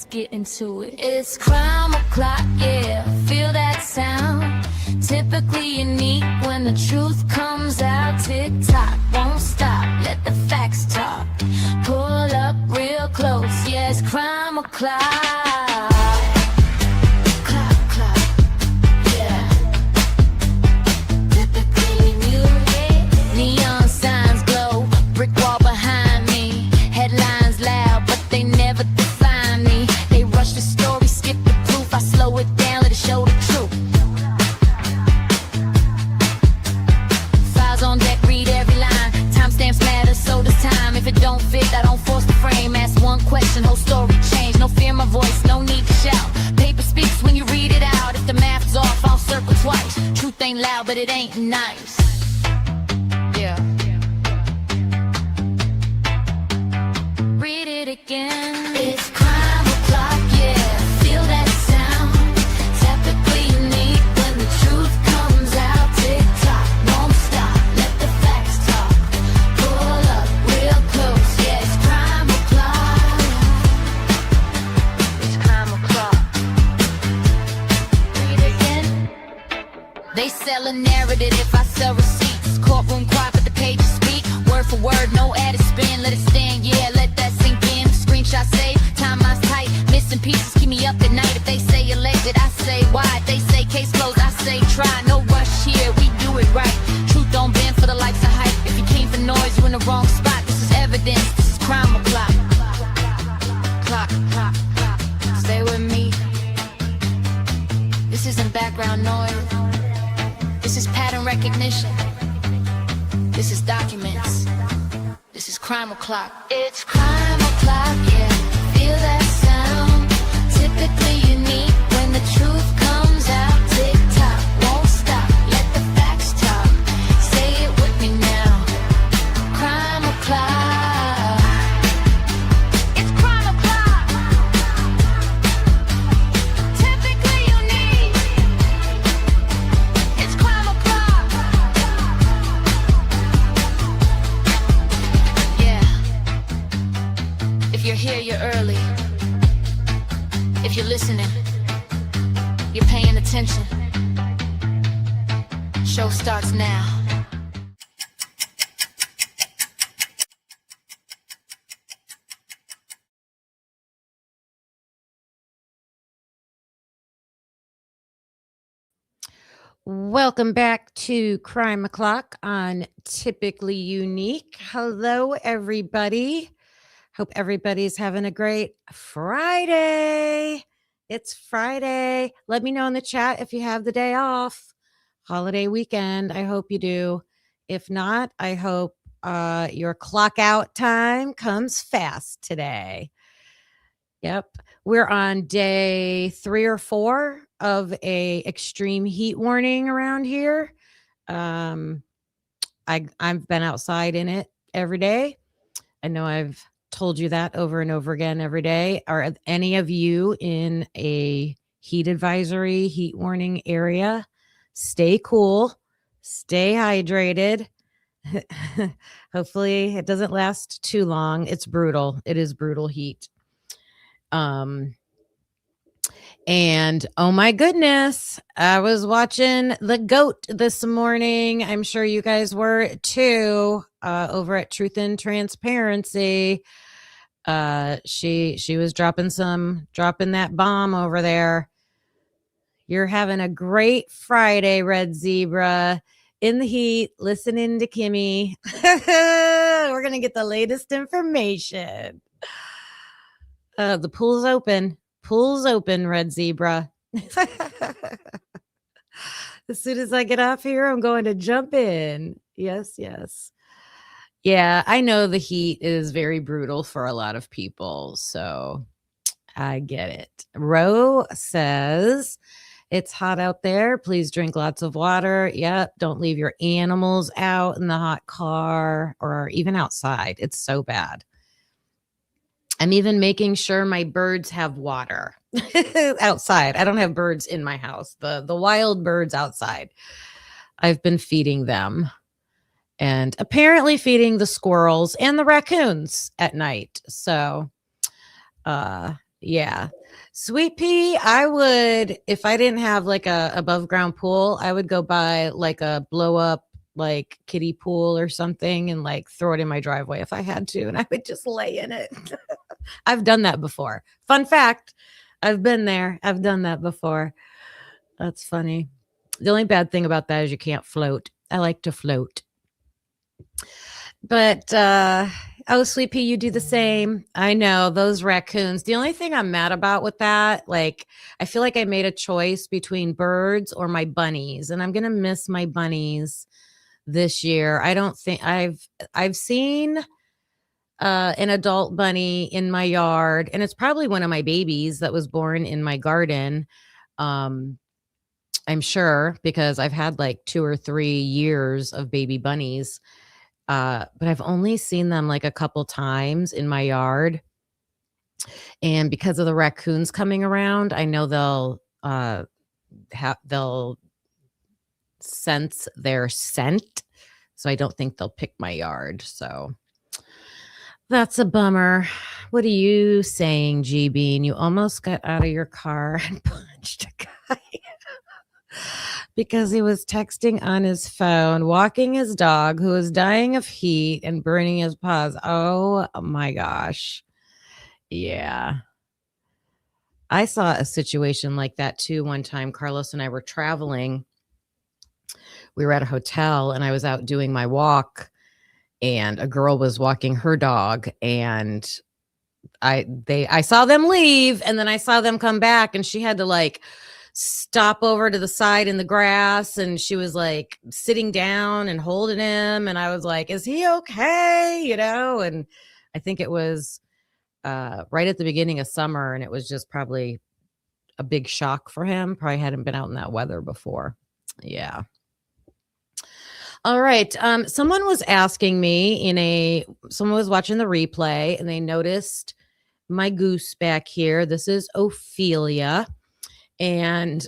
get into it. It's crime o'clock, yeah, feel that sound. Typically unique when the truth comes out. Tick-tock, won't stop, let the facts talk. Pull up real close, yeah, it's crime o'clock. Clock, clock, yeah. Typically new, neon signs glow, brick wall behind me. Headlines loud, but they never define me. They rush the story, skip the proof. I slow it down, let it show the truth. Files on deck, read every line. Timestamps matter, so does time. If it don't fit, I don't force the frame. Ask one question, whole story change. No fear my voice, no need to shout. Paper speaks when you read it out. If the math's off, I'll circle twice. Truth ain't loud, but it ain't nice. Yeah. Read it again. It's crime o'clock, yeah. Feel that sound. Typically unique when the truth comes out. Tick tock, won't stop. Let the facts talk. Pull up real close, yeah. It's crime o'clock. It's crime o'clock. Read it again. They sell a narrative if I sell receipts. Courtroom quiet, but the pages speak. Word for word, no added spin. Let it stand, yeah. Let that sink in. Screenshot save, timeline's tight. Missing pieces keep me up at night. If they say alleged, I say why. If they say case closed, I say try. No rush here, we do it right. Truth don't bend for the likes of hype. If you came for noise, you in the wrong spot. This is evidence, this is crime o'clock. Clock, clock, clock. Stay with me. This isn't background noise. This is pattern recognition. This is documents. This is crime o'clock. It's crime o'clock, yeah. Feel that sound. Typically unique when the truth comes out. Tick tock, won't stop. Let the facts talk. Say it with me now. Crime o'clock. It's crime o'clock. Typically unique. It's crime o'clock. Yeah. If you're here, you're early. If you're listening, you're paying attention. Show starts now. Welcome back to Crime O'Clock on Typically Unique. Hello, everybody. Hope everybody's having a great Friday. It's Friday. Let me know in the chat if you have the day off. Holiday weekend. I hope you do. If not, I hope your clock out time comes fast today. Yep. We're on day 3 or 4 of a extreme heat warning around here. I've been outside in it every day. I know I've told you that over and over again every day. Are any of you in a heat advisory, heat warning area? Stay cool. Stay hydrated. Hopefully it doesn't last too long. It's brutal. It is brutal heat. And oh my goodness, I was watching The GOAT this morning. I'm sure you guys were too, over at Truth and Transparency. She was dropping that bomb over there. You're having a great Friday, Red Zebra, in the heat, listening to Kimmy. We're going to get the latest information. The pool's open. Pool's open, Red Zebra. As soon as I get off here, I'm going to jump in. Yes, yes. Yeah, I know the heat is very brutal for a lot of people, so I get it. Ro says, it's hot out there. Please drink lots of water. Yep, don't leave your animals out in the hot car or even outside. It's so bad. I'm even making sure my birds have water outside. I don't have birds in my house. The wild birds outside. I've been feeding them and apparently feeding the squirrels and the raccoons at night. So Yeah. Sweet pea, I would, if I didn't have like a above ground pool, I would go buy like a blow up like kiddie pool or something and like throw it in my driveway if I had to, and I would just lay in it. I've done that before. Fun fact, I've been there. I've done that before. That's funny. The only bad thing about that is you can't float. I like to float. But oh, Sweet Pea, you do the same. I know those raccoons. The only thing I'm mad about with that, like, I feel like I made a choice between birds or my bunnies, and I'm gonna miss my bunnies this year. I don't think I've seen an adult bunny in my yard, and it's probably one of my babies that was born in my garden. Um, I'm sure because I've had like 2 or 3 years of baby bunnies. But I've only seen them like a couple times in my yard. And because of the raccoons coming around, I know they'll sense their scent. So I don't think they'll pick my yard. So that's a bummer. What are you saying, G Bean? You almost got out of your car and punched a guy because he was texting on his phone, walking his dog who was dying of heat and burning his paws. Oh my gosh. Yeah. I saw a situation like that too one time. Carlos and I were traveling. We were at a hotel and I was out doing my walk and a girl was walking her dog and I saw them leave and then I saw them come back and she had to like stop over to the side in the grass and she was like sitting down and holding him and I was like, is he okay? And I think it was right at the beginning of summer and it was just probably a big shock for him. Probably hadn't been out in that weather before. Yeah. All right. Someone was asking me someone was watching the replay and they noticed my goose back here. This is Ophelia. And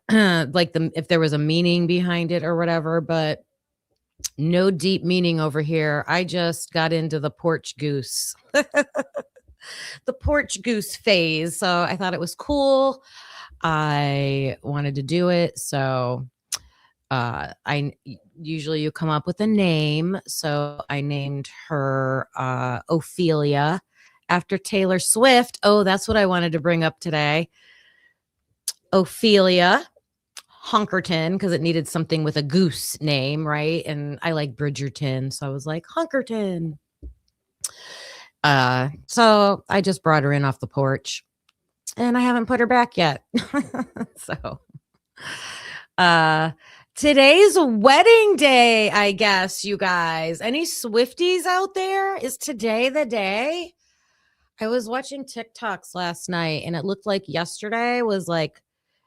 like if there was a meaning behind it or whatever, but no deep meaning over here. I just got into the porch goose, the porch goose phase. So I thought it was cool. I wanted to do it. So I usually you come up with a name. So I named her Ophelia after Taylor Swift. Oh, that's what I wanted to bring up today. Ophelia Hunkerton, because it needed something with a goose name, right? And I like Bridgerton, so I was like Hunkerton. So I just brought her in off the porch, and I haven't put her back yet. So, today's wedding day, I guess, you guys. Any Swifties out there? Is today the day? I was watching TikToks last night, and it looked like yesterday was like,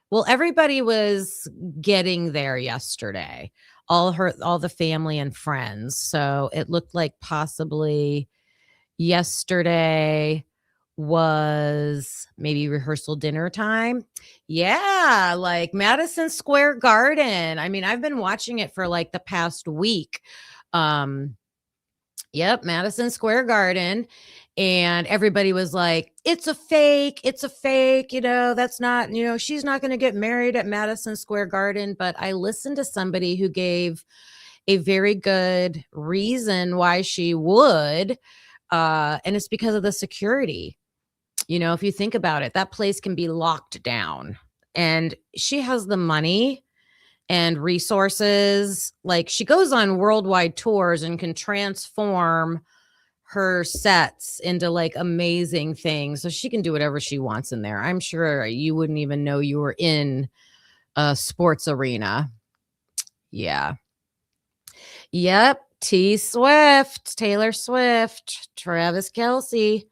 well, everybody was getting there yesterday, all the family and friends. So it looked like possibly yesterday was maybe rehearsal dinner time. Yeah, like Madison Square Garden. I mean, I've been watching it for like the past week. Yep, Madison Square Garden. And everybody was like, it's a fake. It's a fake. That's not, she's not going to get married at Madison Square Garden. But I listened to somebody who gave a very good reason why she would. And it's because of the security. If you think about it, that place can be locked down. And she has the money and resources. Like she goes on worldwide tours and can transform her sets into like amazing things. So she can do whatever she wants in there. I'm sure you wouldn't even know you were in a sports arena. Yeah. Yep. Taylor Swift, Travis Kelce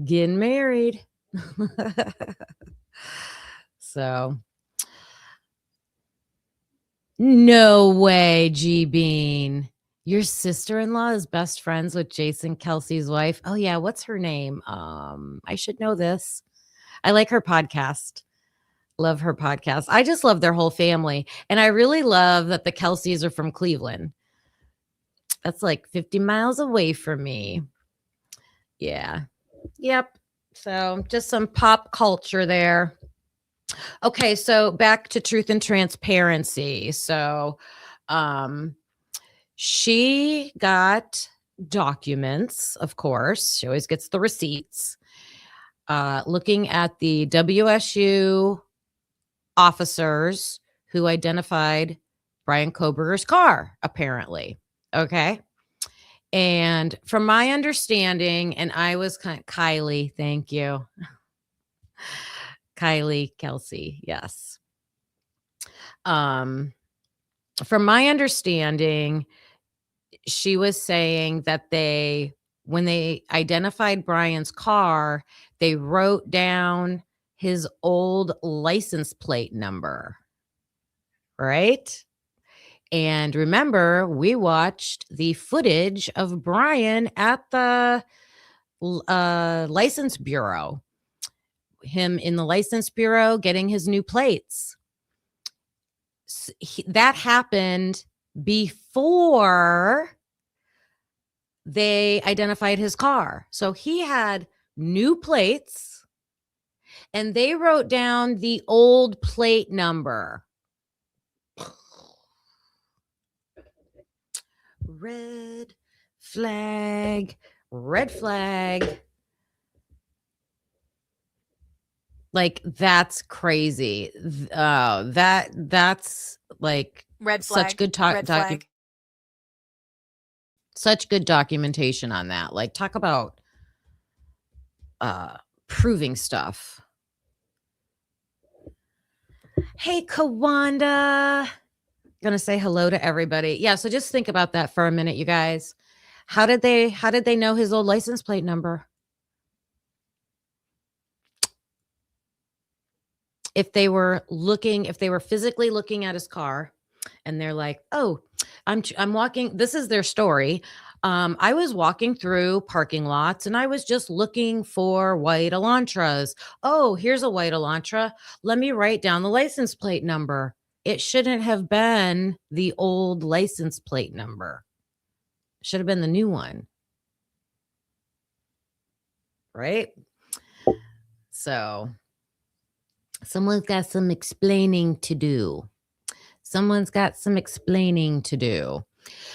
getting married. So no way, G Bean. Your sister-in-law is best friends with Jason Kelce's wife. Oh yeah, what's her name? I should know this. I like her podcast. Love her podcast. I just love their whole family. And I really love that the Kelce's are from Cleveland. That's like 50 miles away from me. Yeah. Yep. So just some pop culture there. Okay, so back to truth and transparency. So she got documents, of course. She always gets the receipts. Looking at the WSU officers who identified Bryan Kohberger's car, apparently. Okay. And from my understanding, and I was Kylie, thank you. Kylie Kelsey, yes. From my understanding, she was saying that when they identified Bryan's car, they wrote down his old license plate number, right? And remember, we watched the footage of Bryan at the license bureau, him in the license bureau getting his new plates. That happened before they identified his car. So he had new plates and they wrote down the old plate number. Red flag, red flag. Like, that's crazy. That's like Red flag. such good such good documentation on that. Like, talk about proving stuff. Hey, Kawanda. Gonna say hello to everybody. Yeah, so just think about that for a minute, you guys. How did they know his old license plate number? If they were physically looking at his car and they're like, "Oh, I'm walking," this is their story. I was walking through parking lots and I was just looking for white Elantras. Oh, here's a white Elantra. Let me write down the license plate number. It shouldn't have been the old license plate number. It should have been the new one. Right? So someone's got some explaining to do.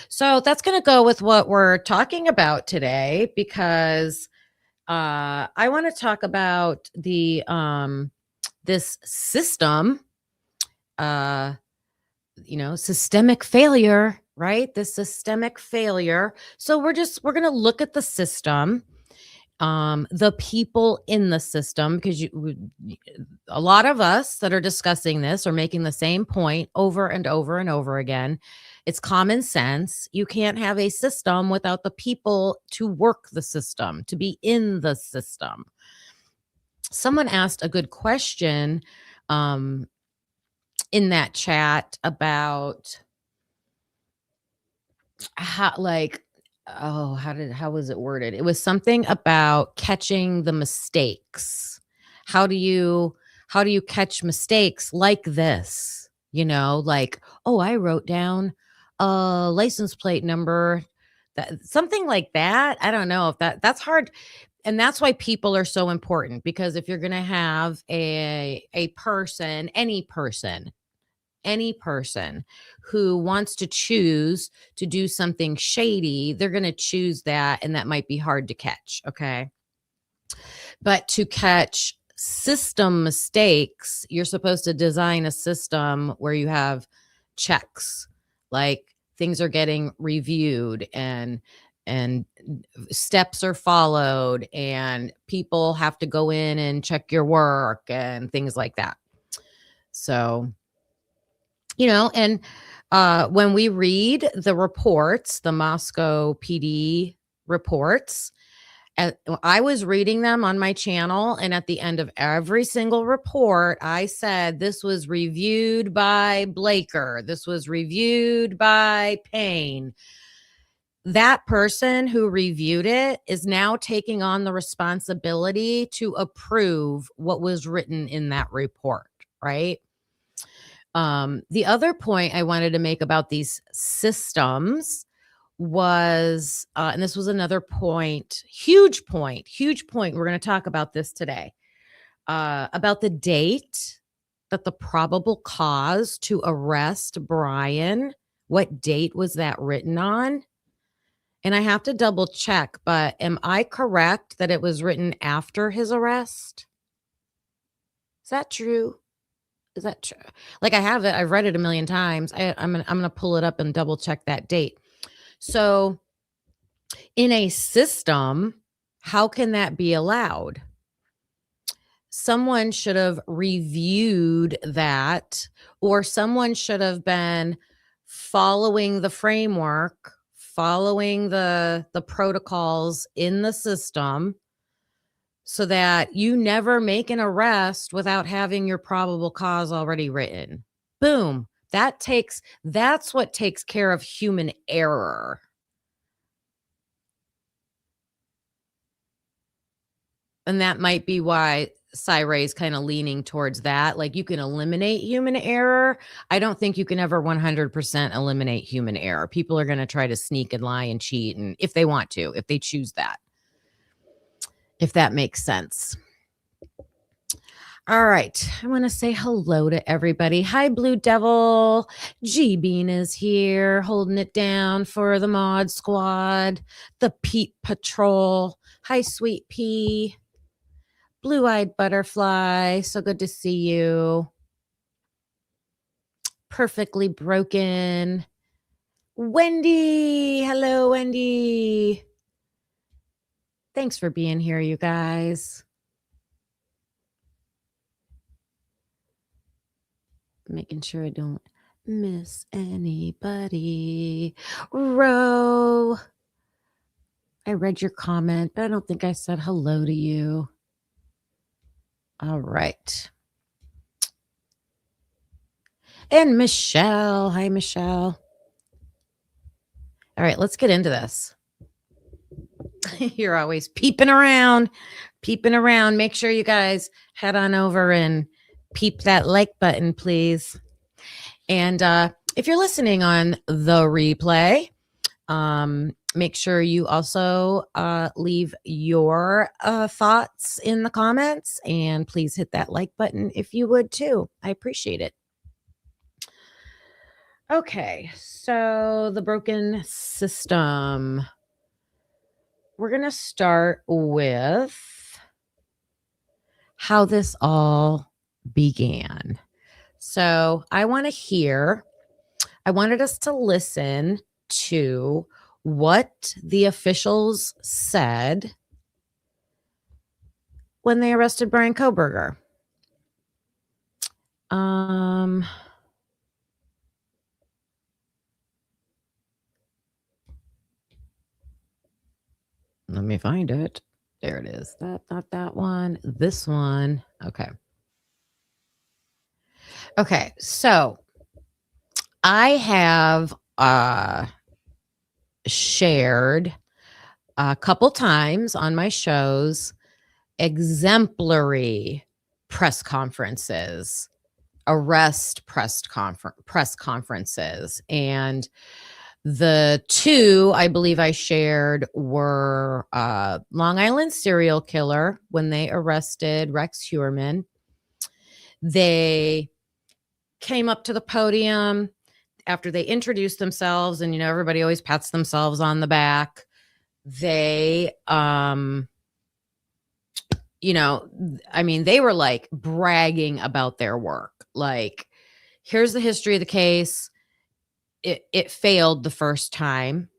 So that's going to go with what we're talking about today, because I want to talk about the this system, systemic failure, right? The systemic failure. So we're going to look at the system, the people in the system, because a lot of us that are discussing this are making the same point over and over and over again. It's common sense. You can't have a system without the people to work the system, to be in the system. Someone asked a good question in that chat about how was it worded? It was something about catching the mistakes. How do you catch mistakes like this? Like, oh, I wrote down a license plate number, something like that. I don't know if that's hard. And that's why people are so important, because if you're going to have a person, any person who wants to choose to do something shady, they're going to choose that. And that might be hard to catch. Okay. But to catch system mistakes, you're supposed to design a system where you have checks, like things are getting reviewed and steps are followed and people have to go in and check your work and things like that. So, and when we read the reports, the Moscow PD reports, I was reading them on my channel, and at the end of every single report, I said, this was reviewed by Blaker. This was reviewed by Payne. That person who reviewed it is now taking on the responsibility to approve what was written in that report, right? The other point I wanted to make about these systems was, and this was another point, huge point. We're going to talk about this today, about the date that the probable cause to arrest Bryan, what date was that written on? And I have to double check, but am I correct that it was written after his arrest? Is that true? Is that true? Like, I have it. I've read it a million times. I'm gonna pull it up and double check that date. So, in a system, how can that be allowed? Someone should have reviewed that, or someone should have been following the framework, following the protocols in the system, so that you never make an arrest without having your probable cause already written. Boom. That's what takes care of human error. And that might be why is kind of leaning towards that. Like, you can eliminate human error. I don't think you can ever 100% eliminate human error. People are going to try to sneak and lie and cheat, and if they want to, if they choose that, if that makes sense. All right. I want to say hello to everybody. Hi, Blue Devil. G Bean is here, holding it down for the Mod Squad, the Pete Patrol. Hi, Sweet Pea. Blue-eyed butterfly, so good to see you. Perfectly broken. Wendy, hello, Wendy. Thanks for being here, you guys. Making sure I don't miss anybody. Ro, I read your comment, but I don't think I said hello to you. All right. And Michelle. Hi, Michelle. All right, let's get into this. You're always peeping around. Make sure you guys head on over and peep that like button, please. And if you're listening on the replay, make sure you also leave your thoughts in the comments, and please hit that like button if you would too. I appreciate it. Okay, so the broken system. We're going to start with how this all began. So I wanted us to listen to what the officials said when they arrested Bryan Kohberger. Let me find it. There it is. Not that one. This one. Okay. Okay. So I have shared a couple times on my shows exemplary press conferences, arrest press conferences, and the two I believe I shared were Long Island serial killer when they arrested Rex Heuermann. They came up to the podium after they introduced themselves, and everybody always pats themselves on the back. They they were like bragging about their work. Like, here's the history of the case. It failed the first time.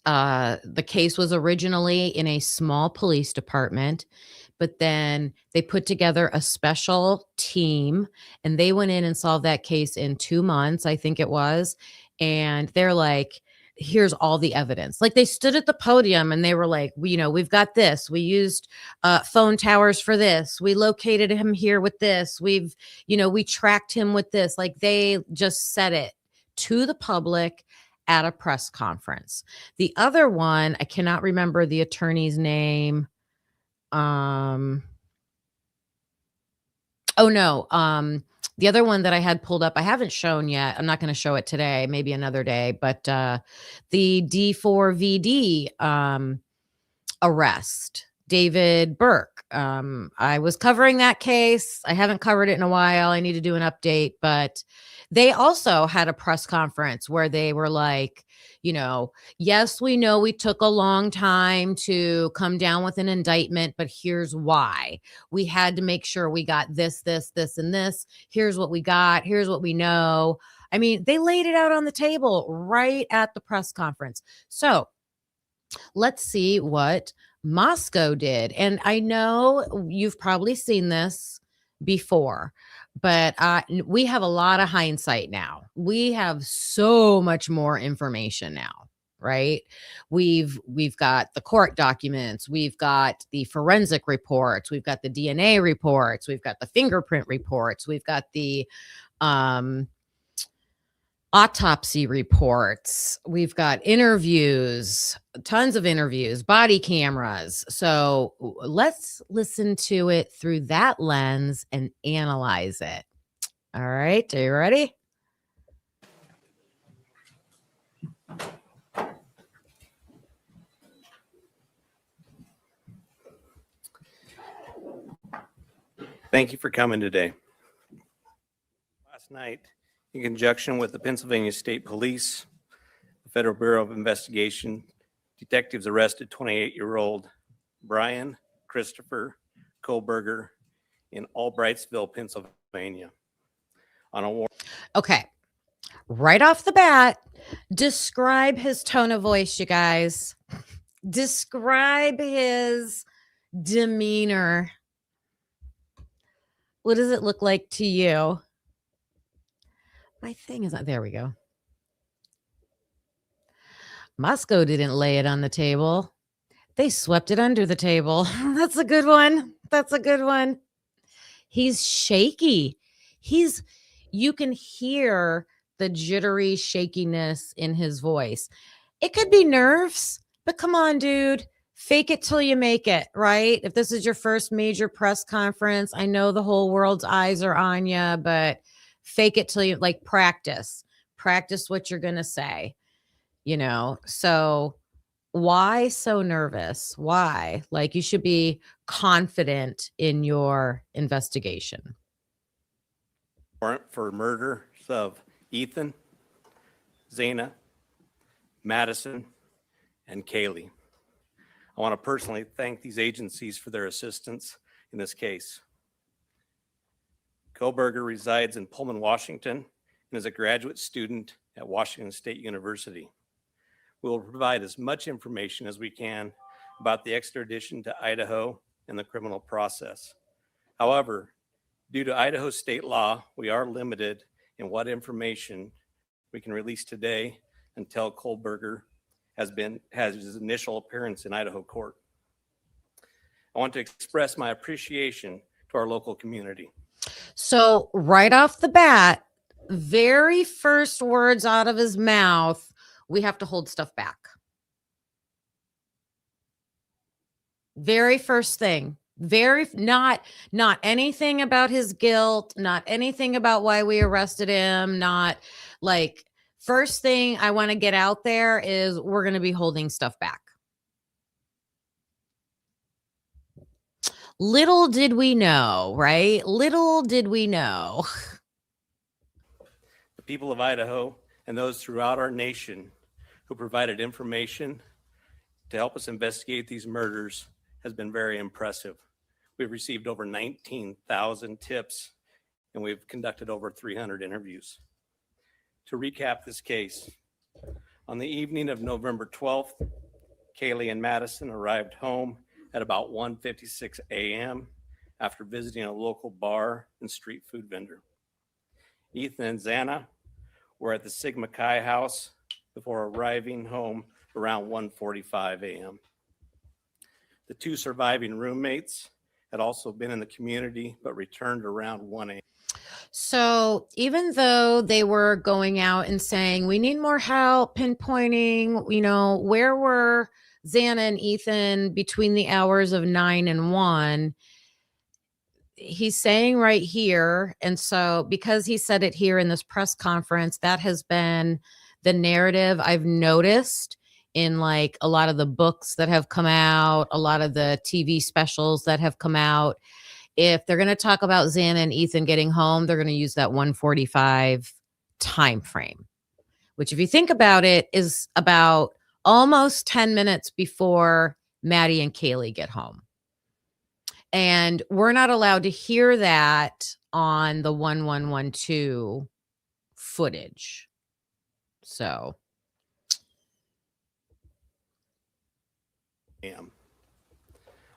The case was originally in a small police department, but then they put together a special team and they went in and solved that case in 2 months, I think it was. And they're like, here's all the evidence. Like, they stood at the podium and they were like, we've got this. We used phone towers for this. We located him here with this. We tracked him with this. Like, they just said it to the public at a press conference. The other one, I cannot remember the attorney's name. Oh, no. The other one that I had pulled up, I haven't shown yet. I'm not going to show it today, maybe another day, but the D4VD arrest, David Burke. I was covering that case. I haven't covered it in a while. I need to do an update, but they also had a press conference where they were like, yes, we know we took a long time to come down with an indictment, but here's why. We had to make sure we got this, and this. Here's what we got. Here's what we know. I mean, they laid it out on the table right at the press conference. So let's see what Moscow did. And I know you've probably seen this before, but we have a lot of hindsight now. We have so much more information now, right? We've got the court documents, we've got the forensic reports, we've got the DNA reports, we've got the fingerprint reports, we've got the autopsy reports, we've got interviews, tons of interviews, body cameras. So let's listen to it through that lens and analyze it. All right, are you ready? Thank you for coming today. Last night, in conjunction with the Pennsylvania State Police, the Federal Bureau of Investigation, detectives arrested 28-year-old Bryan Christopher Kohberger in Albrightsville, Pennsylvania, on a warrant. Okay, right off the bat, describe his tone of voice, you guys. Describe his demeanor. What does it look like to you? My thing is, there we go. Moscow didn't lay it on the table. They swept it under the table. That's a good one. That's a good one. He's shaky. You can hear the jittery shakiness in his voice. It could be nerves, but come on, dude. Fake it till you make it, right? If this is your first major press conference, I know the whole world's eyes are on you, but fake it till you practice what you're going to say, So why so nervous? Why? You should be confident in your investigation. Warrant for murders of Ethan, Zana, Madison, and Kaylee. I want to personally thank these agencies for their assistance in this case. Kohberger resides in Pullman, Washington, and is a graduate student at Washington State University. We will provide as much information as we can about the extradition to Idaho and the criminal process. However, due to Idaho state law, we are limited in what information we can release today until Kohberger has his initial appearance in Idaho court. I want to express my appreciation to our local community. So right off the bat, very first words out of his mouth, we have to hold stuff back. Very first thing. Not anything about his guilt, not anything about why we arrested him, not first thing I want to get out there is we're going to be holding stuff back. Little did we know, right? Little did we know. The people of Idaho and those throughout our nation who provided information to help us investigate these murders has been very impressive. We've received over 19,000 tips and we've conducted over 300 interviews. To recap this case, on the evening of November 12th, Kaylee and Madison arrived home at about 1:56 a.m. after visiting a local bar and street food vendor. Ethan and Zana were at the Sigma Chi house before arriving home around 1:45 a.m. The two surviving roommates had also been in the community but returned around 1 a.m. So even though they were going out and saying, we need more help pinpointing, where were Zana and Ethan between the hours of 9 and 1, he's saying right here, and so because he said it here in this press conference, that has been the narrative I've noticed in like a lot of the books that have come out, a lot of the TV specials that have come out. If they're going to talk about Xana and Ethan getting home, they're going to use that 1:45 time frame, which if you think about it is about almost 10 minutes before Maddie and Kaylee get home. And we're not allowed to hear that on the 1112 footage. So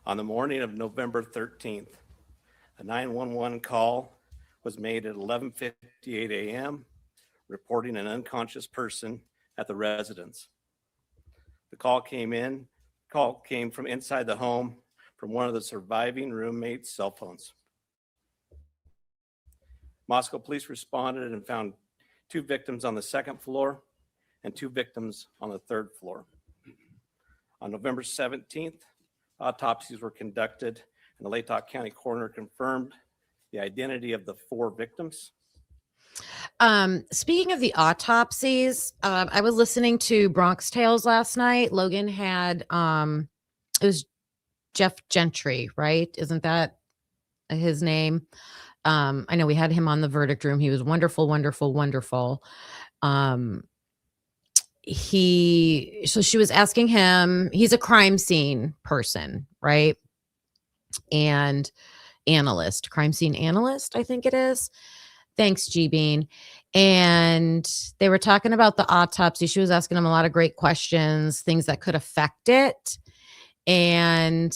On the morning of November 13th, a 911 call was made at 11:58 a.m. reporting an unconscious person at the residence. The call came from inside the home from one of the surviving roommates' cell phones. Moscow police responded and found 2 victims on the 2nd floor and 2 victims on the 3rd floor. On November 17th, autopsies were conducted and the Latah County coroner confirmed the identity of the 4 victims. Speaking of the autopsies, I was listening to Bronx Tales last night. Logan had, it was Jeff Gentry, right? Isn't that his name? I know we had him on the verdict room. He was wonderful, wonderful, wonderful. So she was asking him, he's a crime scene person, right? And analyst, crime scene analyst, I think it is. Thanks, G Bean. And they were talking about the autopsy. She was asking him a lot of great questions, things that could affect it. And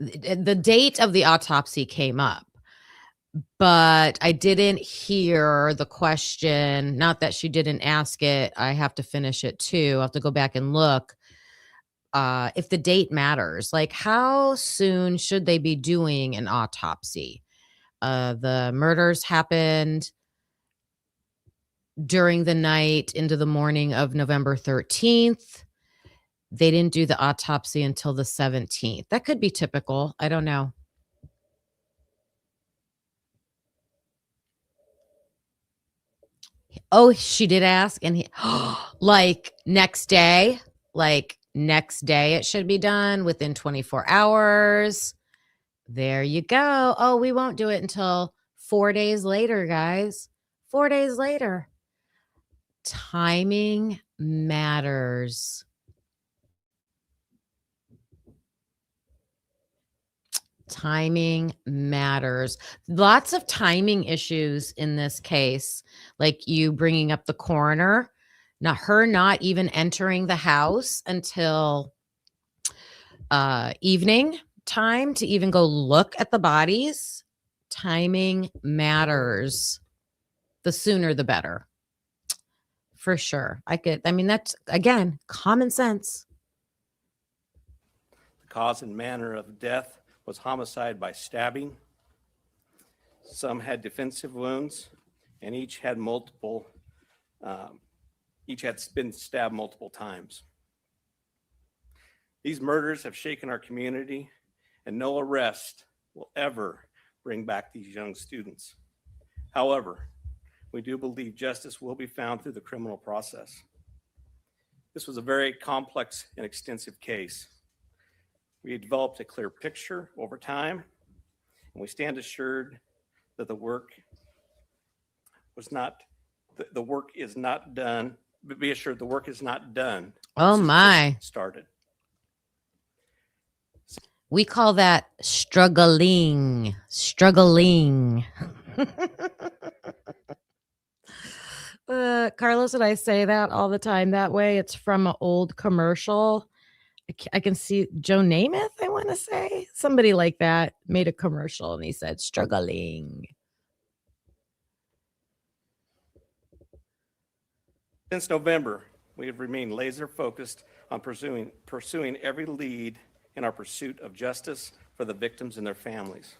the date of the autopsy came up, but I didn't hear the question. Not that she didn't ask it. I have to finish it too. I have to go back and look. If the date matters, like how soon should they be doing an autopsy? The murders happened during the night into the morning of November 13th. They didn't do the autopsy until the 17th. That could be typical. I don't know. Oh, she did ask, and he, like next day it should be done within 24 hours. There you go. Oh, we won't do it until 4 days later, guys. 4 days later. Timing matters. Timing matters. Lots of timing issues in this case, like you bringing up the coroner, not even entering the house until evening time to even go look at the bodies. Timing matters. The sooner the better. For sure. That's, again, common sense. The cause and manner of death was homicide by stabbing. Some had defensive wounds, and each had been stabbed multiple times. These murders have shaken our community, and no arrest will ever bring back these young students. However, we do believe justice will be found through the criminal process. This was a very complex and extensive case. We developed a clear picture over time, and we stand assured that the work is not done. But be assured the work is not done. Oh my! Started. We call that struggling. Carlos and I say that all the time that way. It's from an old commercial. I can see Joe Namath, I want to say. Somebody like that made a commercial and he said struggling. Since November, we have remained laser focused on pursuing every lead in our pursuit of justice for the victims and their families.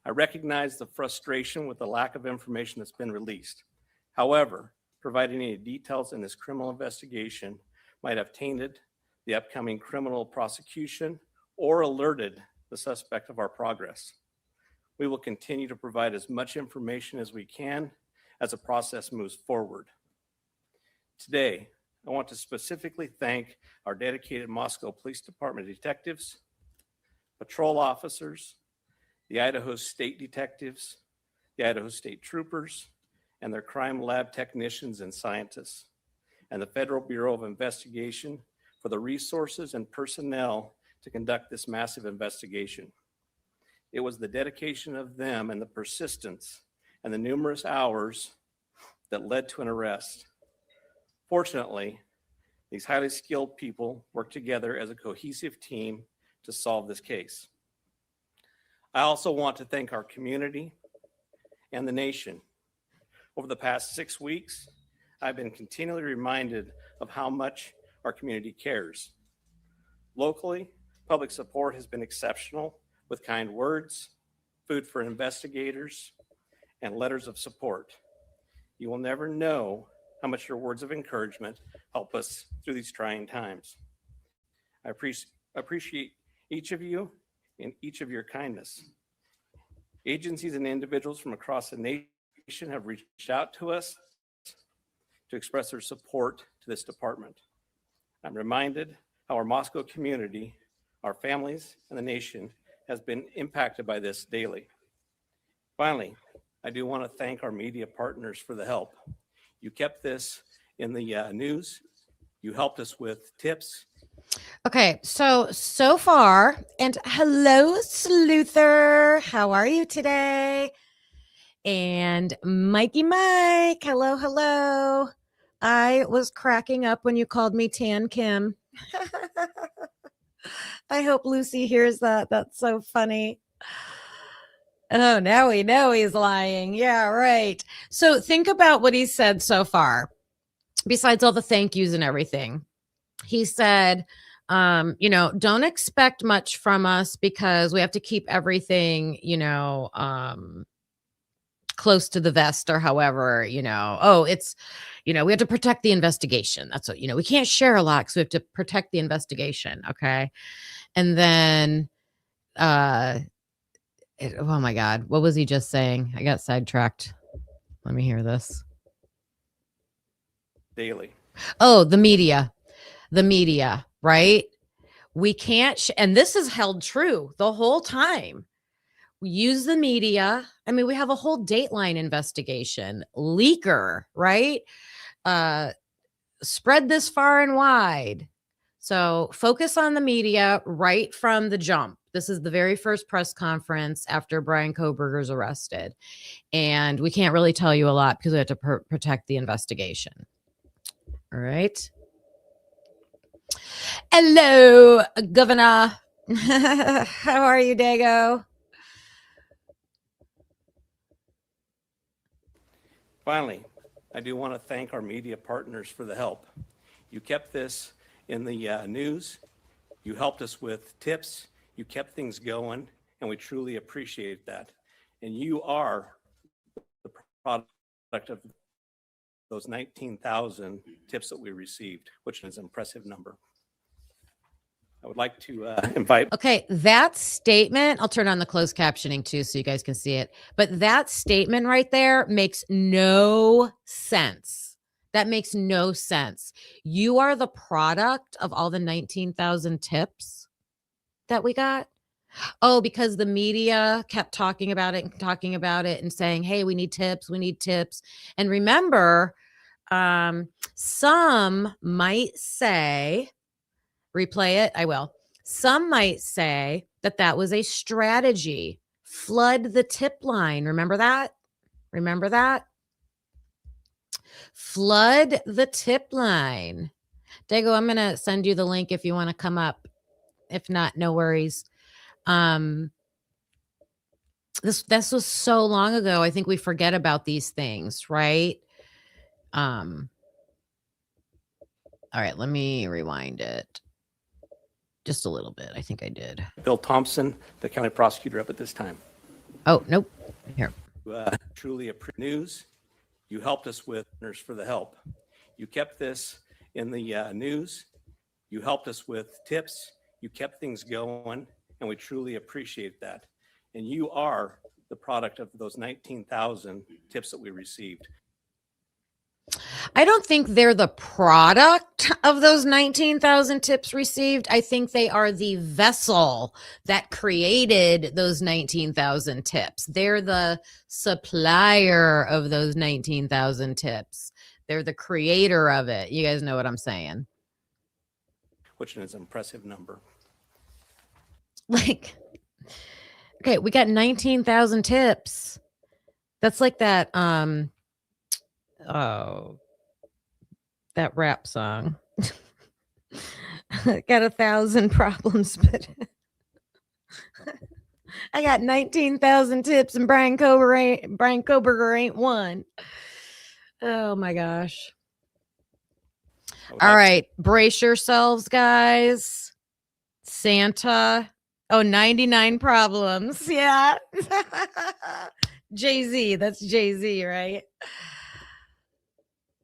I recognize the frustration with the lack of information that's been released. However, providing any details in this criminal investigation might have tainted the upcoming criminal prosecution or alerted the suspect of our progress. We will continue to provide as much information as we can as the process moves forward. Today, I want to specifically thank our dedicated Moscow Police Department detectives, patrol officers, the Idaho State detectives, the Idaho State troopers, and their crime lab technicians and scientists, and the Federal Bureau of Investigation for the resources and personnel to conduct this massive investigation. It was the dedication of them and the persistence and the numerous hours that led to an arrest. Fortunately, these highly skilled people worked together as a cohesive team to solve this case. I also want to thank our community and the nation. Over the past 6 weeks, I've been continually reminded of how much our community cares. Locally, public support has been exceptional with kind words, food for investigators, and letters of support. You will never know how much your words of encouragement help us through these trying times. I appreciate each of you and each of your kindness. Agencies and individuals from across the nation have reached out to us to express their support to this department. I'm reminded how our Moscow community, our families, and the nation has been impacted by this daily. Finally, I do want to thank our media partners for the help. You kept this in the news. You helped us with tips. Okay, so far, and hello, Sleuther. How are you today? And Mikey Mike, hello. I was cracking up when you called me Tan Kim. I hope Lucy hears that. That's so funny. Oh, now we know he's lying. Yeah, right. So think about what he said so far, besides all the thank yous and everything. He said, don't expect much from us because we have to keep everything, close to the vest or however, it's, we have to protect the investigation. That's what, we can't share a lot because we have to protect the investigation. Okay. And then, oh my God, what was he just saying? I got sidetracked. Let me hear this. Daily. Oh, the media, right? We can't, and this is held true the whole time. We use the media. I mean, we have a whole Dateline investigation, leaker, right? Spread this far and wide. So focus on the media right from the jump. This is the very first press conference after Bryan Kohberger's arrested. And we can't really tell you a lot because we have to protect the investigation. All right. Hello, Governor. How are you, Dago? Finally, I do want to thank our media partners for the help. You kept this in the news. You helped us with tips. You kept things going, and we truly appreciate that. And you are the product of those 19,000 tips that we received, which is an impressive number. I would like to invite. Okay, that statement, I'll turn on the closed captioning too so you guys can see it. But that statement right there makes no sense. That makes no sense. You are the product of all the 19,000 tips that we got. Oh, because the media kept talking about it and saying, hey, we need tips. And remember, some might say, replay it, I will. Some might say that was a strategy. Flood the tip line. Remember that? Flood the tip line. Dago, I'm going to send you the link if you want to come up. If not, no worries. This was so long ago. I think we forget about these things, right? All right, let me rewind it just a little bit. I think I did. Bill Thompson, the county prosecutor, up at this time. Oh, nope. Here. Truly appreciate news. You helped us with for the help. You kept this in the news. You helped us with tips. You kept things going, and we truly appreciate that. And you are the product of those 19,000 tips that we received. I don't think they're the product of those 19,000 tips received. I think they are the vessel that created those 19,000 tips. They're the supplier of those 19,000 tips. They're the creator of it. You guys know what I'm saying? Which is an impressive number. Like, okay, we got 19,000 tips. That's like that, that rap song. Got 1,000 problems, but I got 19,000 tips, and Bryan Kohberger ain't one. Oh my gosh. All right, brace yourselves, guys. Santa. Oh, 99 problems. Yeah. Jay-Z. That's Jay-Z, right?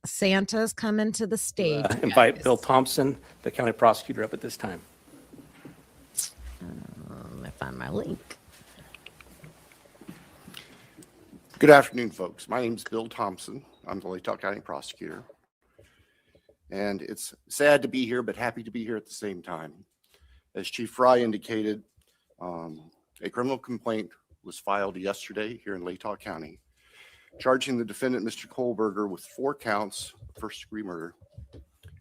Santa's coming to the stage. Invite guys. Bill Thompson, the county prosecutor, up at this time. Let me find my link. Good afternoon, folks. My name is Bill Thompson. I'm the Latah County prosecutor. And it's sad to be here, but happy to be here at the same time. As Chief Fry indicated, a criminal complaint was filed yesterday here in Latah County, charging the defendant, Mr. Kohberger, with 4 counts of first-degree murder,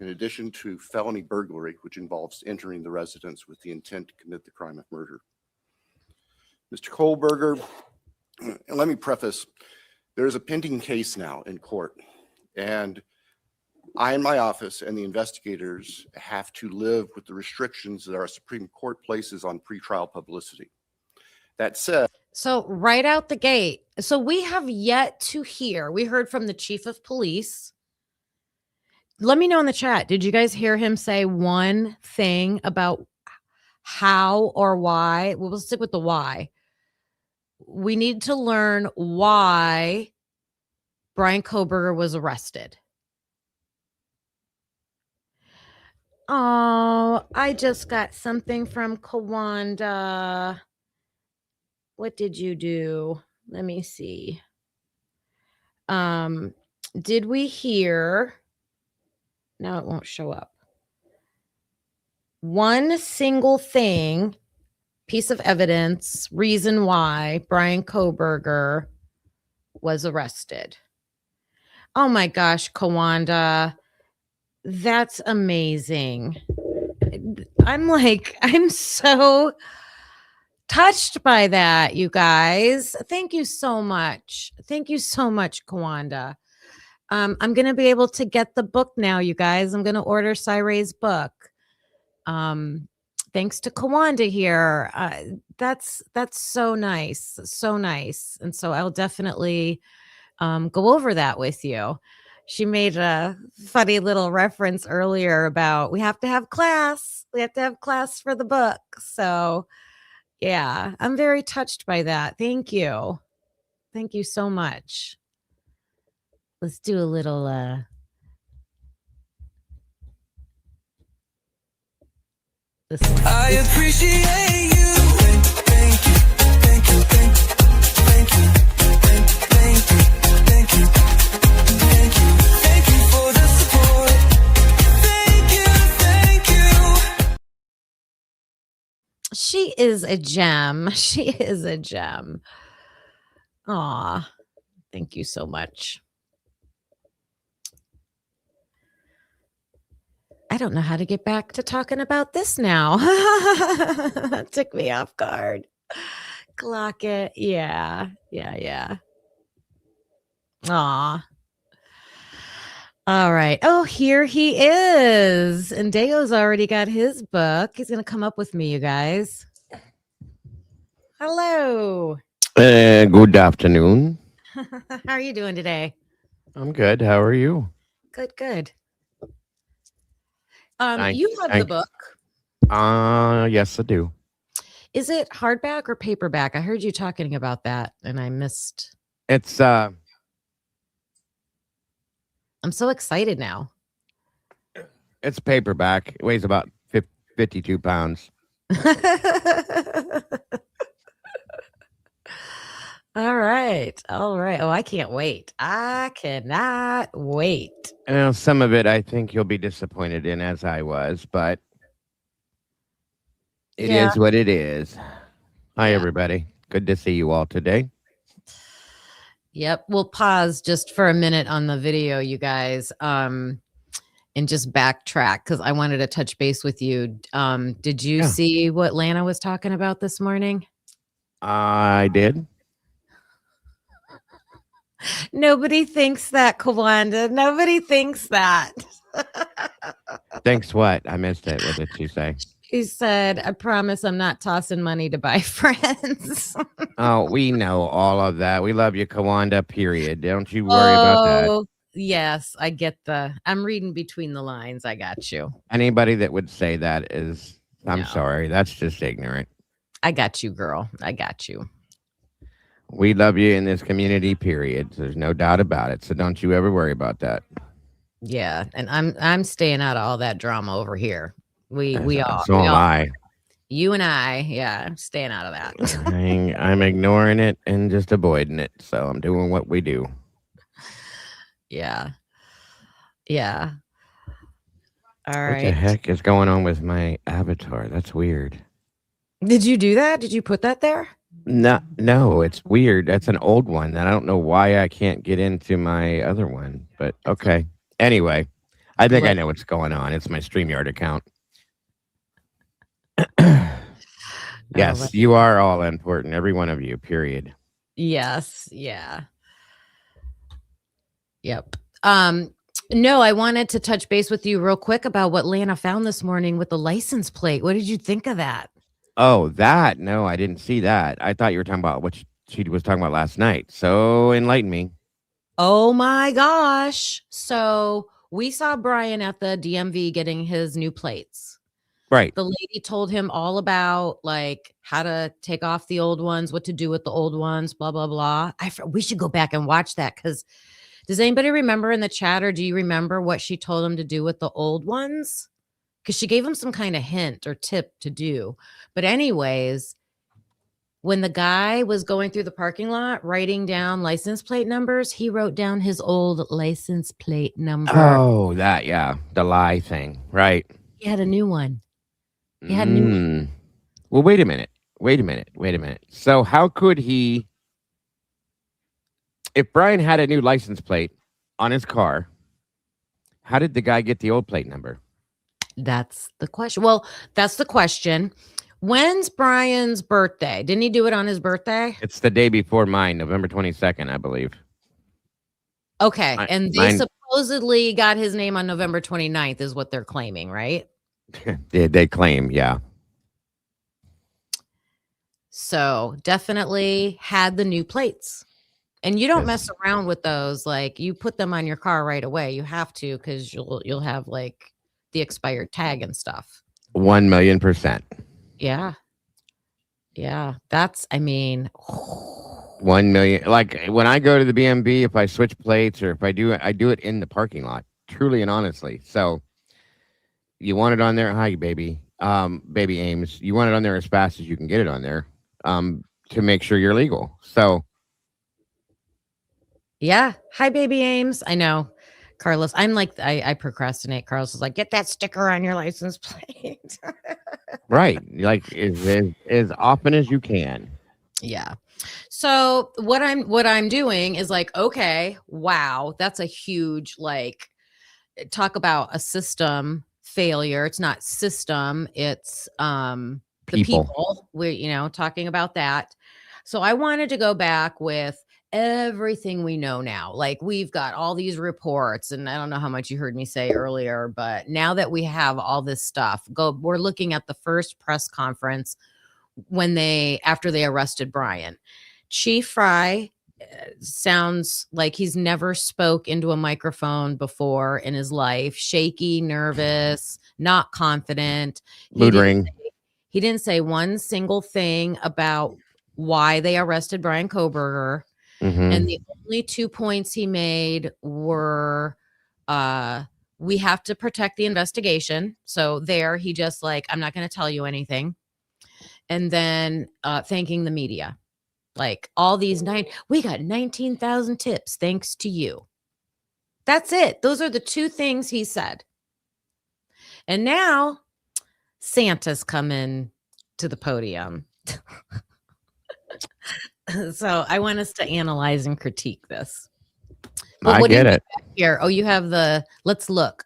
in addition to felony burglary, which involves entering the residence with the intent to commit the crime of murder. Mr. Kohberger, and let me preface, there's a pending case now in court, and I and my office and the investigators have to live with the restrictions that our Supreme Court places on pretrial publicity. That said, so right out the gate, so we have yet to hear, we heard from the chief of police. Let me know in the chat, did you guys hear him say one thing about how or why? We'll stick with the why. We need to learn why Bryan Kohberger was arrested. Oh, I just got something from Kawanda. What did you do? Let me see. Did we hear? Now it won't show up. One single thing, piece of evidence, reason why Bryan Kohberger was arrested. Oh my gosh, Kawanda. That's amazing. I'm so touched by that, you guys. Thank you so much. Thank you so much, Kawanda. I'm going to be able to get the book now, you guys. I'm going to order Cyre's book. Thanks to Kawanda here. That's so nice. So nice. And so I'll definitely go over that with you. She made a funny little reference earlier about we have to have class. We have to have class for the book. So yeah, I'm very touched by that. Thank you. Thank you so much. Let's do a little listen. I appreciate you. Thank you. Thank you. Thank you. Thank you. Thank you. Thank you. Thank you. Thank you for the support. Thank you. Thank you. She is a gem. She is a gem. Aw, thank you so much. I don't know how to get back to talking about this now. That took me off guard. Clock it. Yeah. Aw. All right. Oh, here he is. And Dayo's already got his book. He's going to come up with me, you guys. Hello. Good afternoon. How are you doing today? I'm good. How are you? Good. Thank You you, have the thank you. book. Yes, I do. Is it hardback or paperback? I heard you talking about that and I missed. It's I'm so excited now. paperback. It weighs about 52 pounds. All right. All right. Oh, I can't wait. I cannot wait. Well, some of it I think you'll be disappointed in, as I was, but it Yeah. is what it is. Hi, Yeah. everybody. Good to see you all today. Yep. We'll pause just for a minute on the video, you guys, and just backtrack because I wanted to touch base with you. Did you Yeah. see what Lana was talking about this morning? I did. Nobody thinks that, Kawanda. Nobody thinks that. Thanks. What? I missed it. What did she say? She said, I promise I'm not tossing money to buy friends. Oh, we know all of that. We love you, Kawanda, period. Don't you worry about that. Oh, yes, I get I'm reading between the lines. I got you. Anybody that would say that is, I'm No. sorry, that's just ignorant. I got you, girl. I got you. We love you in this community, period. There's no doubt about it. So don't you ever worry about that. Yeah, and I'm staying out of all that drama over here. We all. So we am all- I. You and I, yeah, I'm staying out of that. I'm ignoring it and just avoiding it. So I'm doing what we do. Yeah. Yeah. All What the right. heck is going on with my avatar? That's weird. Did you do that? Did you put that there? No, it's weird. That's an old one. And I don't know why I can't get into my other one, but okay. Anyway, I think I know what's going on. It's my StreamYard account. Yes, you are all important. Every one of you, period. Yes. Yeah. Yep. No, I wanted to touch base with you real quick about what Lana found this morning with the license plate. What did you think of that? Oh, that? No, I didn't see that. I thought you were talking about what she was talking about last night. So enlighten me. Oh my gosh. So we saw Bryan at the DMV getting his new plates. Right. The lady told him all about like how to take off the old ones, what to do with the old ones, blah, blah, blah. We should go back and watch that because does anybody remember in the chat or do you remember what she told him to do with the old ones? Because she gave him some kind of hint or tip to do. But anyways, when the guy was going through the parking lot writing down license plate numbers, he wrote down his old license plate number. Oh, that, yeah. The lie thing. Right. He had a new one. He had a new one. Well, wait a minute. So how could he, if Bryan had a new license plate on his car, how did the guy get the old plate number? That's the question. Well, that's the question. When's Bryan's birthday? Didn't he do it on his birthday? It's the day before mine, November 22nd, I believe. Okay. And they mine- supposedly got his name on November 29th is what they're claiming, right? They claim, yeah. So definitely had the new plates. And you don't Yes. mess around with those. Like you put them on your car right away. You have to because you'll have like the expired tag and stuff. 1,000,000%. Yeah. Yeah. That's, I mean, 1 million. Like when I go to the BMV, if I switch plates or if I do it in the parking lot, truly and honestly. So you want it on there. Hi, baby. Baby Ames. You want it on there as fast as you can get it on there to make sure you're legal. So. Yeah. Hi, baby Ames. I know. Carlos, I'm like, I procrastinate. Carlos is like, get that sticker on your license plate. Right. Like as often as you can. Yeah. So what I'm doing is like, okay, wow, that's a huge, like, talk about a system failure. It's not system, it's the people. We're, talking about that. So I wanted to go back with everything we know now. Like we've got all these reports, and I don't know how much you heard me say earlier, but now that we have all this stuff, we're looking at the first press conference after they arrested Bryan. Chief Fry sounds like he's never spoke into a microphone before in his life. Shaky, nervous, not confident. Mood ring. He didn't say one single thing about why they arrested Bryan Kohberger. Mm-hmm. And the only 2 points he made were we have to protect the investigation. So he just like, I'm not going to tell you anything. and then thanking the media. Like all these we got 19,000 tips thanks to you. That's it. Those are the two things he said. And now Santa's coming to the podium. So I want us to analyze and critique this. Well, I what do you get have it. back here? Oh, you have let's look.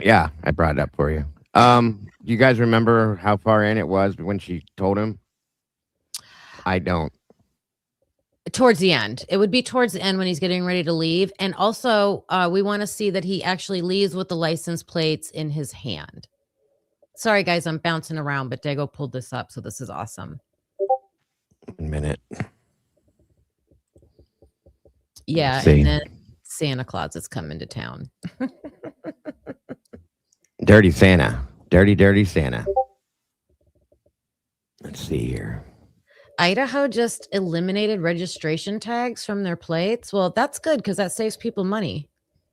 Yeah, I brought it up for you. You guys remember how far in it was when she told him? I don't. Towards the end. It would be towards the end when he's getting ready to leave. And also, we want to see that he actually leaves with the license plates in his hand. Sorry, guys, I'm bouncing around, but Dago pulled this up, so this is awesome. 1 minute. Yeah, Let's see. and then Santa Claus is coming to town. Dirty Santa. Dirty Santa. Let's see here. Idaho just eliminated registration tags from their plates. Well, that's good because that saves people money.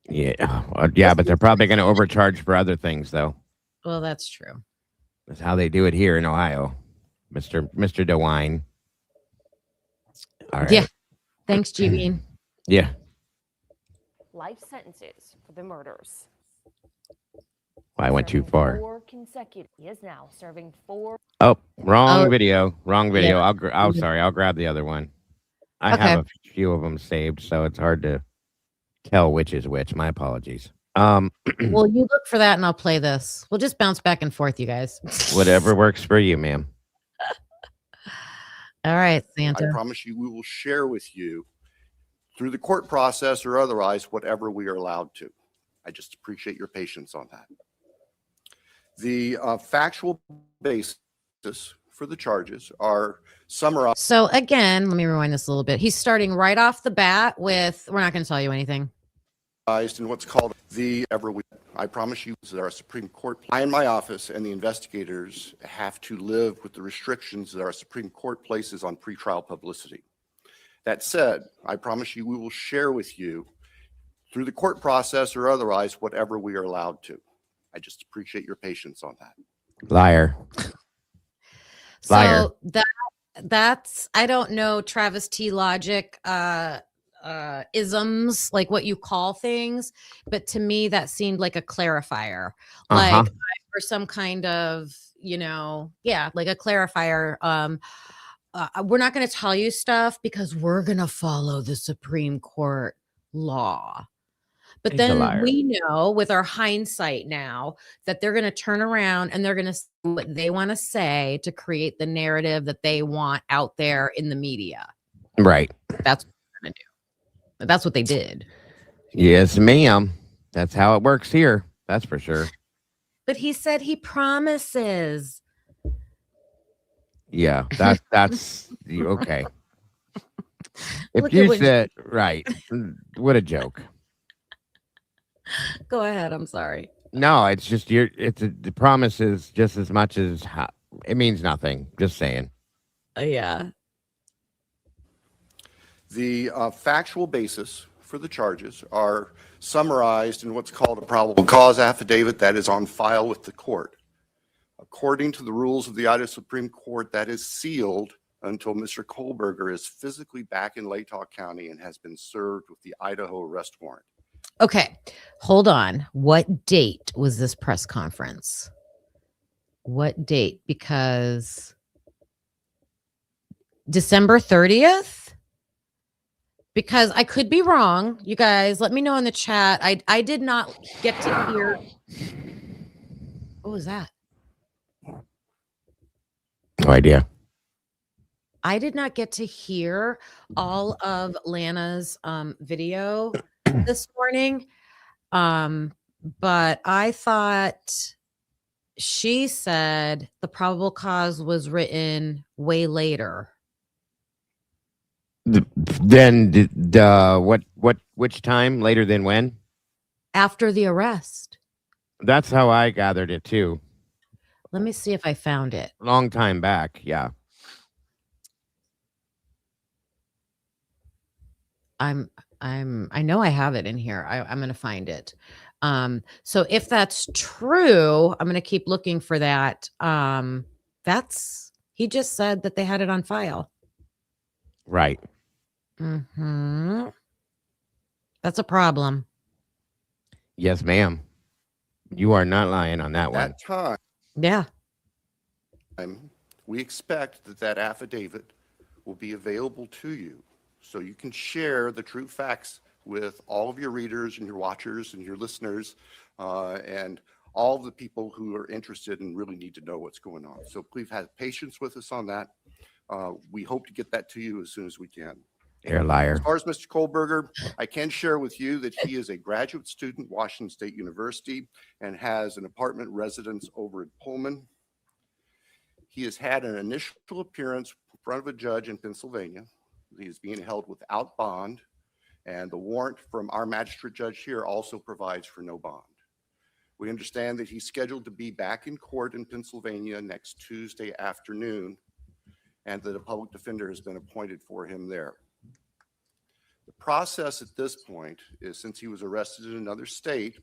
Yeah, yeah, but they're probably going to overcharge for other things, though. Well, that's true. That's how they do it here in Ohio, Mr. DeWine. All right. Yeah. Thanks, G-Bean. Yeah. Life sentences for the murders. Well, I went too Serving far. 4 consecutive. He is now serving 4. Oh, wrong Oh. video. Wrong video. Yeah. Sorry. I'll grab the other one. I Okay. have a few of them saved, so it's hard to tell which is which. My apologies. Well, you look for that and I'll play this. We'll just bounce back and forth, you guys. Whatever works for you, ma'am. All right, I Santa. promise you, we will share with you through the court process or otherwise, whatever we are allowed to. I just appreciate your patience on that. The factual basis for the charges are summarized So again, let me rewind this a little bit. He's starting right off the bat with, we're not going to tell you anything. in what's called I promise you that our Supreme Court, I in my office and the investigators have to live with the restrictions that our Supreme Court places on pretrial publicity. That said, I promise you we will share with you through the court process or otherwise, whatever we are allowed to. I just appreciate your patience on that. Liar. Liar. So that's I don't know Travis T logic isms, like what you call things, but to me that seemed like a clarifier. Like for some kind of, like a clarifier. We're not going to tell you stuff because we're going to follow the Supreme Court law. But He's a then liar. we know with our hindsight now that they're going to turn around and they're going to say what they want to say to create the narrative that they want out there in the media. Right. That's what they're going to do. That's what they did. Yes, ma'am. That's how it works here. That's for sure. But he said he promises. Yeah, that's okay. If Look at you what- said right, what a joke. Go ahead. I'm sorry. No, it's just the promise is just as much as it means nothing. Just saying. Yeah. The factual basis for the charges are summarized in what's called a probable cause affidavit that is on file with the court. According to the rules of the Idaho Supreme Court, that is sealed until Mr. Kohberger is physically back in Latah County and has been served with the Idaho arrest warrant. Okay. Hold on. What date was this press conference? What date? Because December 30th? Because I could be wrong. You guys, let me know in the chat. I did not get to hear. What was that? No idea. I did not get to hear all of Lana's video this morning. But I thought she said the probable cause was written way later. Then which time later than when? After the arrest. That's how I gathered it too. Let me see if I found it. Long time back. Yeah. I know I have it in here. I'm going to find it. So if that's true, I'm going to keep looking for that. He just said that they had it on file. Right. Mm-hmm. That's a problem. Yes, ma'am. You are not lying on that one. At time, Yeah. we expect that affidavit will be available to you so you can share the true facts with all of your readers and your watchers and your listeners and all of the people who are interested and really need to know what's going on. So please have patience with us on that. We hope to get that to you as soon as we can. You're a liar. As far as Mr. Kohberger, I can share with you that he is a graduate student at Washington State University and has an apartment residence over at Pullman. He has had an initial appearance in front of a judge in Pennsylvania. He is being held without bond, and the warrant from our magistrate judge here also provides for no bond. We understand that he's scheduled to be back in court in Pennsylvania next Tuesday afternoon, and that a public defender has been appointed for him there. The process at this point is, since he was arrested in another state,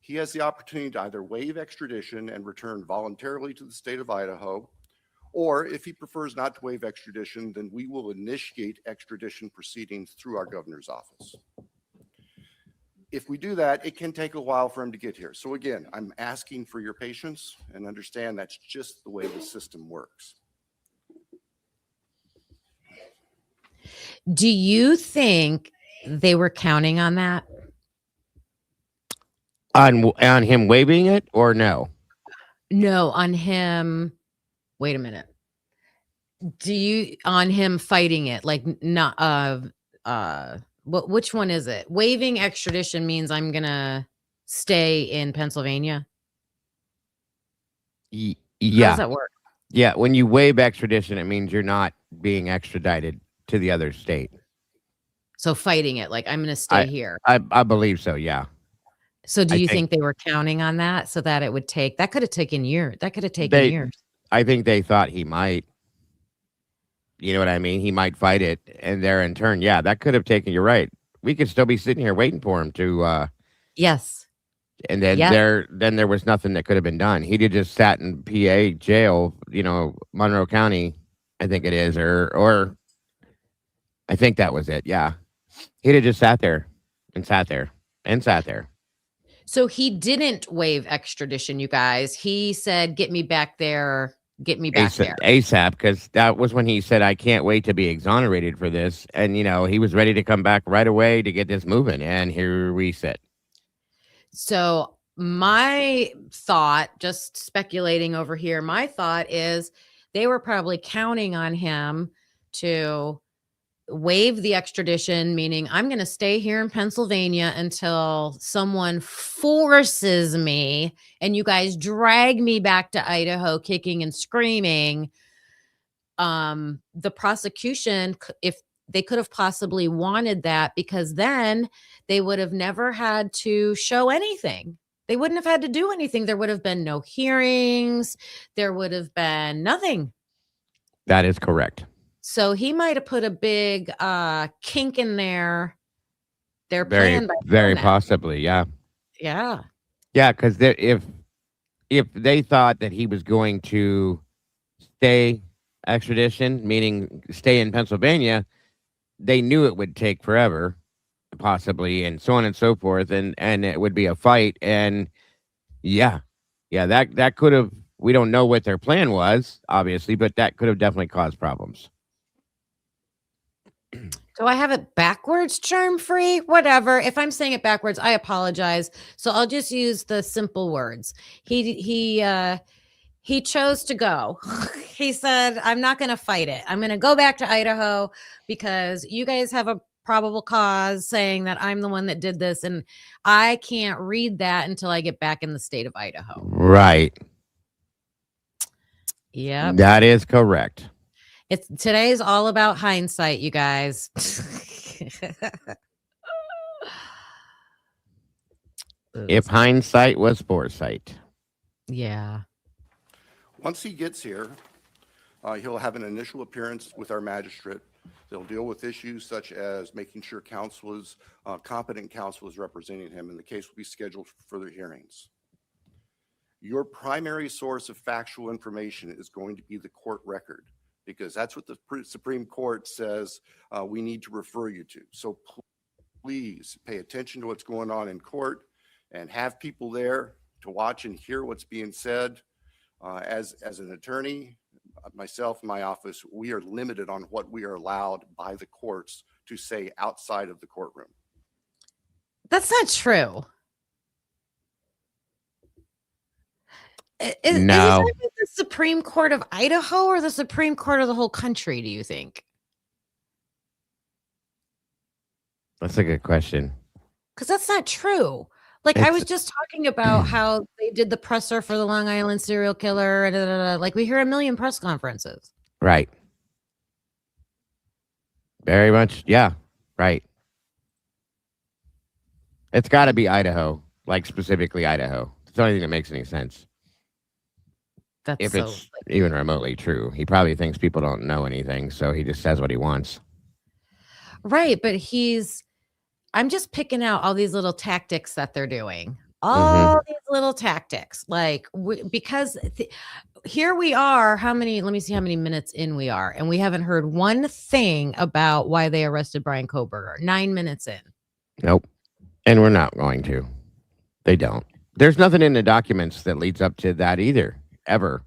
he has the opportunity to either waive extradition and return voluntarily to the state of Idaho, or if he prefers not to waive extradition, then we will initiate extradition proceedings through our governor's office. If we do that, it can take a while for him to get here. So again, I'm asking for your patience and understand that's just the way the system works. Do you think they were counting on that? On him waiving it or no? No, on him. Wait a minute. On him fighting it? Like not which one is it? Waiving extradition means I'm gonna stay in Pennsylvania. How Yeah. does that work? Yeah. When you waive extradition, it means you're not being extradited to the other state. So fighting it, like I'm gonna stay here. I believe so. Yeah. So do I you think- think they were counting on that so that it would take? That could have taken years. That could have taken years. I think they thought he might. You know what I mean? He might fight it, and there in turn, yeah, that could have taken. You're right. We could still be sitting here waiting for him to. Yes. And then there was nothing that could have been done. He'd have just sat in PA jail, Monroe County, I think it is, or I think that was it. Yeah, he'd have just sat there and sat there and sat there. So he didn't waive extradition, you guys. He said, "Get me back there. Get me back there ASAP," because that was when he said, "I can't wait to be exonerated for this." And he was ready to come back right away to get this moving. And here we sit. So my thought, just speculating over here, my thought is they were probably counting on him to waive the extradition, meaning I'm going to stay here in Pennsylvania until someone forces me and you guys drag me back to Idaho kicking and screaming. The prosecution, if they could have possibly wanted that, because then they would have never had to show anything. They wouldn't have had to do anything. There would have been no hearings. There would have been nothing. That is correct. So he might have put a big kink in their Very, plan. very possibly. Yeah. Yeah. Yeah. Because if they thought that he was going to stay extradition, meaning stay in Pennsylvania, they knew it would take forever, possibly, and so on and so forth, and it would be a fight. And that could have. We don't know what their plan was, obviously, but that could have definitely caused problems. Do I have it backwards, Charm Free? Whatever. If I'm saying it backwards, I apologize. So I'll just use the simple words. He chose to go. He said, "I'm not going to fight it. I'm going to go back to Idaho because you guys have a probable cause saying that I'm the one that did this, and I can't read that until I get back in the state of Idaho." Right. Yep. That is correct. Today's all about hindsight, you guys. If hindsight was foresight. Yeah. Once he gets here, he'll have an initial appearance with our magistrate. They'll deal with issues such as making sure competent counsel is representing him, and the case will be scheduled for further hearings. your primary source of factual information is going to be the court record, because that's what the Supreme Court says we need to refer you to. So please pay attention to what's going on in court and have people there to watch and hear what's being said. As an attorney, myself and my office, we are limited on what we are allowed by the courts to say outside of the courtroom. That's not true. Is No. he talking the Supreme Court of Idaho or the Supreme Court of the whole country, do you think? That's a good question. Because that's not true. Like, I was It's- just talking about how they did the presser for the Long Island serial killer. Like, we hear a million press conferences. Right. Very much. Yeah. Right. It's got to be Idaho, like specifically Idaho. It's the only thing that makes any sense. That's If so. it's even remotely true. He probably thinks people don't know anything, so he just says what he wants. Right. But I'm just picking out all these little tactics that they're doing. All these little tactics. Like, because here we are. Let me see how many minutes in we are. And we haven't heard one thing about why they arrested Bryan Kohberger. 9 minutes in. Nope. And we're not going to. They don't. There's nothing in the documents that leads up to that either, ever.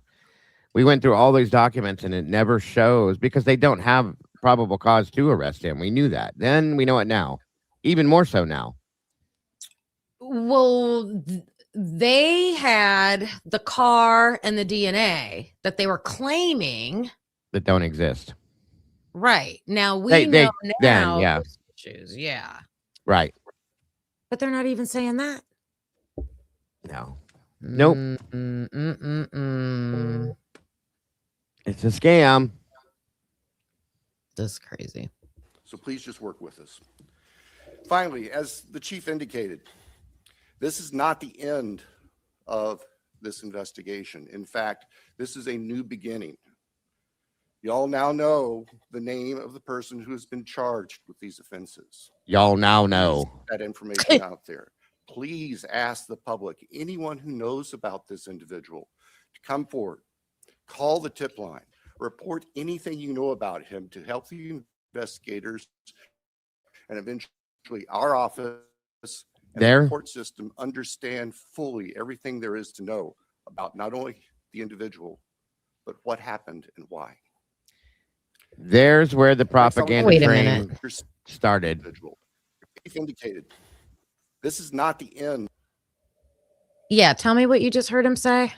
We went through all these documents and it never shows, because they don't have probable cause to arrest him. We knew that. Then we know it now. Even more so now. Well, they had the car and the DNA that they were claiming. That don't exist. Right. Now we They- know then, now. yeah. those issues, yeah. Right. But they're not even saying that. No. Nope. It's a scam. This is crazy. So please just work with us. Finally, as the chief indicated, this is not the end of this investigation. In fact, this is a new beginning. Y'all now know the name of the person who has been charged with these offenses. Y'all now know. That information out there. Please ask the public, anyone who knows about this individual, to come forward, call the tip line, report anything you know about him to help the investigators and eventually our office and the court system understand fully everything there is to know about not only the individual, but what happened and why. There's where the propaganda Wait a train minute. started. Chief indicated, this is not the end. Yeah, tell me what you just heard him say.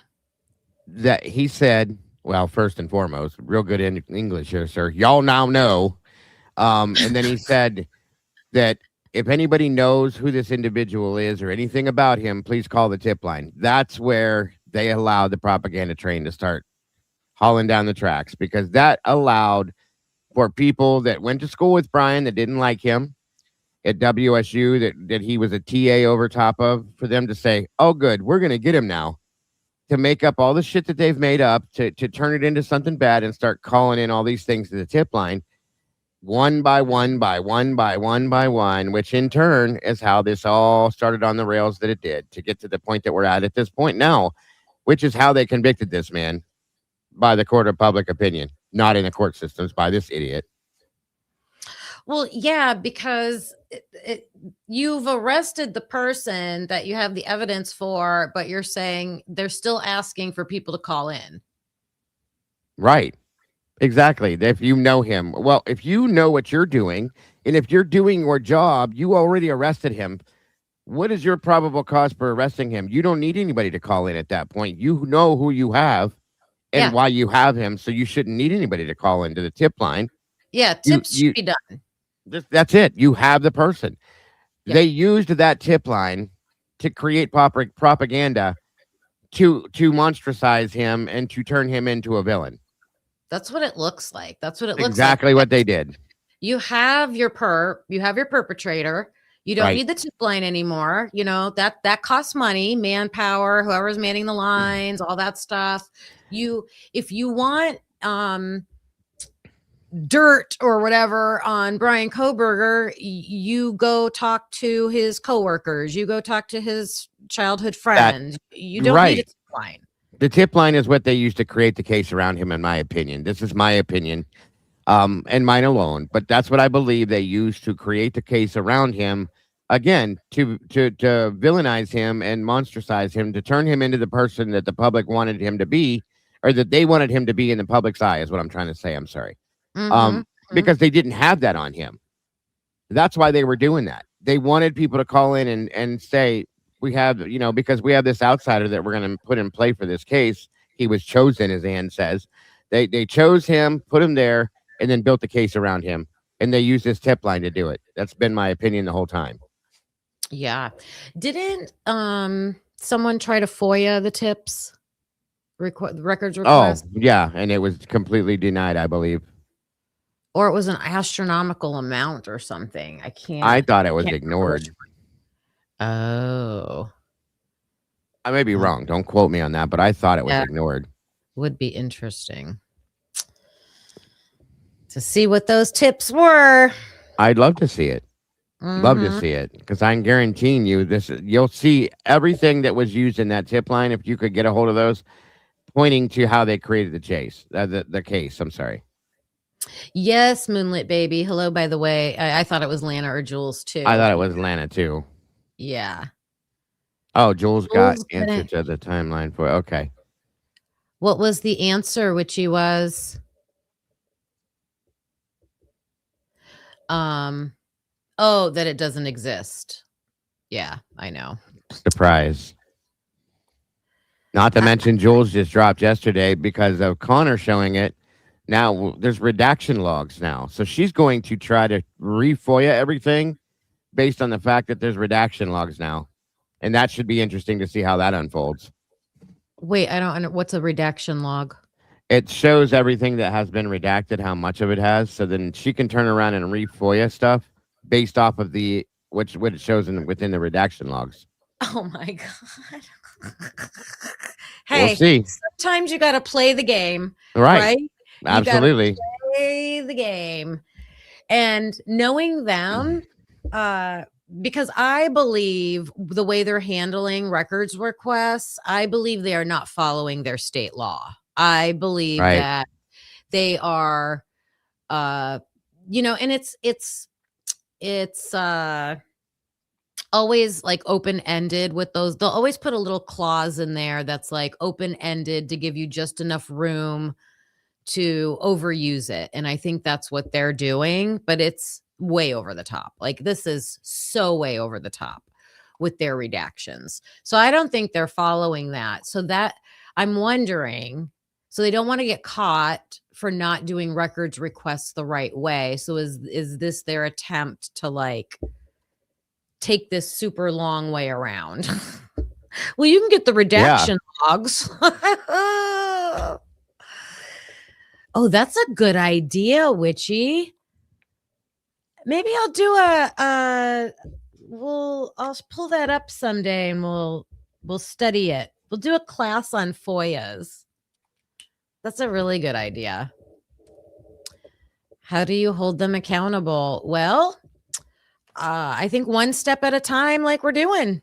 That he said, well, first and foremost, real good in English here, sir. Y'all now know. And then he said that if anybody knows who this individual is or anything about him, please call the tip line. That's where they allowed the propaganda train to start hauling down the tracks, because that allowed for people that went to school with Bryan that didn't like him at WSU, that he was a TA over top of, for them to say, oh, good, we're going to get him now, to make up all the shit that they've made up, to turn it into something bad and start calling in all these things to the tip line, one by one, which in turn is how this all started on the rails that it did, to get to the point that we're at this point now, which is how they convicted this man by the court of public opinion, not in the court systems, by this idiot. Well, yeah, because you've arrested the person that you have the evidence for, but you're saying they're still asking for people to call in. Right. Exactly. If you know him, well, if you know what you're doing, and if you're doing your job, you already arrested him. What is your probable cause for arresting him? You don't need anybody to call in at that point. You know who you have and why you have him, so you shouldn't need anybody to call into the tip line. Yeah, tips should be done. That's it. You have the person. Yeah. They used that tip line to create propaganda to monstrosize him and to turn him into a villain. That's what it looks like. That's what it looks like. Exactly what they did. You have your perpetrator. You don't need the tip line anymore. You know, that costs money, manpower, whoever's manning the lines, all that stuff. If you want dirt or whatever on Bryan Kohberger, you go talk to his coworkers, you go talk to his childhood friends. You don't need a tip line. The tip line is what they used to create the case around him, in my opinion. This is my opinion, and mine alone. But that's what I believe they used to create the case around him. Again, to villainize him and monstrosize him, to turn him into the person that the public wanted him to be, or that they wanted him to be in the public's eye, is what I'm trying to say. I'm sorry. Mhm. Because they didn't have that on him. That's why they were doing that. They wanted people to call in and say, we have, because we have this outsider that we're going to put in play for this case. He was chosen, as Ann says. They chose him, put him there, and then built the case around him. And they used this tip line to do it. That's been my opinion the whole time. Yeah. Didn't someone try to FOIA the tips? Records Oh, request? yeah. And it was completely denied, I believe. Or it was an astronomical amount or something. I thought it was can't remember which ignored. one. Oh. I may be wrong. Don't quote me on that, but I thought it was Yeah. ignored. Would be interesting to see what those tips were. I'd love to see it. Love to Mhm. see it, because I'm guaranteeing you you'll see everything that was used in that tip line, if you could get a hold of those, pointing to how they created the case. I'm sorry. Yes, Moonlit Baby. Hello, by the way. I thought it was Lana or Jules too. I thought it was Lana too. Yeah. Oh, Jules got Jules answer didn't- to the timeline for okay. What was the answer, which he was? Oh, that it doesn't exist. Yeah, I know. Surprise. Not to mention Jules just dropped yesterday because of Connor showing it. Now there's redaction logs now. So she's going to try to re-FOIA everything based on the fact that there's redaction logs now. And that should be interesting to see how that unfolds. Wait, I don't know. What's a redaction log? It shows everything that has been redacted, how much of it has. So then she can turn around and re-FOIA stuff based off of what it shows within the redaction logs. Oh my God. We'll Hey, see. sometimes you got to play the game, Right. right? gotta Absolutely. Play the game. And knowing them, because I believe the way they're handling records requests, I believe they are not following their state law. I believe Right. that they are, and it's always like open-ended with those. They'll always put a little clause in there that's like open-ended to give you just enough room to overuse it. And I think that's what they're doing, but it's way over the top. Like this is so way over the top with their redactions. So I don't think they're following that. So that I'm wondering, so they don't want to get caught for not doing records requests the right way. So is this their attempt to like take this super long way around? Well, you can get the redaction logs. Oh, that's a good idea, Witchy. Maybe I'll do I'll pull that up someday and we'll study it. We'll do a class on FOIAs. That's a really good idea. How do you hold them accountable? Well, I think one step at a time, like we're doing.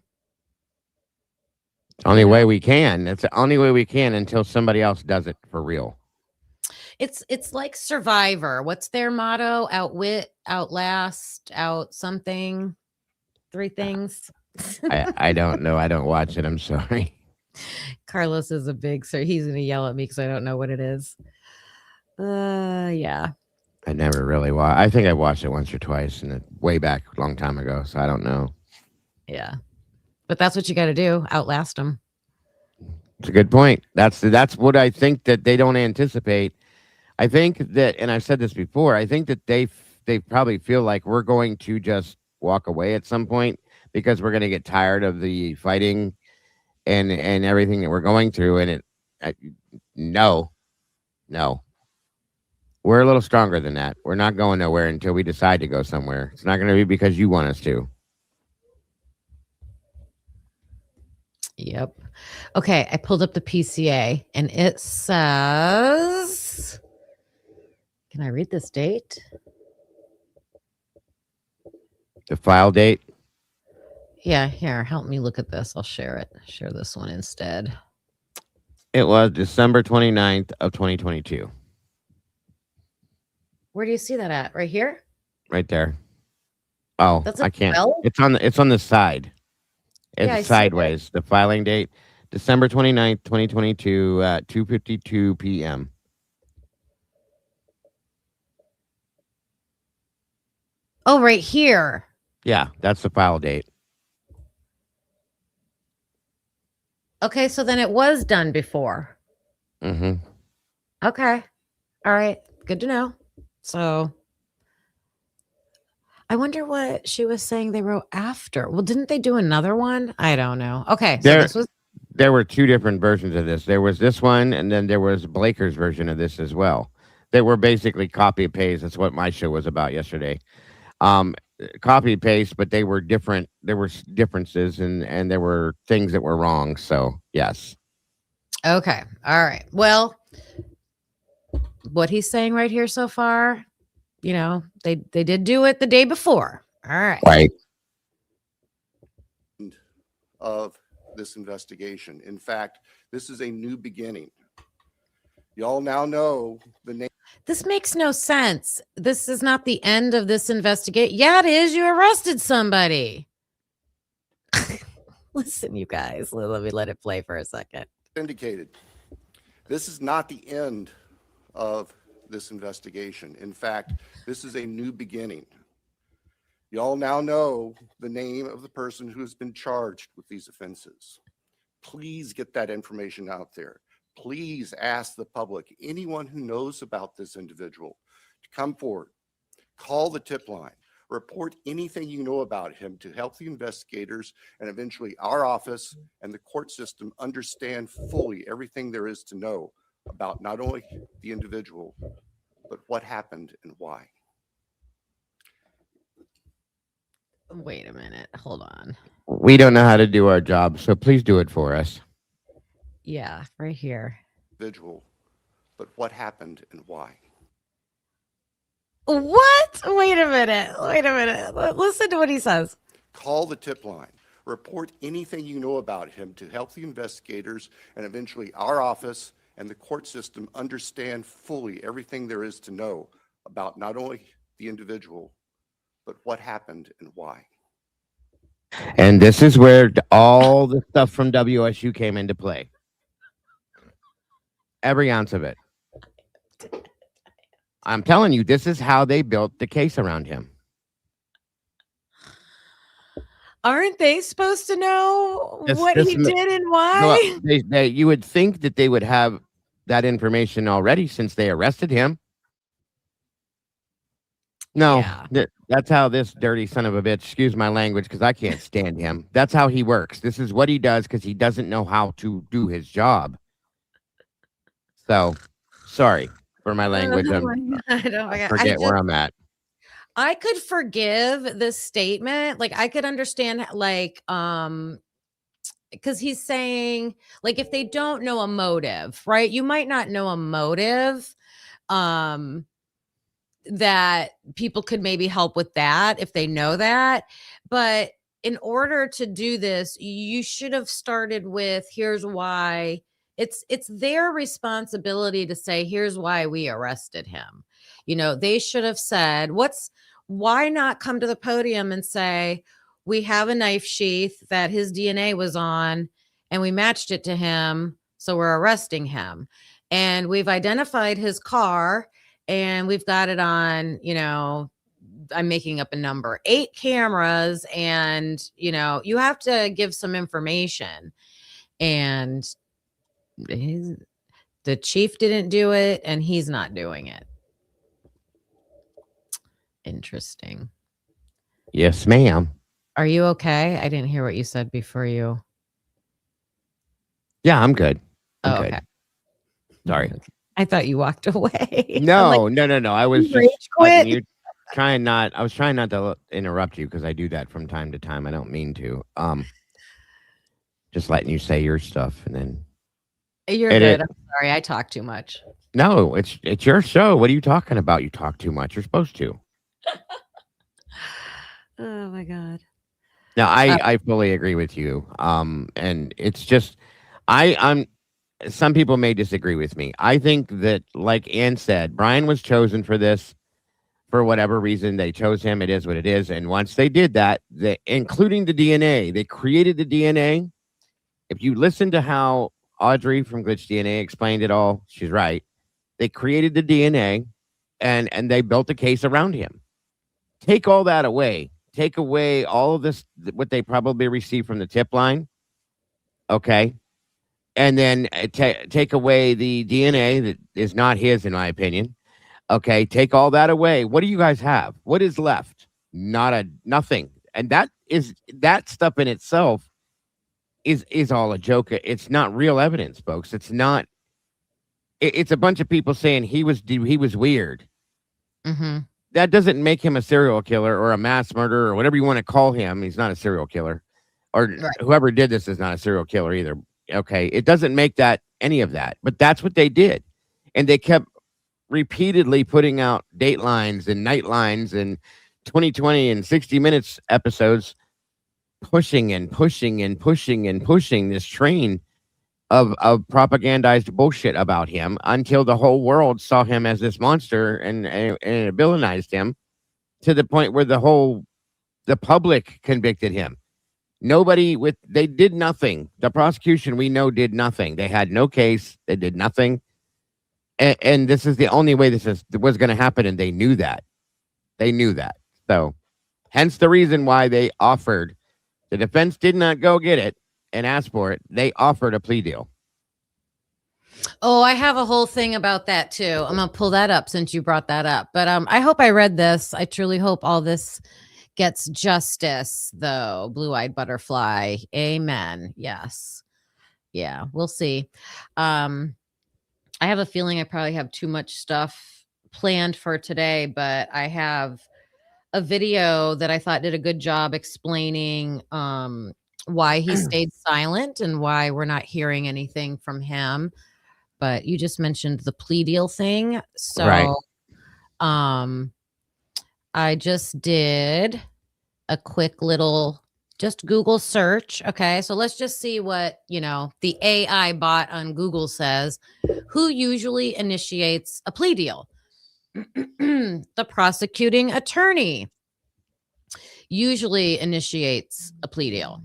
Only way we can. That's the only way we can until somebody else does it for real. It's like Survivor. What's their motto? Outwit, outlast, out something. Three things. I don't know. I don't watch it. I'm sorry. Carlos is a big, so he's gonna yell at me because I don't know what it is. Yeah. I never really watched. I think I watched it once or twice, and way back a long time ago. So I don't know. Yeah. But that's what you got to do. Outlast them. It's a good point. That's what I think that they don't anticipate. I think that, and I've said this before, I think that they probably feel like we're going to just walk away at some point because we're going to get tired of the fighting and everything that we're going through. And no, we're a little stronger than that. We're not going nowhere until we decide to go somewhere. It's not going to be because you want us to. Yep. Okay. I pulled up the PCA and it says, can I read this date? The file date. Yeah. Here, help me look at this. I'll share it. Share this one instead. It was December 29th of 2022. Where do you see that at? Right here? Right there. Oh, That's I a can't. 12? It's on the side. It's Yeah, I see it. sideways. The filing date, December 29th, 2022 at 2:52 p.m. Oh, right here. Yeah, that's the file date. Okay, so then it was done before. Mm-hmm. Okay. All right. Good to know. So I wonder what she was saying they wrote after. Well, didn't they do another one? I don't know. Okay. So There, this was there were two different versions of this. There was this one, and then there was Blaker's version of this as well. They were basically copy and paste. That's what my show was about yesterday. Copy and paste, but they were different. There were differences, and there were things that were wrong. So yes. okay. All right. Well, what he's saying right here so far, they did do it the day before. All right. Right. Of this investigation. In fact, this is a new beginning. Y'all now know the name. This makes no sense. This is not the end of this investigation. Yeah, it is. You arrested somebody. Listen, you guys, let me let it play for a second. Indicated. This is not the end of this investigation. In fact, this is a new beginning. Y'all now know the name of the person who has been charged with these offenses. Please get that information out there. Please ask the public, anyone who knows about this individual, to come forward, call the tip line, report anything you know about him to help the investigators and eventually our office and the court system understand fully everything there is to know about not only the individual, but what happened and why. Wait a minute. Hold on. We don't know how to do our job, so please do it for us. Yeah, right here. Individual, but what happened and why. What? Wait a minute. Listen to what he says. Call the tip line. Report anything you know about him to help the investigators and eventually our office and the court system understand fully everything there is to know about not only the individual, but what happened and why. And this is where all the stuff from WSU came into play. Every ounce of it. I'm telling you, this is how they built the case around him. Aren't they supposed to know This- what this he ma- did and why? Well, you would think that they would have that information already since they arrested him. No, Yeah. that's how this dirty son of a bitch, excuse my language, because I can't stand him. That's how he works. This is what he does because he doesn't know how to do his job. So, sorry for my language. Oh my God, oh my God. Forget where I'm at. I could forgive this statement. Like I could understand because he's saying like if they don't know a motive, right? You might not know a motive. That people could maybe help with that if they know that. But in order to do this, you should have started with here's why. It's their responsibility to say here's why we arrested him. They should have said why not come to the podium and say we have a knife sheath that his DNA was on and we matched it to him, so we're arresting him. And we've identified his car and we've got it on, I'm making up a number, 8 cameras. And, you have to give some information. And the chief didn't do it and he's not doing it. Interesting. Yes, ma'am. Are you okay? I didn't hear what you said before you. Yeah, I'm good. I'm good. Okay. Sorry. I thought you walked away. No. I was You rage just quit? you I was trying not to interrupt you because I do that from time to time. I don't mean to. Just letting you say your stuff and then. You're And good. it- I'm sorry. I talk too much. No, it's your show. What are you talking about? You talk too much. You're supposed to. Oh my God. No, I fully agree with you. And it's just I'm some people may disagree with me. I think that, like Ann said, Bryan was chosen for this for whatever reason. They chose him. It is what it is. And once they did that, including the DNA, they created the DNA. If you listen to how Audrey from Glitch DNA explained it all, she's right. They created the DNA and they built a case around him. Take all that away. Take away all of this, what they probably received from the tip line. Okay. And then take away the DNA that is not his, in my opinion. Okay. Take all that away. What do you guys have? What is left? Nothing. And that stuff in itself is all a joke. It's not real evidence, folks. It's not. It's a bunch of people saying he was weird. Mm-hmm. That doesn't make him a serial killer or a mass murderer or whatever you want to call him. He's not a serial killer, or whoever did this is not a serial killer either. Okay. It doesn't make that any of that, but that's what they did. And they kept repeatedly putting out datelines and nightlines and 2020 and 60 Minutes episodes, pushing and pushing and pushing and pushing this train of propagandized bullshit about him until the whole world saw him as this monster and villainized him to the point where the public convicted him. They did nothing. The prosecution, we know, did nothing. They had no case. They did nothing. And this is the only way this was going to happen. And they knew that. So hence the reason why they offered, the defense did not go get it and ask for it. They offered a plea deal. Oh, I have a whole thing about that too. I'm going to pull that up since you brought that up. But I hope I read this. I truly hope all this gets justice, though. Blue-eyed butterfly. Amen. Yes. Yeah, we'll see. I have a feeling I probably have too much stuff planned for today, but I have a video that I thought did a good job explaining why he stayed silent and why we're not hearing anything from him. But you just mentioned the plea deal thing. So Right. I just did a quick little just Google search. Okay. So let's just see what, the AI bot on Google says. Who usually initiates a plea deal? The prosecuting attorney usually initiates a plea deal.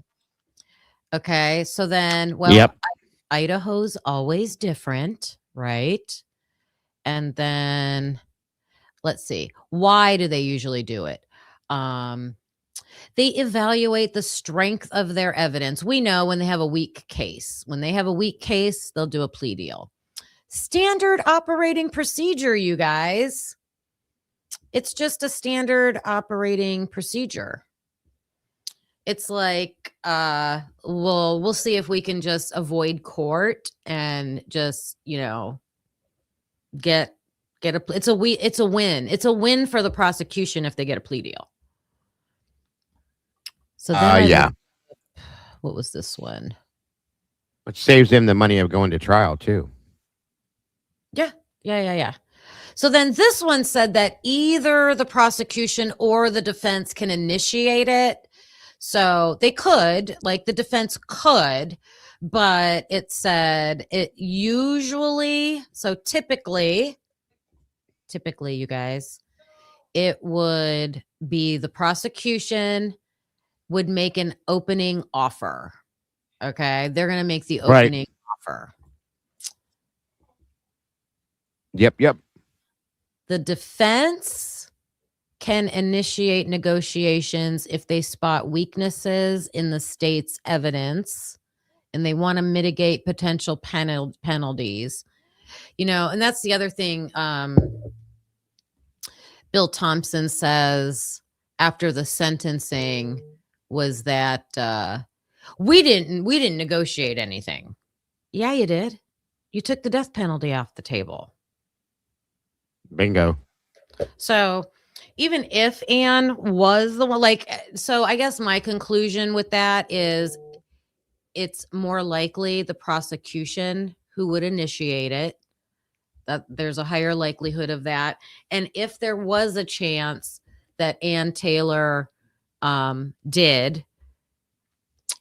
Okay. So then, Yep. Idaho's always different, right? And then let's see. Why do they usually do it? They evaluate the strength of their evidence. We know when they have a weak case. When they have a weak case, they'll do a plea deal. Standard operating procedure, you guys. It's just a standard operating procedure. It's like, we'll see if we can just avoid court and just, get it's a win. It's a win for the prosecution if they get a plea deal. So then what was this one? It saves them the money of going to trial too. Yeah. So then this one said that either the prosecution or the defense can initiate it. So they could, like the defense could, but it said it usually, so typically, you guys, it would be the prosecution would make an opening offer. Okay. They're going to make the opening offer. Yep. The defense can initiate negotiations if they spot weaknesses in the state's evidence and they want to mitigate potential penalties. And that's the other thing Bill Thompson says after the sentencing was that we didn't negotiate anything. Yeah, you did. You took the death penalty off the table. Bingo. So even if Anne was the one, so I guess my conclusion with that is it's more likely the prosecution who would initiate it. That there's a higher likelihood of that. And if there was a chance that Ann Taylor did,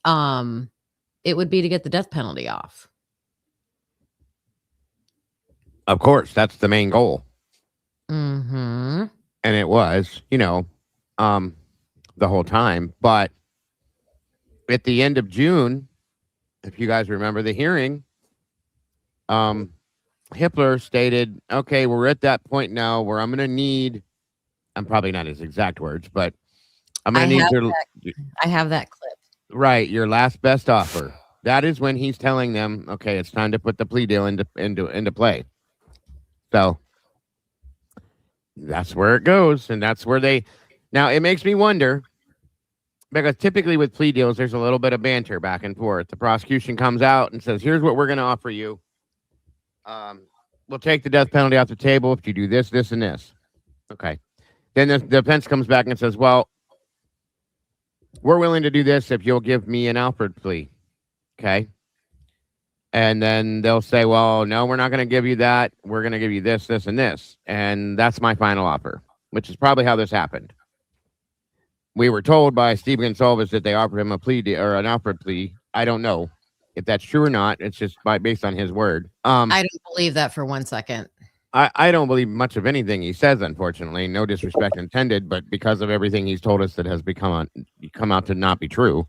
it would be to get the death penalty off. Of course, that's the main goal. Mm-hmm. And it was, the whole time. But at the end of June, if you guys remember the hearing, Hitler stated, okay, we're at that point now where I'm going to need, I'm probably not his exact words, but I'm going to need to, I have that clip. right, your last best offer. That is when he's telling them, okay, it's time to put the plea deal into play. So that's where it goes. And that's where now it makes me wonder, because typically with plea deals, there's a little bit of banter back and forth. The prosecution comes out and says, here's what we're going to offer you. We'll take the death penalty off the table if you do this, this, and this. Okay. Then the defense comes back and says, well, we're willing to do this if you'll give me an Alford plea. Okay. And then they'll say, well, no, we're not going to give you that. We're going to give you this, this, and this. And that's my final offer, which is probably how this happened. We were told by Steve Gonsalves that they offered him a plea or an Alford plea. I don't know if that's true or not. It's just based on his word. I don't believe that for 1 second. I don't believe much of anything he says, unfortunately. No disrespect intended, but because of everything he's told us that has come out to not be true,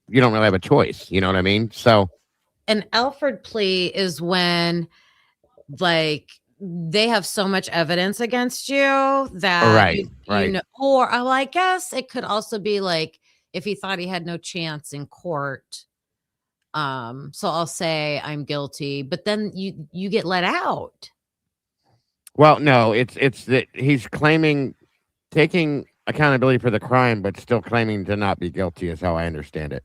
you don't really have a choice. You know what I mean? So An Alford plea is when, like, they have so much evidence against you that right. or I guess it could also be like if he thought he had no chance in court. So I'll say I'm guilty, but then you get let out. Well, no, it's that he's taking accountability for the crime, but still claiming to not be guilty is how I understand it.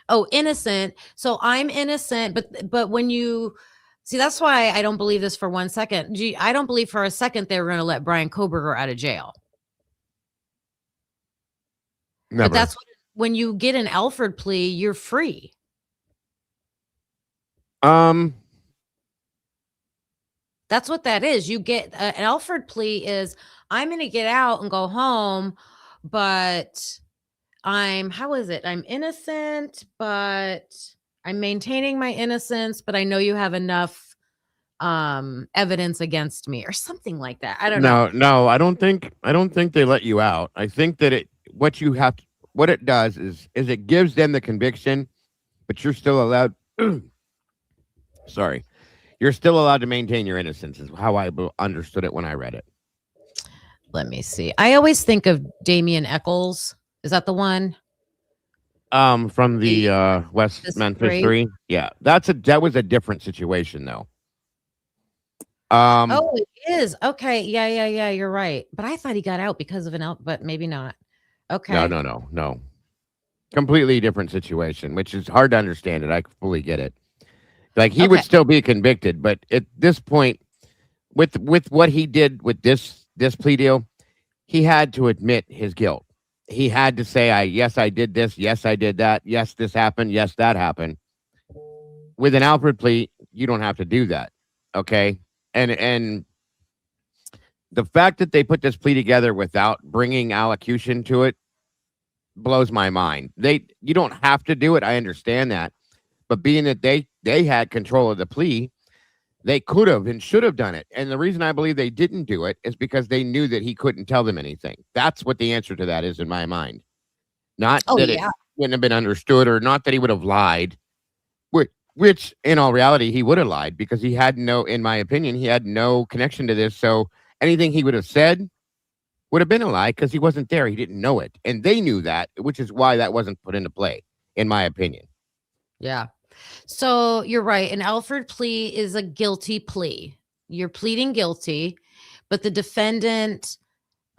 Oh, innocent. So I'm innocent, but when you see, that's why I don't believe this for 1 second. I don't believe for a second they were going to let Bryan Kohberger out of jail. Never. But that's when you get an Alford plea, you're free. That's what that is. You get an Alford plea is I'm going to get out and go home, but I'm innocent, but I'm maintaining my innocence, but I know you have enough evidence against me or something like that. I don't know. No, I don't think they let you out. I think that what it does is it gives them the conviction, but you're still allowed sorry. You're still allowed to maintain your innocence is how I understood it when I read it. Let me see. I always think of Damien Eccles. Is that the one? From the West Memphis 3. Yeah. That was a different situation though. Oh, it is. Okay. Yeah. You're right. But I thought he got out because of but maybe not. Okay. No. Completely different situation, which is hard to understand it. I fully get it. Like he would still be convicted, but at this point, with what he did with this plea deal, he had to admit his guilt. He had to say, yes, I did this. Yes, I did that. Yes, this happened. Yes, that happened. With an Alford plea, you don't have to do that. Okay. And the fact that they put this plea together without bringing allocution to it blows my mind. You don't have to do it. I understand that. But being that they had control of the plea, they could have and should have done it. And the reason I believe they didn't do it is because they knew that he couldn't tell them anything. That's what the answer to that is in my mind. Not that it wouldn't have been understood or not that he would have lied, which in all reality, he would have lied because in my opinion, he had no connection to this. So anything he would have said would have been a lie because he wasn't there. He didn't know it. And they knew that, which is why that wasn't put into play, in my opinion. Yeah. So you're right. An Alford plea is a guilty plea. You're pleading guilty, but the defendant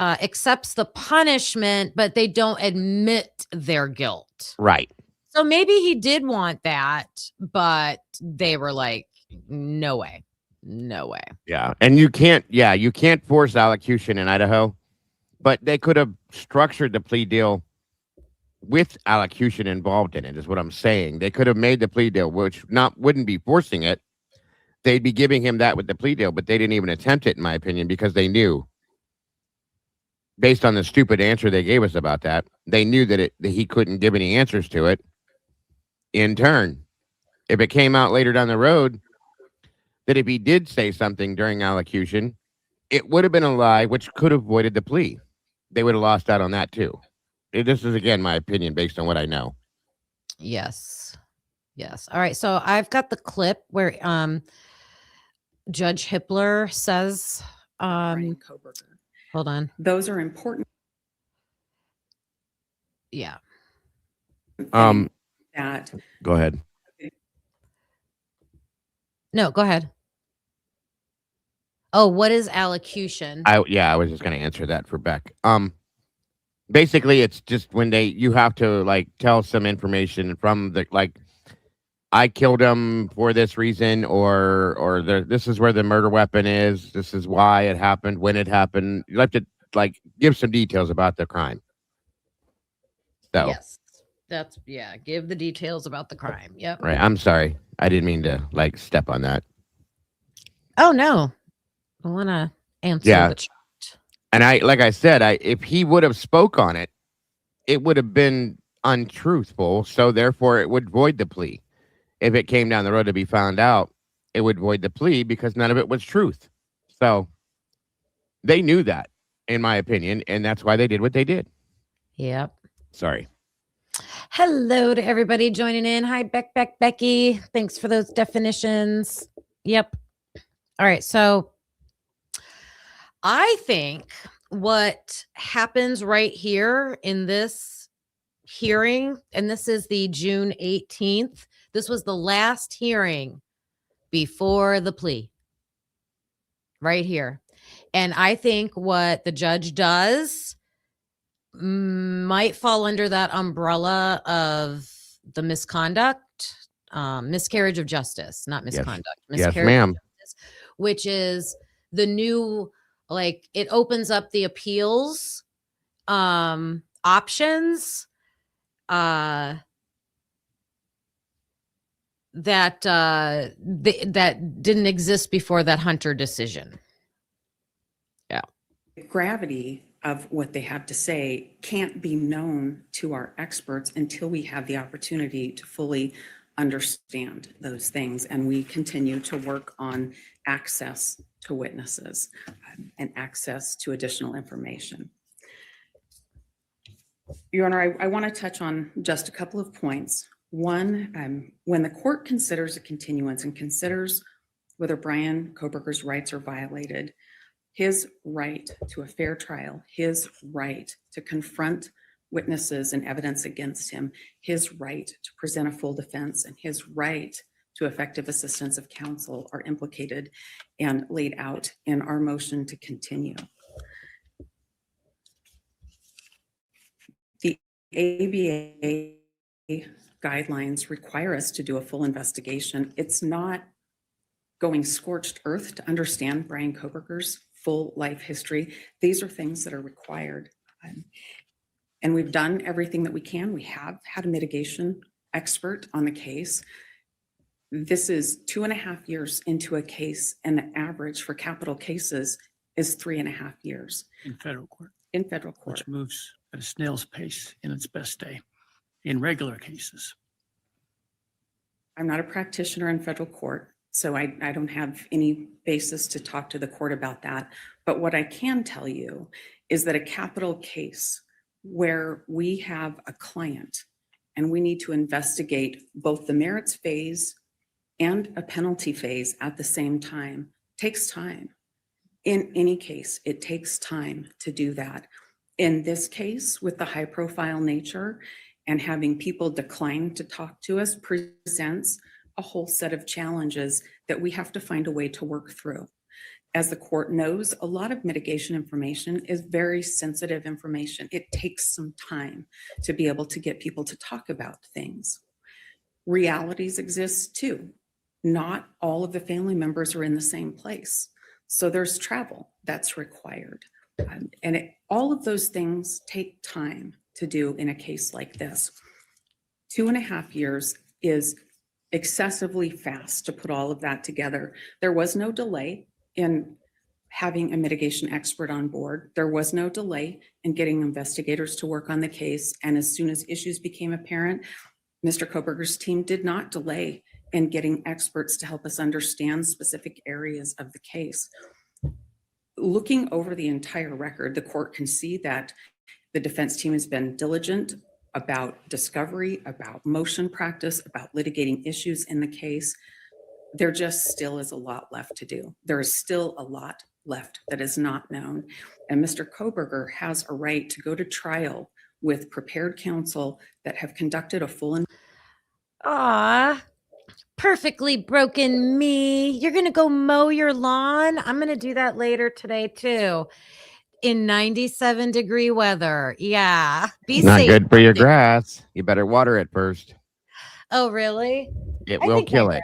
accepts the punishment, but they don't admit their guilt. Right. So maybe he did want that, but they were like, no way. Yeah. And you can't force allocution in Idaho, but they could have structured the plea deal with allocution involved in it, is what I'm saying. They could have made the plea deal, which wouldn't be forcing it. They'd be giving him that with the plea deal, but they didn't even attempt it, in my opinion, because they knew, based on the stupid answer they gave us about that, they knew that he couldn't give any answers to it in turn. If it came out later down the road that if he did say something during allocution, it would have been a lie, which could have voided the plea. They would have lost out on that too. This is, again, my opinion based on what I know. Yes. Yes. All right. So I've got the clip where Judge Hippler says, Bryan Kohberger. hold on. Those are important Yeah. things that Go ahead. No, go ahead. Oh, what is allocution? I was just going to answer that for Beck. Basically, it's just when you have to like tell some information from the, like, I killed him for this reason, or this is where the murder weapon is. This is why it happened, when it happened. You have to like give some details about the crime. So, Yes. That's, yeah. Give the details about the crime. Yep. right. I'm sorry. I didn't mean to like step on that. Oh, no. I want to answer Yeah. the chat. And like I said, if he would have spoke on it, it would have been untruthful. So therefore, it would void the plea. If it came down the road to be found out, it would void the plea because none of it was truth. So they knew that, in my opinion, and that's why they did what they did. Yep. Sorry. Hello to everybody joining in. Hi, Becky. Thanks for those definitions. Yep. All right. So I think what happens right here in this hearing, and this is the June 18th, this was the last hearing before the plea right here. And I think what the judge does might fall under that umbrella of the misconduct, miscarriage of justice, not misconduct. Yes, Miscarriage ma'am. of justice, which is the new, like, it opens up the appeals options that that didn't exist before that Hunter decision. the gravity of what they have to say can't be known to our experts until we have the opportunity to fully understand those things. And we continue to work on access to witnesses and access to additional information. Your Honor, I want to touch on just a couple of points. One, when the court considers a continuance and considers whether Bryan Kohberger's rights are violated, his right to a fair trial, his right to confront witnesses and evidence against him, his right to present a full defense, and his right to effective assistance of counsel are implicated and laid out in our motion to continue. The ABA guidelines require us to do a full investigation. It's not going scorched earth to understand Bryan Kohberger's full life history. These are things that are required. And we've done everything that we can. We have had a mitigation expert on the case. This is 2.5 years into a case, and the average for capital cases is 3.5 years in federal court, in federal court. which moves at a snail's pace in its best day in regular cases. I'm not a practitioner in federal court, so I don't have any basis to talk to the court about that. But what I can tell you is that a capital case where we have a client and we need to investigate both the merits phase and a penalty phase at the same time takes time. In any case, it takes time to do that. In this case, with the high profile nature and having people decline to talk to us presents a whole set of challenges that we have to find a way to work through. As the court knows, a lot of mitigation information is very sensitive information. It takes some time to be able to get people to talk about things. Realities exist too. Not all of the family members are in the same place. So there's travel that's required. All of those things take time to do in a case like this. 2.5 years is excessively fast to put all of that together. There was no delay in having a mitigation expert on board. There was no delay in getting investigators to work on the case. And as soon as issues became apparent, Mr. Kohberger's team did not delay and getting experts to help us understand specific areas of the case. Looking over the entire record, the court can see that the defense team has been diligent about discovery, about motion practice, about litigating issues in the case. There just still is a lot left to do. There is still a lot left that is not known. And Mr. Kohberger has a right to go to trial with prepared counsel that have conducted a full. Aw, perfectly broken me. You're going to go mow your lawn? I'm going to do that later today, too. In 97-degree weather. Yeah. Be Not safe. good for your out there. grass. You better water it first. Oh, really? It I will think my kill it.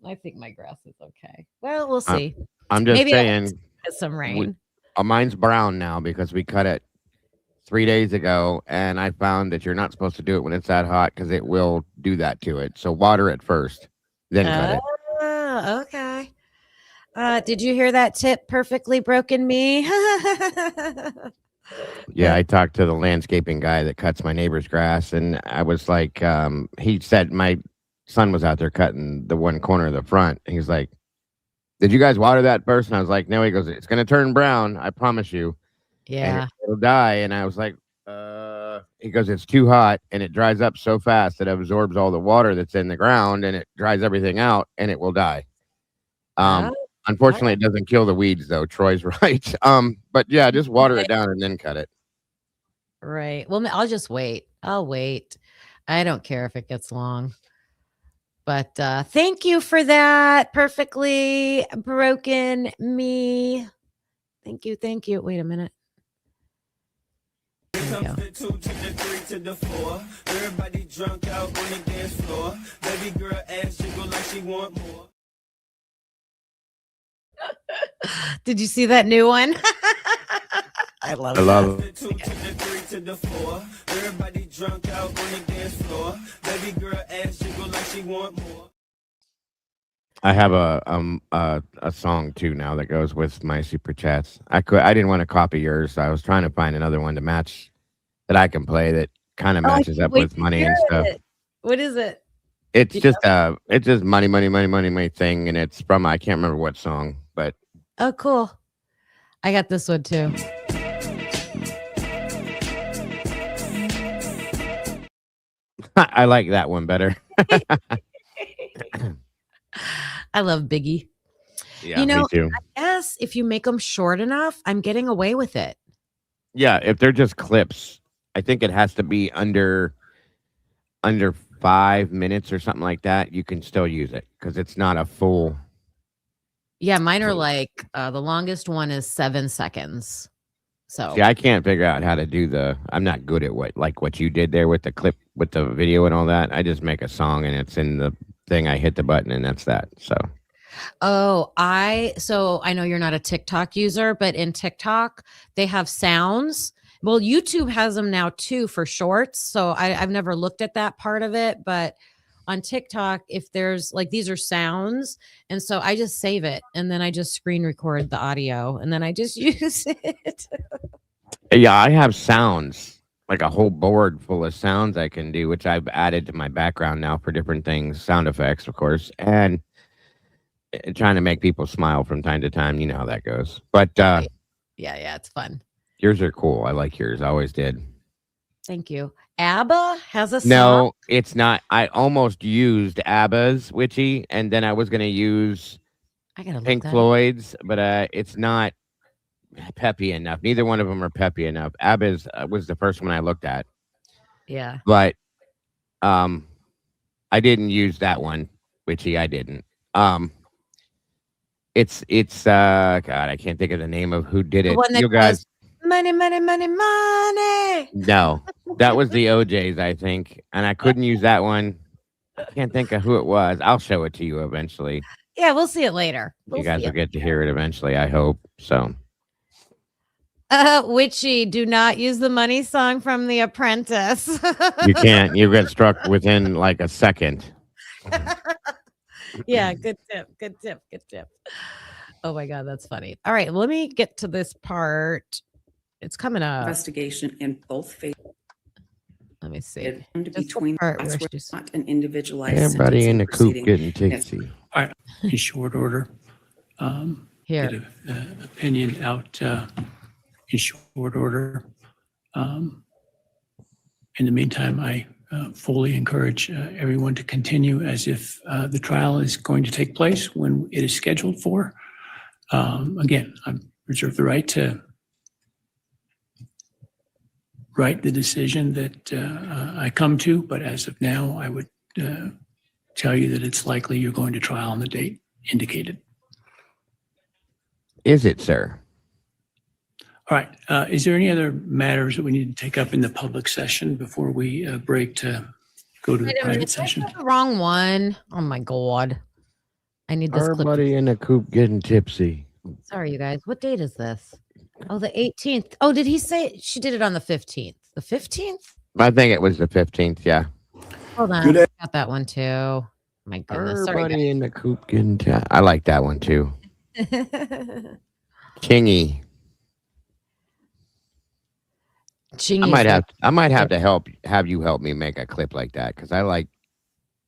I think my grass is okay. Well, we'll see. I'm just Maybe I'll saying. get some rain. Mine's brown now because we cut it 3 days ago, and I found that you're not supposed to do it when it's that hot because it will do that to it. So water it first, then cut it. Oh, okay. Did you hear that tip? Perfectly broken me. Yeah, I talked to the landscaping guy that cuts my neighbor's grass, and I was like, he said my son was out there cutting the one corner of the front. And he's like, "Did you guys water that first?" And I was like, "No." He goes, "It's going to turn brown. I promise you." Yeah. And it'll die. And I was like, he goes, "It's too hot and it dries up so fast it absorbs all the water that's in the ground and it dries everything out and it will die." Unfortunately, it doesn't kill the weeds though. Troy's right. But yeah, just water it down and then cut it. Right. Well, I'll just wait. I'll wait. I don't care if it gets long. But thank you for that. Perfectly broken me. Thank you. Thank you. Wait a minute. There we go. The 2 to the 3 to the 4. Everybody drunk out on the dance floor. Baby girl ass jiggle like she want more. Did you see that new one? I love it. The 2 to the 3 to the 4. Everybody drunk out on the dance floor. Baby girl ass jiggle like she want more. I have a song too now that goes with my super chats. I didn't want to copy yours. So I was trying to find another one to match that I can play that kind of matches up with money and stuff. What is it? It's just money thing, and it's from I can't remember what song, but Oh, cool. I got this one too. I like that one better. I love Biggie. Yeah, You know, me too. I guess if you make them short enough, I'm getting away with it. Yeah, if they're just clips, I think it has to be under 5 minutes or something like that. You can still use it because it's not a full. Yeah, mine are like the longest one is 7 seconds. So See, I can't figure out how to do I'm not good at what you did there with the clip, with the video and all that. I just make a song and it's in the thing. I hit the button and that's that. So. I know you're not a TikTok user, but in TikTok they have sounds. Well, YouTube has them now too for shorts. So I've never looked at that part of it, but on TikTok, if there's like, these are sounds. And so I just save it and then I just screen record the audio and then I just use it. Yeah, I have sounds, like a whole board full of sounds I can do, which I've added to my background now for different things, sound effects, of course, and trying to make people smile from time to time. You know how that goes. But Yeah, it's fun. yours are cool. I like yours. I always did. Thank you. ABBA has a song. No, it's not. I almost used ABBA's Witchy, and then I was going to use I gotta look Pink that up. Floyd's, but it's not peppy enough. Neither one of them are peppy enough. ABBA's was the first one I looked at, Yeah. but I didn't use that one. Witchy, I didn't. It's God, I can't think of the name of who did The it. one that You guys, goes, money, money, money, money. no, that was the OJ's, I think, and I couldn't use that one. I can't think of who it was. I'll show it to you eventually. Yeah, we'll see it later. You guys will get to hear it eventually, I hope. So, Witchy, do not use the money song from The Apprentice. you can't. You get struck within like a second. Yeah, good tip. Good tip. Good tip. Oh my God, that's funny. All right, let me get to this part. It's coming up. Investigation in both phases. Let me me see. And Just the between, part where that's where she's- not an individualized Everybody in sentencing the coop proceeding. getting It's- tipsy. All right, in short order. Here. Get an opinion out in short order. In the meantime, I fully encourage everyone to continue as if the trial is going to take place when it is scheduled for. Again, I reserve the right to write the decision that I come to, but as of now, I would tell you that it's likely you're going to trial on the date indicated. Is it, sir? All right. Is there any other matters that we need to take up in the public session before we break to go to the Wait a private minute, I session? got the wrong one. Oh my God. I need this clip. Everybody in the coop getting tipsy. Sorry, you guys. What date is this? Oh, the 18th. Oh, did he say she did it on the 15th? The 15th? I think it was the 15th. Yeah. Hold on. Good I got that one too. My goodness. Sorry, Everybody in the coop getting tipsy. I like that one too. guys. Kingy. Chingy's I might have to have you help me make a clip like that because I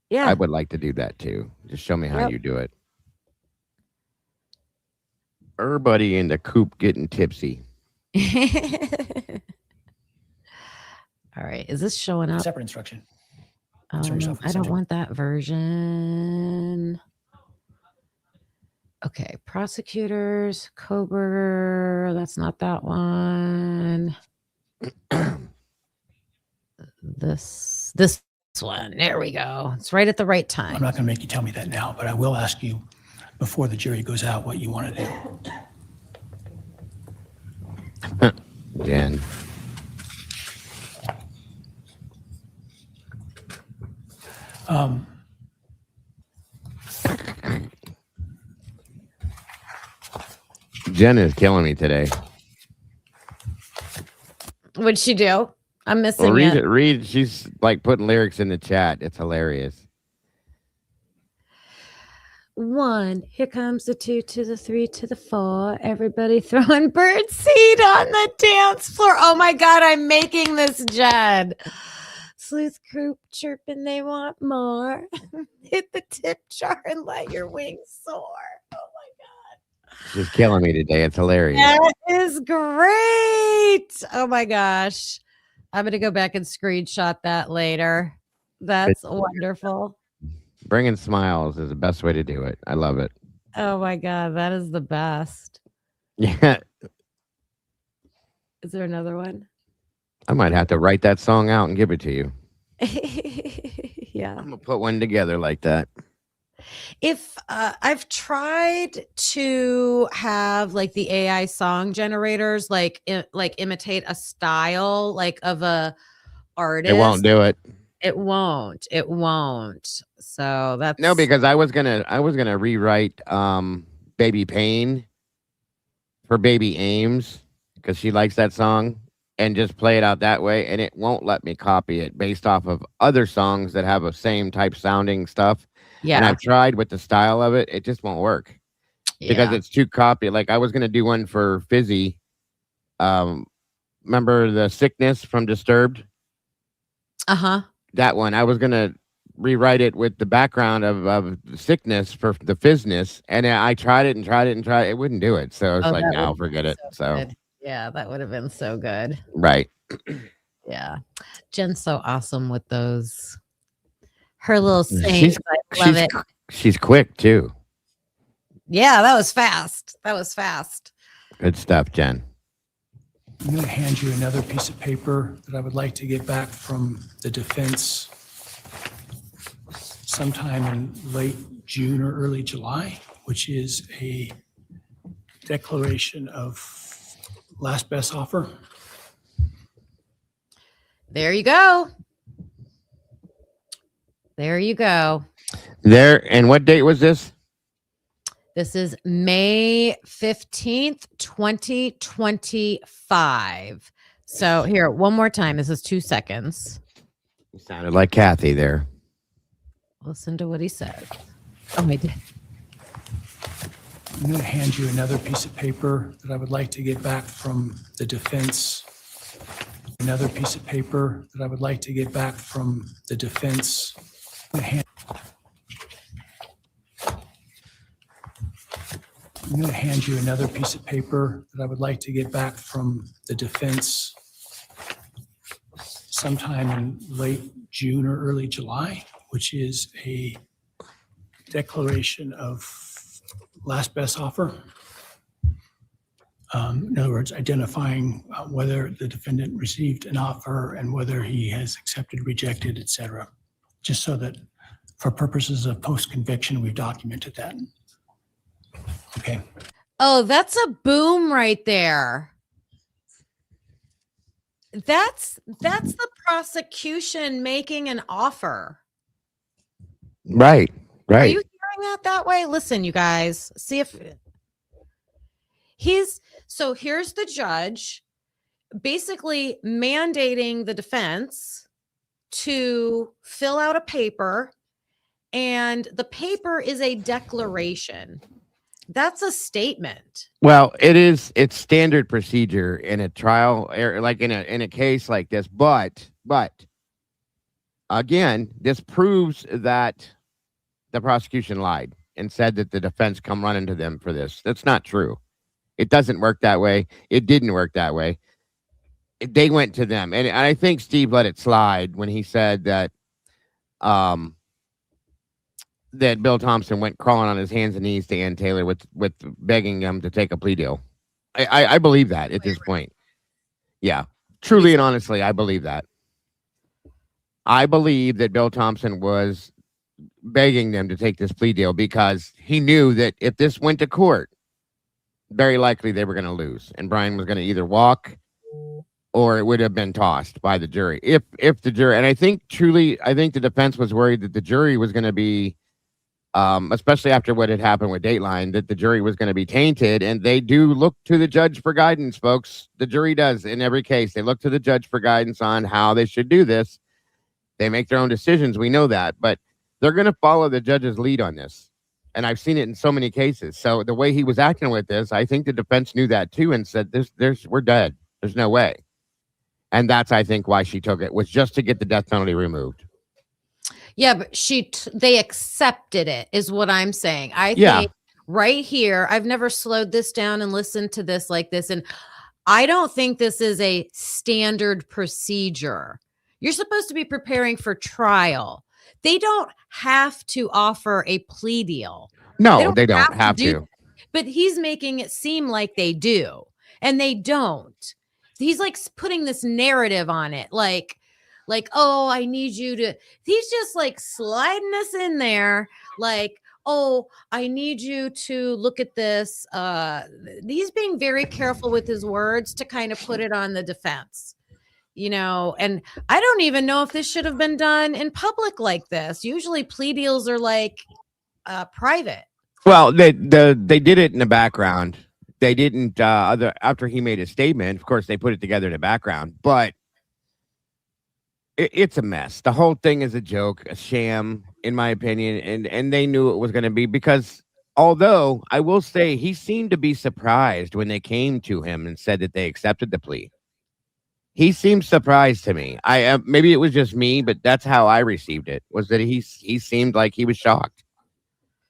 yeah. would like to do that too. Just show me how Yep. you do it. Everybody in the coop getting tipsy. All right. Is this showing up? Separate instruction. Insert yourself in the I don't subject. want that version. Okay. Prosecutors, Kohberger. That's not that one. This one. There we go. It's right at the right I'm time. not going to make you tell me that now, but I will ask you before the jury goes out what you want to do. Jen. Jen is killing me today. What'd she do? I'm missing Well, read it. it. Read. She's like putting lyrics in the chat. It's hilarious. 1, here comes the 2 to the 3 to the 4. Everybody throwing bird seed on the dance floor. Oh my God, I'm making this, Jen. Sleuth group chirping, they want more. Hit the tip jar and let your wings soar. Oh my She's killing me today. It's hilarious. God. That is great. Oh my gosh. I'm going to go back and screenshot that later. That's wonderful. Bringing smiles is the best way to do it. I love it. Oh my God, that is the best. Yeah. Is there another one? I might have to write that song out and give it to you. Yeah. I'm gonna put one together like that. If I've tried to have like the AI song generators like imitate a style like of a artist. It won't do it. It won't. It won't. So that's No, because I was gonna rewrite Baby Pain for Baby Ames because she likes that song and just play it out that way, and it won't let me copy it based off of other songs that have a same type sounding stuff. And yeah. I've tried with the style of it, it just won't work because Yeah. it's too copy. Like I was gonna do one for Fizzy. Remember the Sickness from Disturbed? Uh-huh. That one. I was gonna rewrite it with the background of Sickness for the Fizzness, and I tried it and tried it and tried it. It wouldn't do it. So it's Oh, like, that now would forget it. so So good. Yeah, that would have been so good. right. Yeah. Jen's so awesome with those. Her little sayings. I love it. She's quick too. Yeah, that was fast. That was fast. Good stuff, Jen. I'm going to hand you another piece of paper that I would like to get back from the defense sometime in late June or early July, which is a declaration of last best offer. There you go. There you go. There. And what date was this? This is May 15th, 2025. So here, one more time. This is 2 seconds. You sounded like Kathy there. Listen to what he said. Oh, I did. I'm going to hand you another piece of paper that I would like to get back from the defense Another piece of paper that I would like to get back from the defense. I'm going to hand you another piece of paper that I would like to get back from the defense sometime in late June or early July, which is a declaration of last best offer. In other words, identifying whether the defendant received an offer and whether he has accepted, rejected, et cetera. Just so that for purposes of post-conviction, we've documented that. Okay. Oh, that's a boom right there. That's the prosecution making an offer. Right. Are Right. you hearing that way? Listen, you guys, see if so here's the judge basically mandating the defense to fill out a paper, and the paper is a declaration. That's a statement. Well, it's standard procedure in a trial, like in a case like this. But again, this proves that the prosecution lied and said that the defense come running to them for this. That's not true. It doesn't work that way. It didn't work that way. They went to them, and I think Steve let it slide when he said that that Bill Thompson went crawling on his hands and knees to Ann Taylor with begging him to take a plea deal. I believe that at this point. Yeah, truly and honestly, I believe that. I believe that Bill Thompson was begging them to take this plea deal because he knew that if this went to court, very likely they were going to lose, and Bryan was going to either walk or it would have been tossed by the jury. If the jury, and I think the defense was worried that the jury was going to be, especially after what had happened with Dateline, that the jury was going to be tainted, and they do look to the judge for guidance, folks. The jury does in every case. They look to the judge for guidance on how they should do this. They make their own decisions. We know that, but they're going to follow the judge's lead on this. And I've seen it in so many cases. So the way he was acting with this, I think the defense knew that too and said, we're dead. There's no way. And that's, I think, why she took it, was just to get the death penalty removed. Yeah, but they accepted it, is what I'm saying. I think right here, I've never slowed this down and listened to this like this. And I don't think this is a standard procedure. You're supposed to be preparing for trial. They don't have to offer a plea deal. No, they don't have to. But he's making it seem like they do, and they don't. He's like putting this narrative on it, like, oh, I need you to. He's just like sliding us in there, like, oh, I need you to look at this. He's being very careful with his words to kind of put it on the defense. And I don't even know if this should have been done in public like this. Usually plea deals are like private. Well, they did it in the background. They didn't after he made a statement. Of course, they put it together in the background, but it's a mess. The whole thing is a joke, a sham, in my opinion, and they knew it was going to be, because although I will say he seemed to be surprised when they came to him and said that they accepted the plea. He seemed surprised to me. Maybe it was just me, but that's how I received it, was that he seemed like he was shocked.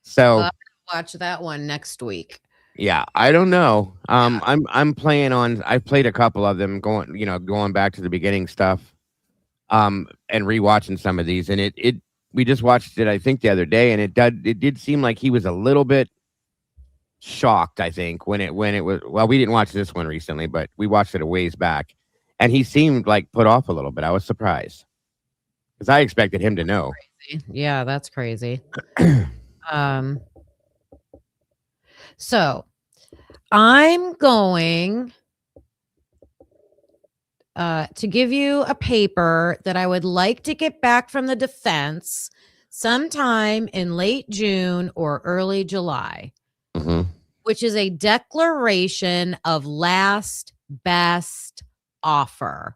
So watch that one next week. Yeah, I don't know. I'm playing on. I've played a couple of them, going back to the beginning stuff, and rewatching some of these, and we just watched it, I think, the other day, and it did seem like he was a little bit shocked. I think when it was, well, we didn't watch this one recently, but we watched it a ways back. And he seemed like put off a little bit. I was surprised because I expected him to know. Crazy. Yeah, that's crazy. So I'm going to give you a paper that I would like to get back from the defense sometime in late June or early July, which is a declaration of last best offer.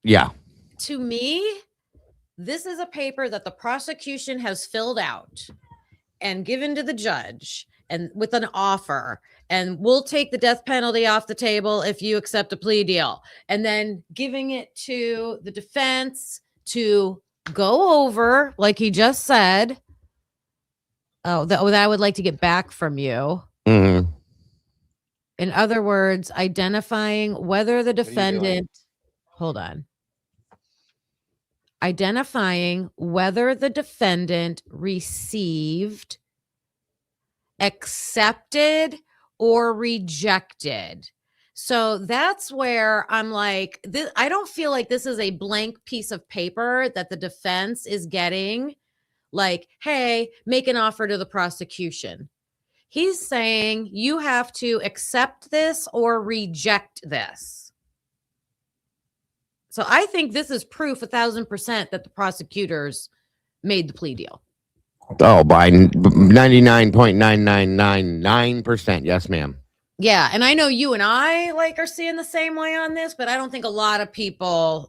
Yeah. To me, this is a paper that the prosecution has filled out and given to the judge, and with an offer, and we'll take the death penalty off the table if you accept a plea deal. And then giving it to the defense to go over, like he just said, that I would like to get back from you. Mhm. In other words, identifying whether the are you doing? defendant, hold on. Identifying whether the defendant received, accepted, or rejected. So that's where I'm like, I don't feel like this is a blank piece of paper that the defense is getting, like, hey, make an offer to the prosecution. He's saying you have to accept this or reject this. So I think this is proof 1,000% that the prosecutors made the plea deal. Oh, by 99.9999%. Yes, ma'am. Yeah, and I know you and I are seeing the same way on this, but I don't think a lot of people,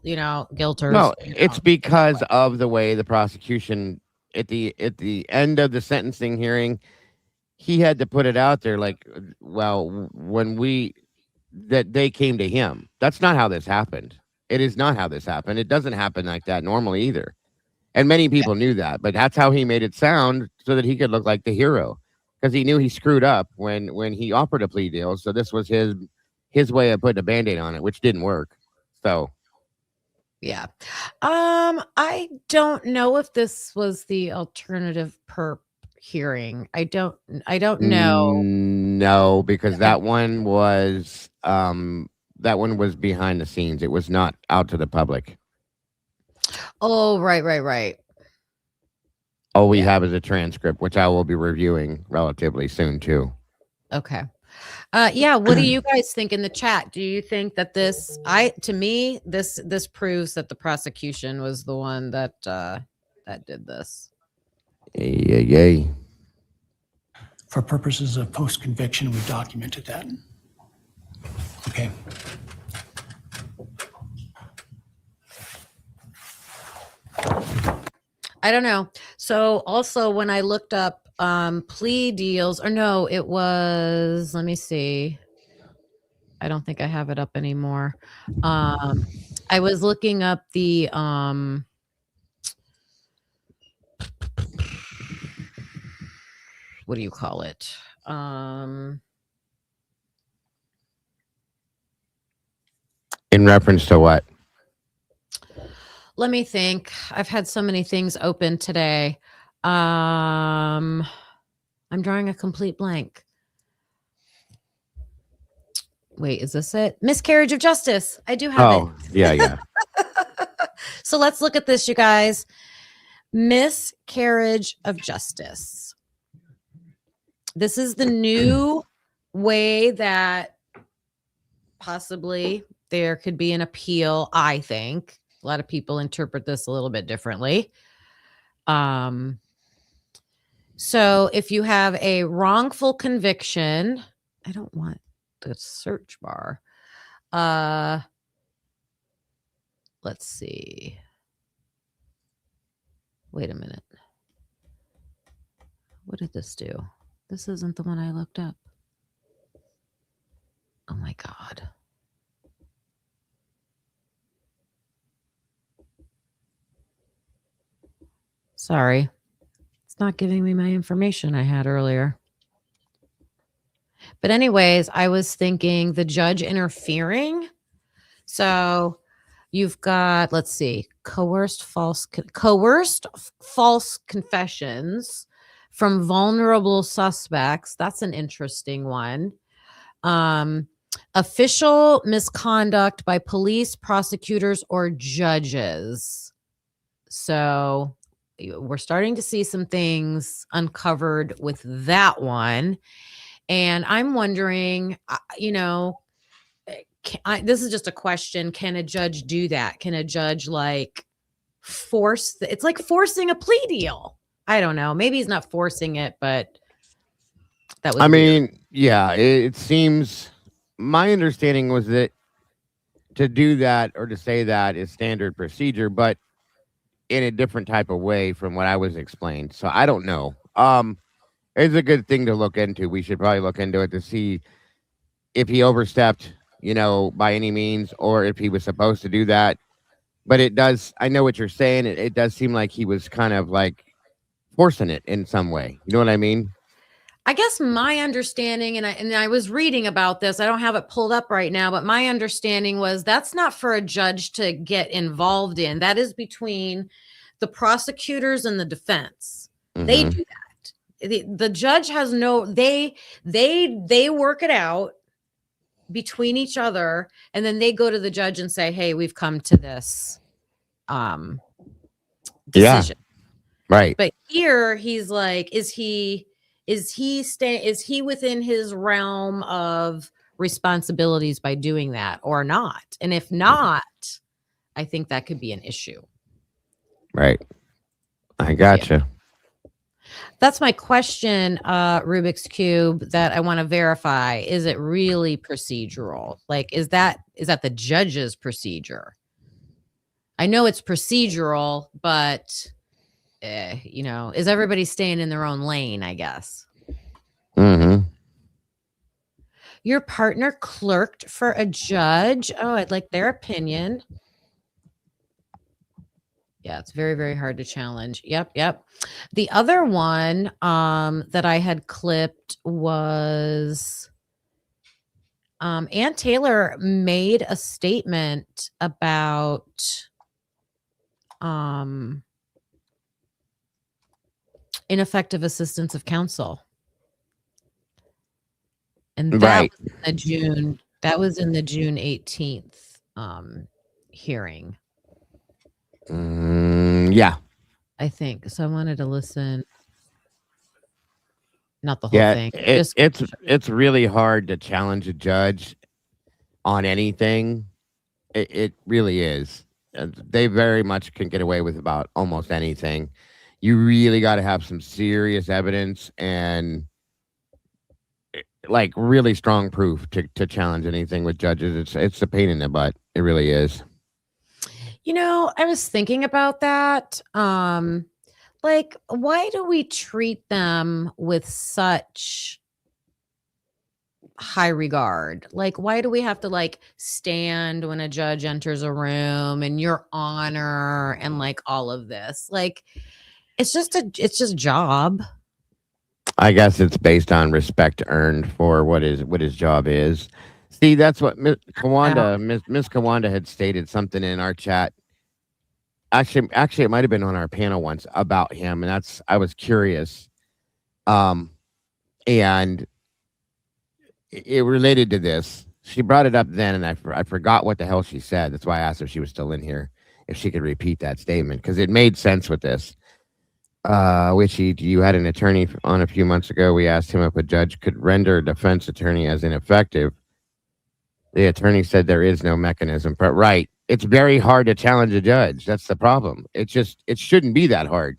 guilters. No, it's because of the way the prosecution at the end of the sentencing hearing, he had to put it out there like, well, that they came to him. That's not how this happened. It is not how this happened. It doesn't happen like that normally either. And many people knew that, but that's how he made it sound so that he could look like the hero, because he knew he screwed up when he offered a plea deal. So this was his way of putting a Band-Aid on it, which didn't work. So yeah. I don't know if this was the alternative perp hearing. I don't know. No, because that one was behind the scenes. It was not out to the public. Oh, right. All we have is a transcript, which I will be reviewing relatively soon too. Okay. Yeah, what do you guys think in the chat? Do you think that this proves that the prosecution was the one that did this? Yay. For purposes of post-conviction, we documented that. Okay. I don't know. So also when I looked up plea deals, or no, it was, let me see. I don't think I have it up anymore. I was looking up the what do you call it? In reference to what? Let me think. I've had so many things open today. I'm drawing a complete blank. Wait, is this it? Miscarriage of justice. I do have it. Yeah. So let's look at this, you guys. Miscarriage of justice. This is the new way that possibly there could be an appeal, I think. A lot of people interpret this a little bit differently. So if you have a wrongful conviction, I don't want the search bar. Let's see. Wait a minute. What did this do? This isn't the one I looked up. Oh my God. Sorry. It's not giving me my information I had earlier. But anyways, I was thinking the judge interfering. So you've got, let's see, coerced false confessions from vulnerable suspects. That's an interesting one. Official misconduct by police, prosecutors, or judges. So we're starting to see some things uncovered with that one. And I'm wondering, this is just a question. Can a judge do that? Can a judge force? It's like forcing a plea deal. I don't know. Maybe he's not forcing it, but that was weird. Yeah, it seems, my understanding was that to do that or to say that is standard procedure, but in a different type of way from what I was explained. So I don't know. it's a good thing to look into. We should probably look into it to see if he overstepped, by any means, or if he was supposed to do that. But it does, I know what you're saying. It does seem like he was kind of like forcing it in some way. You know what I mean? I guess my understanding, and I was reading about this, I don't have it pulled up right now, but my understanding was that's not for a judge to get involved in. That is between the prosecutors and the defense. They Mhm. do that. The judge has they work it out between each other, and then they go to the judge and say, hey, we've come to this Yeah. decision. Right. But here he's like, is he within his realm of responsibilities by doing that or not? And if not, I think that could be an issue. Right. I gotcha. That's my question, Rubik's Cube, that I want to verify. Is it really procedural? Like, is that the judge's procedure? I know it's procedural, but is everybody staying in their own lane, I guess? Mm-hmm. Your partner clerked for a judge. Oh, I'd like their opinion. Yeah, it's very, very hard to challenge. Yep. The other one that I had clipped was Ann Taylor made a statement about ineffective assistance of counsel. And that was in the June 18th hearing. Yeah. I think. So I wanted to listen. Not the whole Yeah. thing. It's really hard to challenge a judge on anything. It really is. They very much can get away with about almost anything. You really got to have some serious evidence and like really strong proof to challenge anything with judges. It's a pain in the butt. It really is. I was thinking about that. Like, why do we treat them with such high regard? Like, why do we have to like stand when a judge enters a room and your honor and like all of this? Like, it's just job. I guess it's based on respect earned for what his job is. See, that's what Miss Kawanda had stated something in our chat. Actually, it might have been on our panel once about him, and I was curious. And it related to this. She brought it up then, and I forgot what the hell she said. That's why I asked if she was still in here, if she could repeat that statement, because it made sense with this. You had an attorney on a few months ago. We asked him if a judge could render a defense attorney as ineffective. The attorney said there is no mechanism, but right. It's very hard to challenge a judge. That's the problem. It shouldn't be that hard.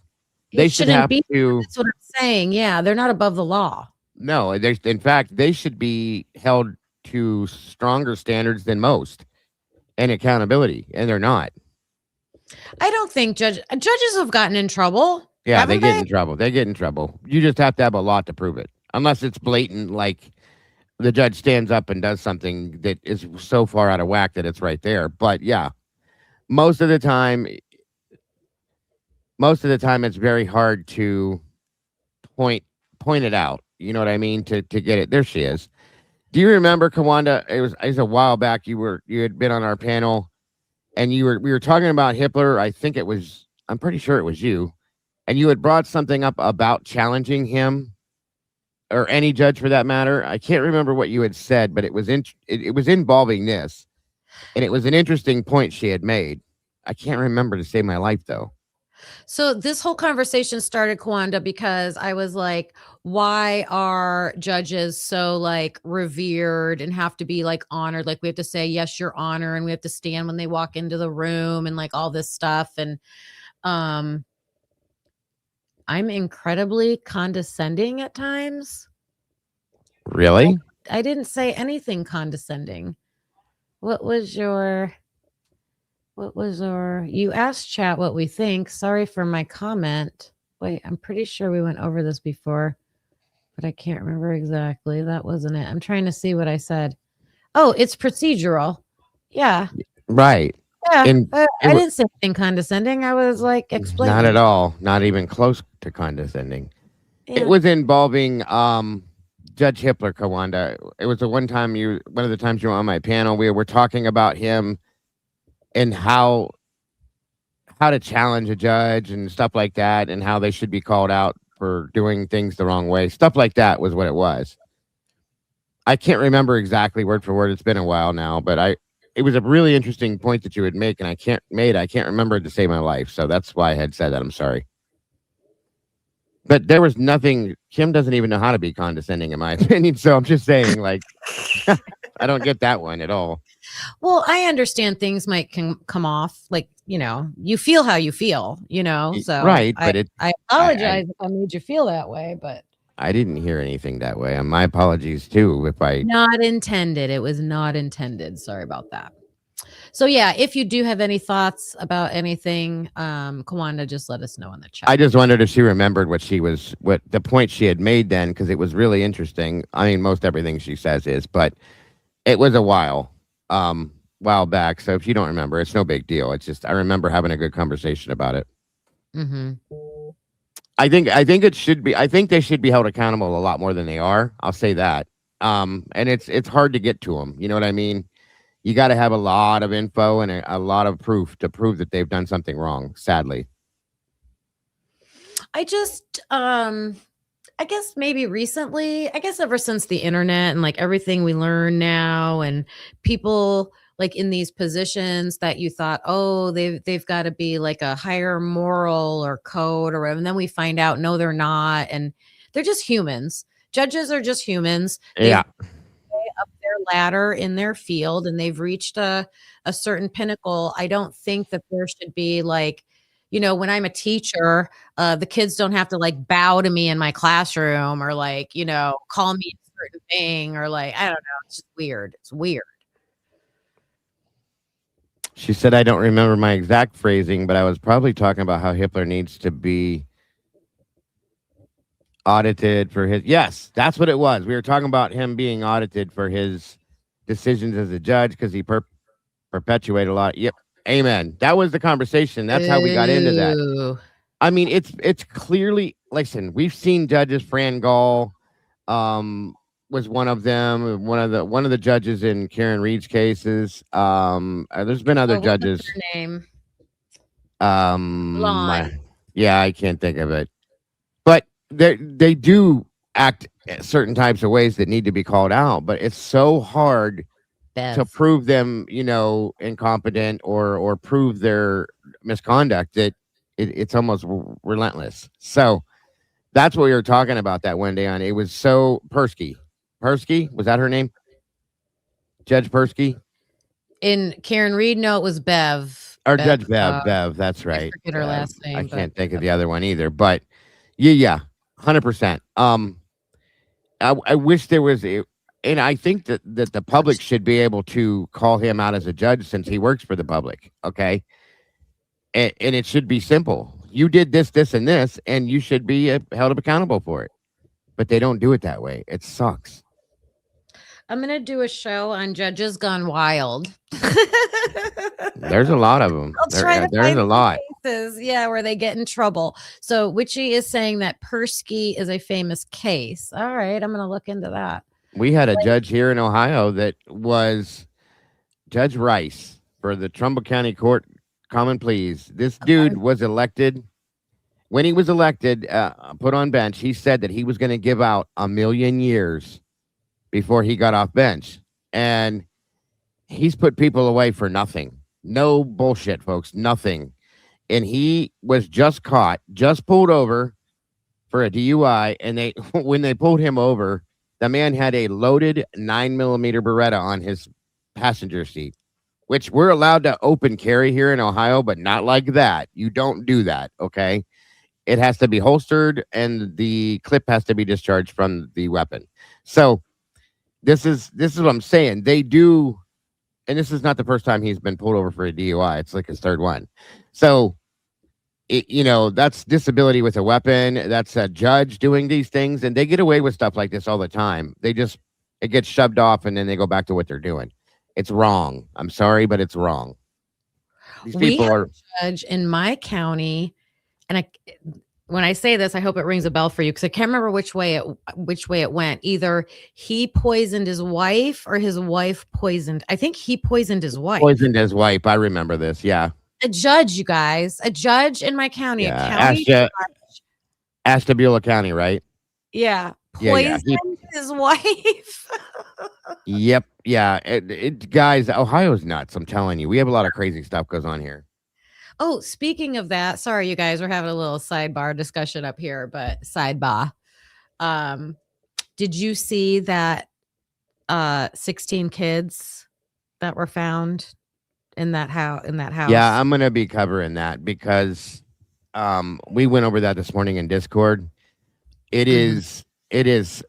They should have to. That's what I'm saying. Yeah, they're not above the law. No, in fact, they should be held to stronger standards than most and accountability, and they're not. I don't think judges have gotten in trouble. Yeah, they get in trouble. They get in trouble. You just have to have a lot to prove it, unless it's blatant, like the judge stands up and does something that is so far out of whack that it's right there. But yeah, most of the time it's very hard to point it out. You know what I mean? To get it. There she is. Do you remember, Kawanda? It was a while back. You had been on our panel, and we were talking about Hitler. I'm pretty sure it was you, and you had brought something up about challenging him, or any judge for that matter. I can't remember what you had said, but it was involving this, and it was an interesting point she had made. I can't remember to save my life though. So this whole conversation started, Kawanda, because I was like, why are judges so like revered and have to be like honored? Like we have to say, yes, your honor. And we have to stand when they walk into the room and like all this stuff. And I'm incredibly condescending at times. Really? I didn't say anything condescending. You asked chat what we think. Sorry for my comment. Wait, I'm pretty sure we went over this before. but I can't remember exactly. That wasn't it. I'm trying to see what I said. Oh, it's procedural. Yeah. Right. Yeah. And I it wa- didn't say anything condescending. I was like not explaining. at all. Not even close to condescending. Yeah. It was involving Judge Hippler, Kawanda. It was one of the times you were on my panel. We were talking about him and how to challenge a judge and stuff like that, and how they should be called out for doing things the wrong way. Stuff like that was what it was. I can't remember exactly word for word. It's been a while now, but it was a really interesting point that you would make, and I can't remember it to save my life. So that's why I had said that. I'm sorry. But there was nothing. Kim doesn't even know how to be condescending, in my opinion. So I'm just saying, like, I don't get that one at all. Well, I understand things might come off like, you feel how you feel, so Right, but I apologize if I made you feel that way, but I didn't hear anything that way. And my apologies too if I. not intended. It was not intended. Sorry about that. So yeah, if you do have any thoughts about anything, Kawanda, just let us know in the chat. I just wondered if she remembered what the point she had made then, because it was really interesting. I mean, most everything she says is, but it was a while back. So if you don't remember, it's no big deal. It's just I remember having a good conversation about it. Mm-hmm. I think it should be. I think they should be held accountable a lot more than they are. I'll say that. And it's hard to get to them. You know what I mean? You got to have a lot of info and a lot of proof to prove that they've done something wrong. Sadly, I just, I guess maybe recently, ever since the internet and like everything we learn now, and people like in these positions that you thought, oh, they've got to be like a higher moral or code or whatever, and then we find out no, they're not, and they're just humans. Judges are just humans. yeah. Up their ladder in their field, and they've reached a certain pinnacle. I don't think that there should be like, when I'm a teacher, the kids don't have to like bow to me in my classroom or like, call me a certain thing or like, I don't know. It's just weird. It's weird. She said, I don't remember my exact phrasing, but I was probably talking about how Hitler needs to be audited for his. Yes, that's what it was. We were talking about him being audited for his decisions as a judge because he perpetuated a lot. Yep. Amen. That was the conversation. That's how we got into that. Ooh. I mean, it's clearly, listen, we've seen judges. Fran Gall was one of them, one of the judges in Karen Reed's cases. There's been other judges. What's her name? Blonde. Yeah, I can't think of it. But they do act certain types of ways that need to be called out, but it's so hard to prove them, incompetent or prove their misconduct that it's almost relentless. So that's what we were talking about that one day on. It was so Persky, was that her name? Judge Persky? In Karen Reed, no, it was Bev. Or Judge Bev. Bev, that's right. I forget her last name. I can't think of the other one either, but yeah, 100%. I wish there was and I think that the public should be able to call him out as a judge since he works for the public. Okay. And it should be simple. You did this, and this, and you should be held accountable for it. But they don't do it that way. It sucks. I'm going to do a show on Judges Gone Wild. There's a lot of them. There's a lot. Cases, where they get in trouble. So Witchy is saying that Persky is a famous case. All right, I'm going to look into that. We had a judge here in Ohio that was Judge Rice for the Trumbull County Court Common Pleas. This dude was elected. When he was elected, put on bench, he said that he was going to give out 1 million years before he got off bench. And he's put people away for nothing. No bullshit, folks. Nothing. And he was just pulled over for a DUI. And when they pulled him over, the man had a loaded 9mm Beretta on his passenger seat, which we're allowed to open carry here in Ohio, but not like that. You don't do that. Okay. It has to be holstered and the clip has to be discharged from the weapon. So this is what I'm saying. They do. And this is not the first time he's been pulled over for a DUI. It's like his third one. So that's disability with a weapon. That's a judge doing these things, and they get away with stuff like this all the time. It gets shoved off, and then they go back to what they're doing. It's wrong. I'm sorry, but it's wrong. These We people have are. a judge in my county, and when I say this, I hope it rings a bell for you because I can't remember which way it went. Either he poisoned his wife or his wife poisoned. I think he poisoned his wife. Poisoned his wife. I remember this. Yeah. A judge, you guys, a judge in my county, Yeah. a county judge. Ashtabula County, right? Yeah, Yeah. poisoned his wife. Yep. Yeah. Guys, Ohio's nuts. I'm telling you, we have a lot of crazy stuff goes on here. Oh, speaking of that, sorry, you guys, we're having a little sidebar discussion up here, but sidebar. Did you see that 16 kids that were found in that house? Yeah, I'm gonna be covering that because we went over that this morning in Discord. It is it's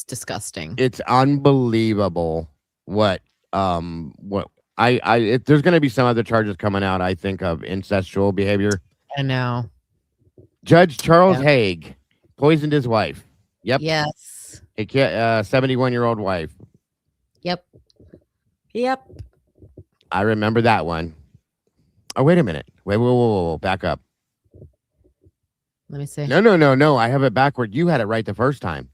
disgusting. it's unbelievable what there's gonna be some other charges coming out, I think, of incestual behavior. I know. Judge Charles Yep. Haig poisoned his wife. Yep. Yes. A 71-year-old wife. Yep. I remember that one. Oh, wait a minute. Whoa. Back up. Let me see. No. I have it backward. You had it right the first time.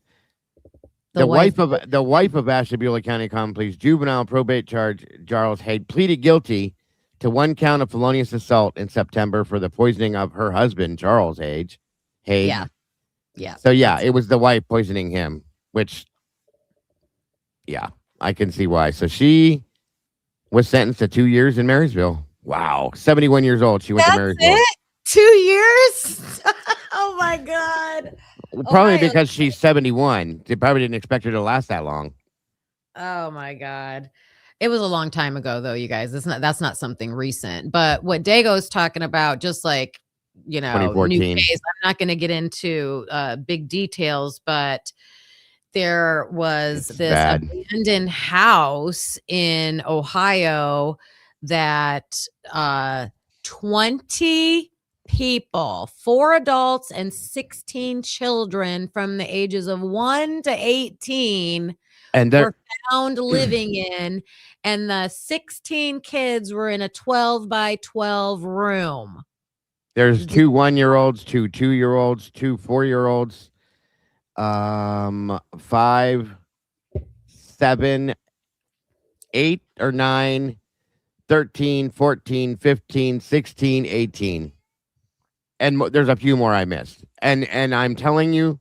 The wife of Ashtabula County Common Pleas juvenile probate charge, Charles Haig, pleaded guilty to 1 count of felonious assault in September for the poisoning of her husband, Charles Haig. Yeah. So yeah, it was the wife poisoning him, which, yeah, I can see why. So she was sentenced to 2 years in Marysville. Wow, 71 years old. She went to Marysville. It? 2 years? Oh my God. Probably Ohio. because she's 71. They probably didn't expect her to last that long. Oh my God. It was a long time ago though, you guys. That's not something recent. But what Dago's talking about, just like, new 2014. case, I'm not going to get into big details, but there was It's this bad. abandoned house in Ohio that 20 people, 4 adults and 16 children from the ages of 1 to 18 And were found living in, and the 16 kids were in a 12 by 12 room. there's 2 1-year-olds, 2 2-year-olds, 2 4-year-olds, 5, 7, 8 or 9, 13, 14, 15, 16, 18. And there's a few more I missed. And I'm telling you,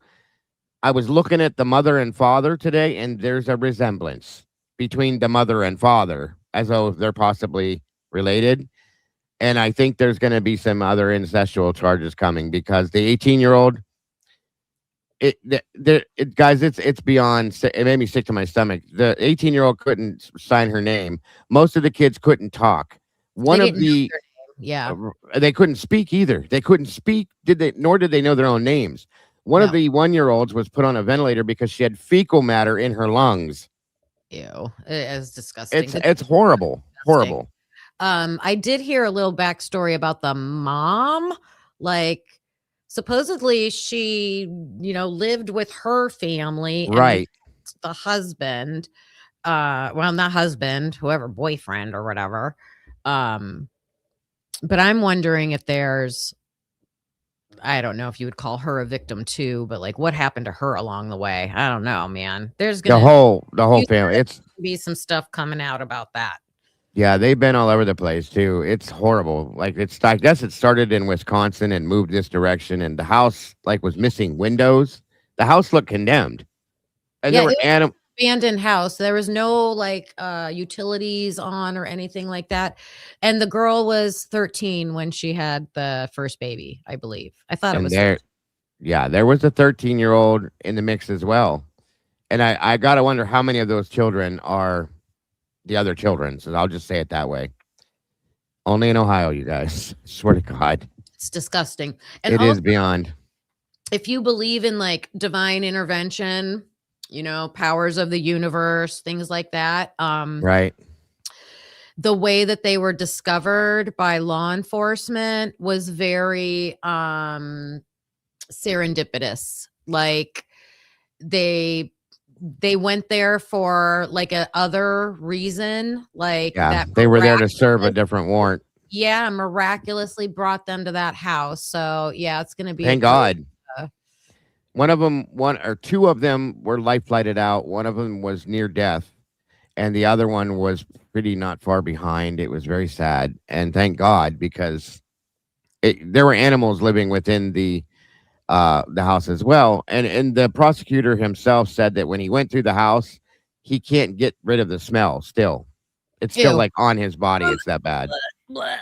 I was looking at the mother and father today, and there's a resemblance between the mother and father, as though they're possibly related. And I think there's going to be some other incestual charges coming because the 18-year-old, guys, it's beyond. It made me sick to my stomach. The 18-year-old couldn't sign her name. Most of the kids couldn't talk. They couldn't speak either. They couldn't speak. Nor did they know their own names. One of the 1-year-olds was put on a ventilator because she had fecal matter in her lungs. Ew, it is disgusting. It's horrible. Horrible. I did hear a little backstory about the mom. Like, supposedly she, lived with her family, and Right. the husband, well, not husband, whoever, boyfriend or whatever. But I'm wondering if I don't know if you would call her a victim too, but like what happened to her along the way? I don't know, man. There's The whole family. It's be some stuff coming out about that. Yeah, they've been all over the place too. It's horrible. Like I guess it started in Wisconsin and moved this direction, and the house was missing windows. The house looked condemned, and there were abandoned house. There was no utilities on or anything like that. And the girl was 13 when she had the first baby, I believe. I thought it was. There was a 13-year-old in the mix as well. And I gotta wonder how many of those children are the other children. So I'll just say it that way. Only in Ohio, you guys. Swear to God. It's disgusting. And it is beyond. If you believe in divine intervention, powers of the universe, things like that. Right. the way that they were discovered by law enforcement was very serendipitous. Like they went there for like a other reason, like Yeah, that they were there to serve a different warrant. yeah, miraculously brought them to that house. So yeah, it's gonna be Thank a great, God. uh, One or two of them were life flighted out. One of them was near death, and the other one was pretty not far behind. It was very sad, and thank God, because there were animals living within the house as well. And the prosecutor himself said that when he went through the house, he can't get rid of the smell. Still, it's still Ew. like on his body. It's that bad. bleh.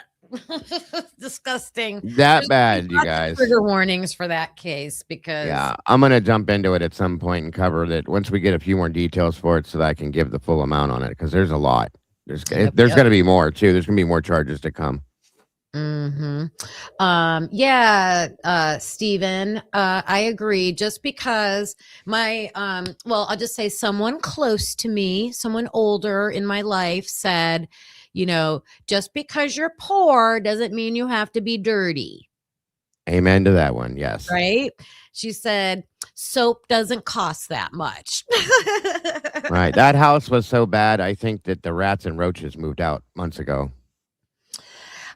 Disgusting. That There's bad, you lots of guys. trigger warnings for that case because Yeah, I'm gonna jump into it at some point and cover that once we get a few more details for it, so that I can give the full amount on it, because there's a lot. There's Yep, there's yep. going to be more too. There's going to be more charges to come. Stephen, I agree. Just because my well, I'll just say someone close to me, someone older in my life said, just because you're poor doesn't mean you have to be dirty. Amen to that one. Yes. Right? She said, soap doesn't cost that much. Right. That house was so bad. I think that the rats and roaches moved out months ago.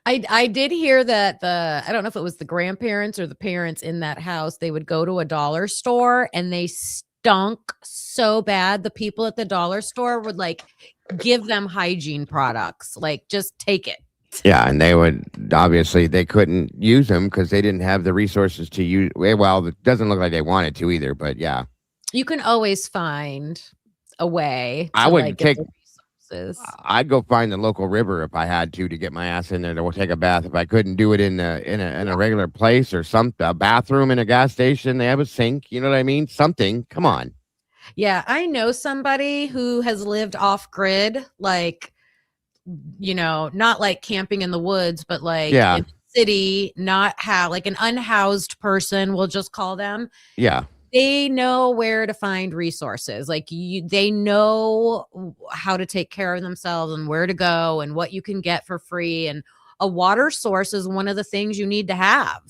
I did hear that I don't know if it was the grandparents or the parents in that house, they would go to a dollar store and they stunk so bad. The people at the dollar store would like give them hygiene products, like just take it. Yeah, and they would obviously they couldn't use them because they didn't have the resources to use. Well, it doesn't look like they wanted to either. But yeah, You can always find a way. I to, would like, take. get the resources. I'd go find the local river if I had to get my ass in there to take a bath. If I couldn't do it in a regular place or a bathroom in a gas station, they have a sink. You know what I mean? Something. Come on. Yeah, I know somebody who has lived off grid, like, not like camping in the woods, but like Yeah. in the city, not how like an unhoused person, we'll just call them. Yeah. They know where to find resources. Like they know how to take care of themselves and where to go and what you can get for free. And a water source is one of the things you need to have.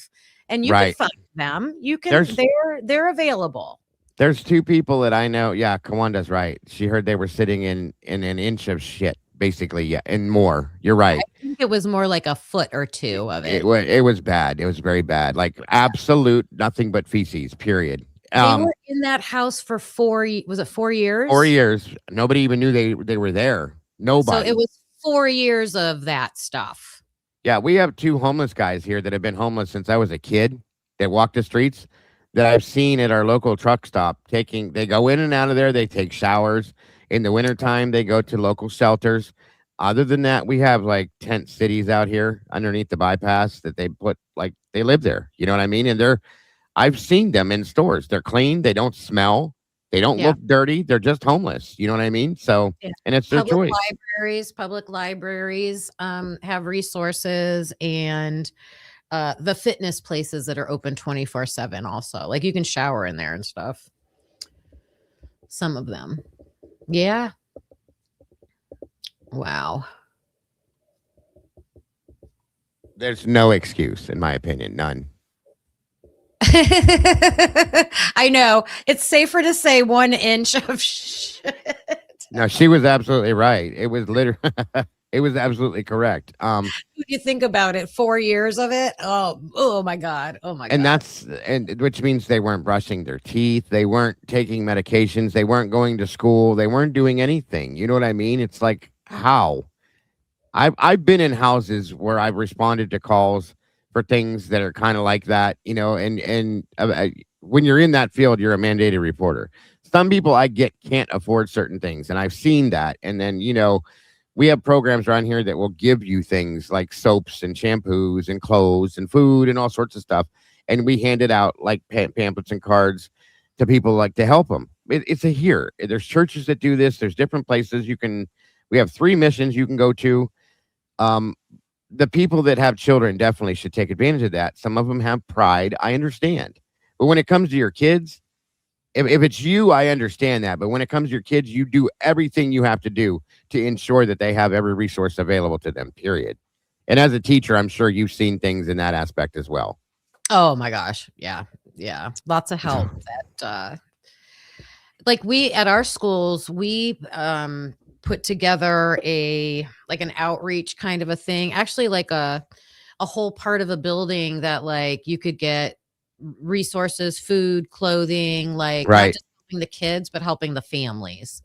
And you Right. can find them. You can. There's- They're available. There's two people that I know. Yeah, Kawanda's right. She heard they were sitting in an inch of shit, basically. Yeah, and more. You're right. I think it was more like a foot or two of it. It was bad. It was very bad. Like absolute nothing but feces. Period. They were in that house for 4 years? 4 years. Nobody even knew they were there. Nobody. So it was 4 years of that stuff. Yeah, we have two homeless guys here that have been homeless since I was a kid that walk the streets that I've seen at our local truck stop. They go in and out of there. They take showers. In the wintertime, they go to local shelters. Other than that, we have like tent cities out here underneath the bypass that they put, like, they live there. You know what I mean? And I've seen them in stores. They're clean. They don't smell. They don't Yeah. look dirty. They're just homeless. You know what I mean? So, Yeah. and it's their choice. Public libraries have resources, and the fitness places that are open 24/7 also. Like you can shower in there and stuff. Some of them. Yeah. Wow. There's no excuse, in my opinion. None. I know. It's safer to say 1 inch of shit. No, she was absolutely right. It was literally, it was absolutely correct. When you think about it, 4 years of it. Oh my God. Oh my God. And which means they weren't brushing their teeth. They weren't taking medications. They weren't going to school. They weren't doing anything. You know what I mean? It's like, how? I've been in houses where I've responded to calls for things that are kind of like that, and when you're in that field, you're a mandated reporter. Some people I get can't afford certain things, and I've seen that. And then, we have programs around here that will give you things like soaps and shampoos and clothes and food and all sorts of stuff. And we hand it out like pamphlets and cards to people, like, to help them. It's here. There's churches that do this. There's different places we have 3 missions you can go to. The people that have children definitely should take advantage of that. Some of them have pride. I understand. But when it comes to your kids, if it's you, I understand that. But when it comes to your kids, you do everything you have to do to ensure that they have every resource available to them, period. And as a teacher, I'm sure you've seen things in that aspect as well. Oh my gosh. Yeah. Yeah. Lots of help that like we at our schools, we put together an outreach kind of a thing. Actually, like a whole part of a building that like you could get resources, food, clothing, like not Right. just helping the kids, but helping the families.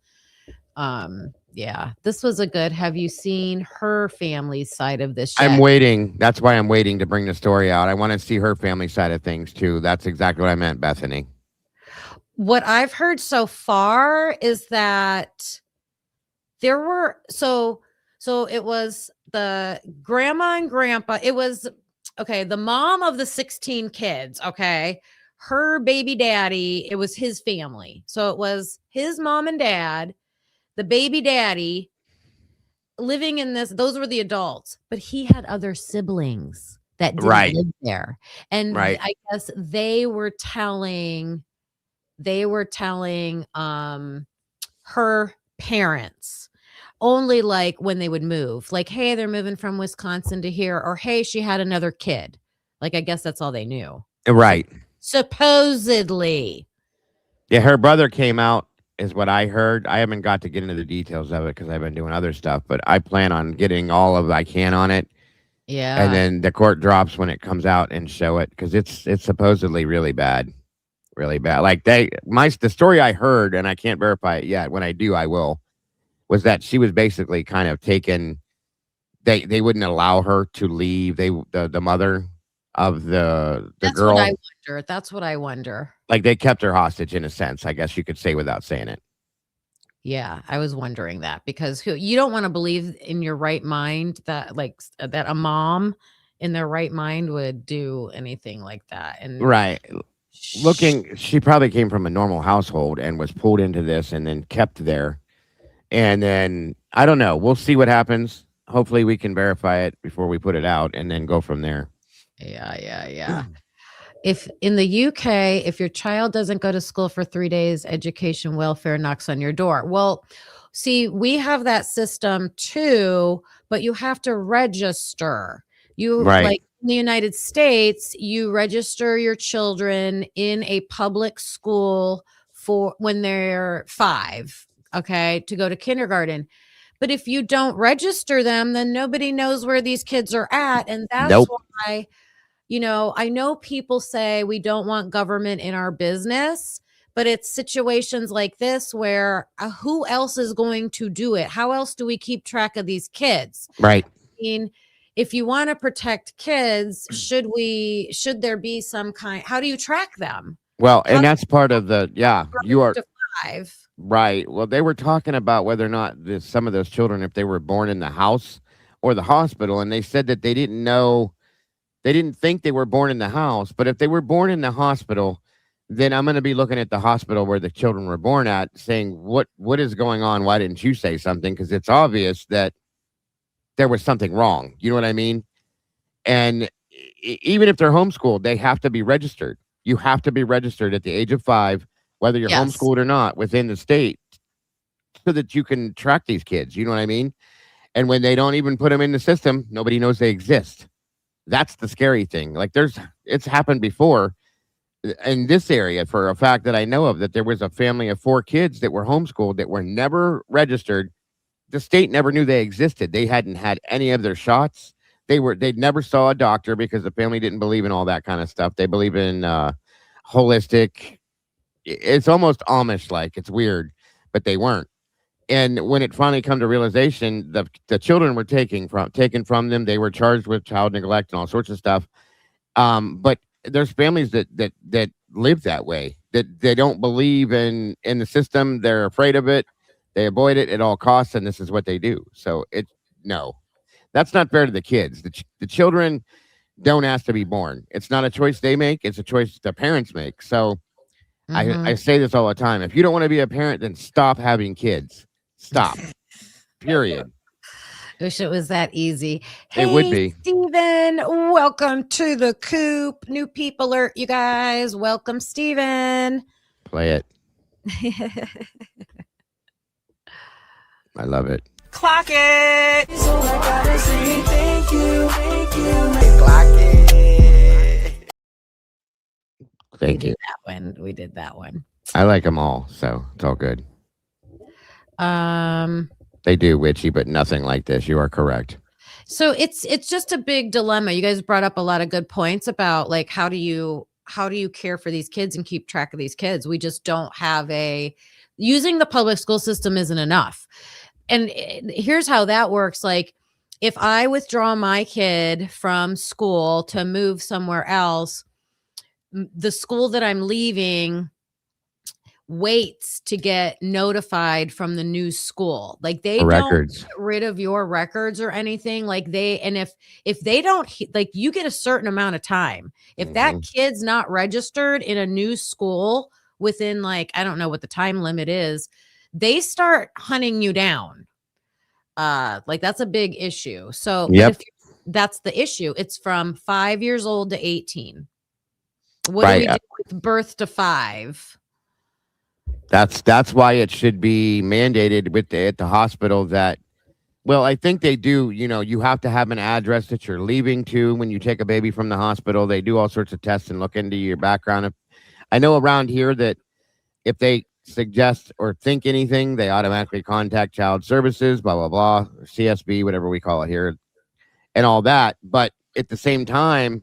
Yeah, this was a good. Have you seen her family's side of this yet? I'm waiting. That's why I'm waiting to bring the story out. I want to see her family side of things too. That's exactly what I meant, Bethany. What I've heard so far is that there were so it was the grandma and grandpa. It was okay, the mom of the 16 kids, okay? Her baby daddy, it was his family. So it was his mom and dad, the baby daddy living in this, those were the adults, but he had other siblings that didn't Right. live there. And Right. I guess they were telling her parents only like when they would move, like, hey, they're moving from Wisconsin to here, or hey, she had another kid. Like, I guess that's all they knew. Right. Supposedly. Yeah, her brother came out, is what I heard. I haven't got to get into the details of it because I've been doing other stuff, but I plan on getting all of I can on it. Yeah. And then the court drops when it comes out and show it because it's supposedly really bad. Really bad. Like the story I heard, and I can't verify it yet. When I do, I will. Was that she was basically kind of taken. They wouldn't allow her to leave. The mother of the That's girl. what I wonder. That's what I wonder. Like they kept her hostage in a sense, I guess you could say without saying it. Yeah, I was wondering that because you don't want to believe in your right mind that that a mom in their right mind would do anything like that. And Right. She probably came from a normal household and was pulled into this and then kept there. And then I don't know. We'll see what happens. Hopefully we can verify it before we put it out and then go from there. Yeah. If in the UK, if your child doesn't go to school for 3 days, education welfare knocks on your door. Well, see, we have that system too, but you have to register. Right. Like in the United States, you register your children in a public school for when they're 5, okay, to go to kindergarten. But if you don't register them, then nobody knows where these kids are at. And that's Nope. why, I know people say we don't want government in our business, but it's situations like this where who else is going to do it? How else do we keep track of these kids? Right. I mean, if you want to protect kids, should there be some kind, how do you track them? Well, and that's part of you are To 5. right. Well, they were talking about whether or not some of those children, if they were born in the house or the hospital, and they said that they didn't know. They didn't think they were born in the house, but if they were born in the hospital, then I'm going to be looking at the hospital where the children were born at saying, what is going on? Why didn't you say something? Because it's obvious that there was something wrong. You know what I mean? And even if they're homeschooled, they have to be registered. You have to be registered at the age of 5, whether you're Yes. homeschooled or not, within the state so that you can track these kids. You know what I mean? And when they don't even put them in the system, nobody knows they exist. That's the scary thing. Like it's happened before in this area for a fact that I know of, that there was a family of 4 kids that were homeschooled that were never registered. The state never knew they existed. They hadn't had any of their shots. They never saw a doctor because the family didn't believe in all that kind of stuff. They believe in holistic. It's almost Amish like. It's weird, but they weren't. And when it finally come to realization, the children were taken from them. They were charged with child neglect and all sorts of stuff. But there's families that live that way, that they don't believe in the system. They're afraid of it. They avoid it at all costs, and this is what they do. So no, that's not fair to the kids. The children don't ask to be born. It's not a choice they make. It's a choice the parents make. So I say this all the time. If you don't want to be a parent, then stop having kids. Stop. Period. Wish it was that easy. It would be. Steven, welcome to the coop. New peep alert, you guys. Welcome, Steven. Play it. I love it. Clock it. So I gotta say thank you. Thank we you. did that one. We did that one. I like them all, so it's all good. They do, Witchy, but nothing like this. You are correct. So it's just a big dilemma. You guys brought up a lot of good points about like how do you care for these kids and keep track of these kids? We just don't have using the public school system isn't enough. And here's how that works. Like if I withdraw my kid from school to move somewhere else, the school that I'm leaving waits to get notified from the new school. Like they For don't records. get rid of your records or anything. Like if they don't like you get a certain amount of time. If that kid's not registered in a new school within like I don't know what the time limit is, they start hunting you down. Like that's a big issue. So but if that's the issue, it's from 5 years old to 18. What do we do with birth to 5? That's why it should be mandated at the hospital that, well, I think they do, you have to have an address that you're leaving to when you take a baby from the hospital. They do all sorts of tests and look into your background. I know around here that if they suggest or think anything, they automatically contact child services, blah, blah, blah, CSB, whatever we call it here, and all that. But at the same time,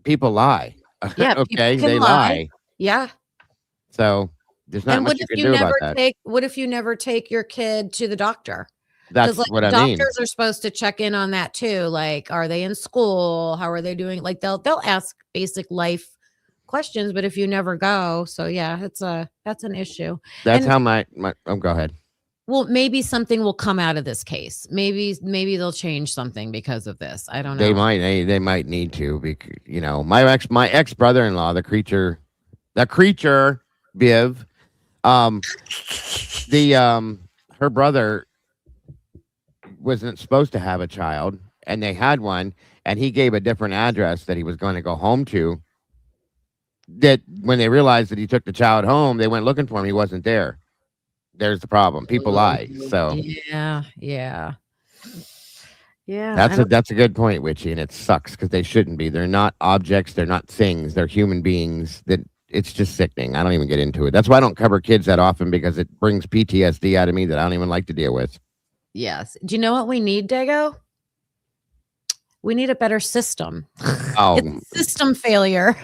people lie. Yeah. Okay. They lie. Yeah. So there's not much you can do about that. What if you never take your kid to the doctor? That's like what I mean. Doctors are supposed to check in on that too. Like, are they in school? How are they doing? Like they'll ask basic life questions, but if you never go, so yeah, that's an issue. That's how my go ahead. Well, maybe something will come out of this case. Maybe they'll change something because of this. I don't know. They might need to because my ex brother-in-law, the creature Biv, her brother wasn't supposed to have a child and they had one and he gave a different address that he was going to go home to. That when they realized that he took the child home, they went looking for him. He wasn't there. There's the problem. People lie. So yeah. That's a good point, Witchy, and it sucks because they shouldn't be. They're not objects. They're not things. They're human beings. That it's just sickening. I don't even get into it. That's why I don't cover kids that often because it brings PTSD out of me that I don't even like to deal with. Yes. Do you know what we need, Dago? We need a better system. Oh, it's system failure.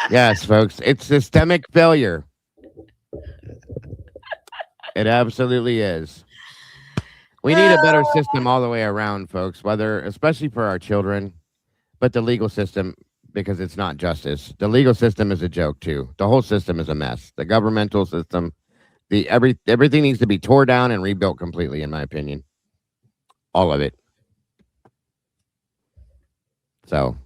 Yes, folks. It's systemic failure. It absolutely is. We need a better system all the way around, folks, especially for our children, but the legal system, because it's not justice. The legal system is a joke too. The whole system is a mess. The governmental system, everything needs to be tore down and rebuilt completely, in my opinion. All of it. So.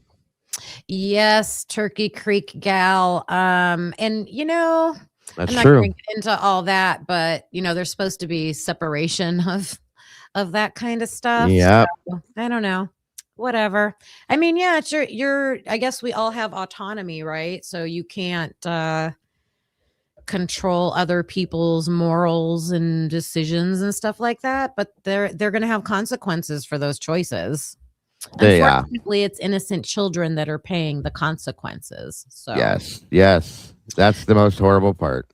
Yes, Turkey Creek gal. And That's I'm not true. going to get into all that, but there's supposed to be separation of that kind of stuff. Yeah. So, I don't know. Whatever. I mean, yeah, it's I guess we all have autonomy, right? So you can't control other people's morals and decisions and stuff like that, but they're going to have consequences for those choices. Unfortunately, it's innocent children that are paying the consequences. So yes, that's the most horrible part.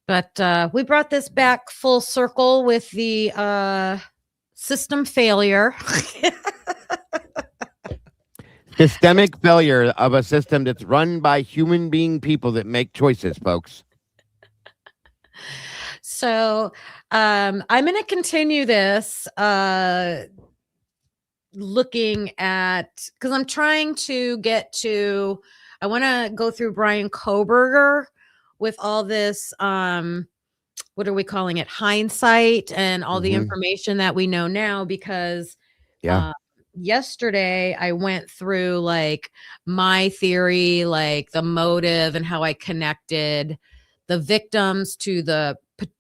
But we brought this back full circle with the system failure. Systemic failure of a system that's run by human being people that make choices, folks. So I'm going to continue this looking at, because I'm trying to I want to go through Bryan Kohberger with all this, what are we calling it? Hindsight and all the information that we know now, because yesterday I went through like my theory, like the motive and how I connected the victims to the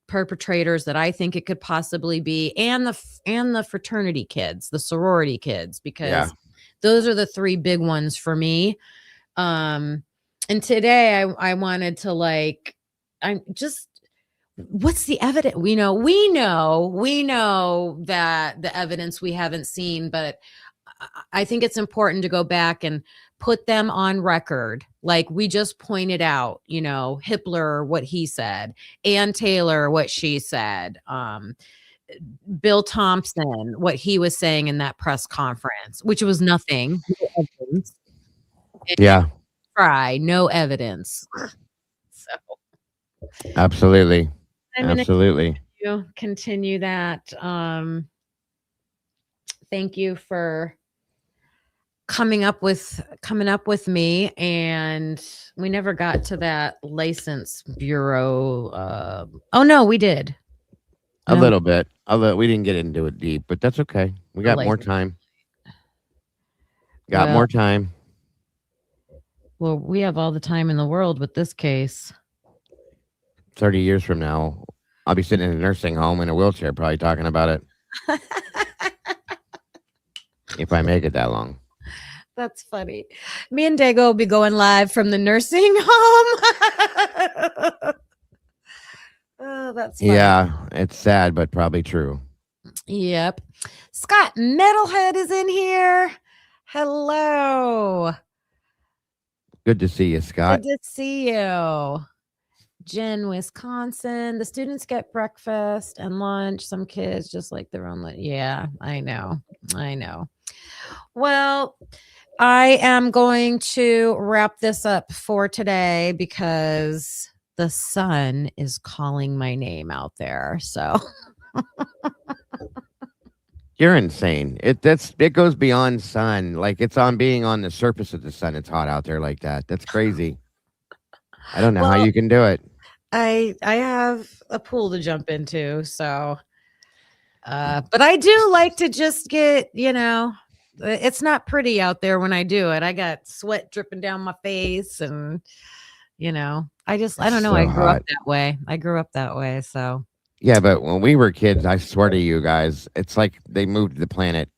perpetrators that I think it could possibly be, and the fraternity kids, the sorority kids, because those are the three big ones for me. And today I wanted to what's the evidence? We know that the evidence we haven't seen, but I think it's important to go back and put them on record. Like we just pointed out, Hippler, what he said, Ann Taylor, what she said, Bill Thompson, what he was saying in that press conference, which was nothing. No evidence. Yeah, Try, no evidence. So absolutely. I'm gonna Absolutely. continue that. Thank you for coming up with me, and we never got to that license bureau. Oh no, we did. A No. little bit. Although we didn't get into it deep, but that's okay. We got more license. time. Well- More time. Well, we have all the time in the world with this case. 30 years from now, I'll be sitting in a nursing home in a wheelchair probably talking about it. If I make it that long. That's funny. Me and Dago will be going live from the nursing home. Oh, that's funny. Yeah, it's sad, but probably true. Yep. Scott Metalhead is in here. Hello. Good to see you, Scott. Good to see you. Jen, Wisconsin. The students get breakfast and lunch. Some kids just like their own. Yeah, I know. Well, I am going to wrap this up for today because the sun is calling my name out there. So You're insane. It goes beyond sun. Like it's on being on the surface of the sun. It's hot out there like that. That's crazy. I don't know how you can do it. I have a pool to jump into, so but I do like to just get, it's not pretty out there when I do it. I got sweat dripping down my face and I don't know. So I grew hot. up that way. So Yeah, but when we were kids, I swear to you guys, it's like they moved the planet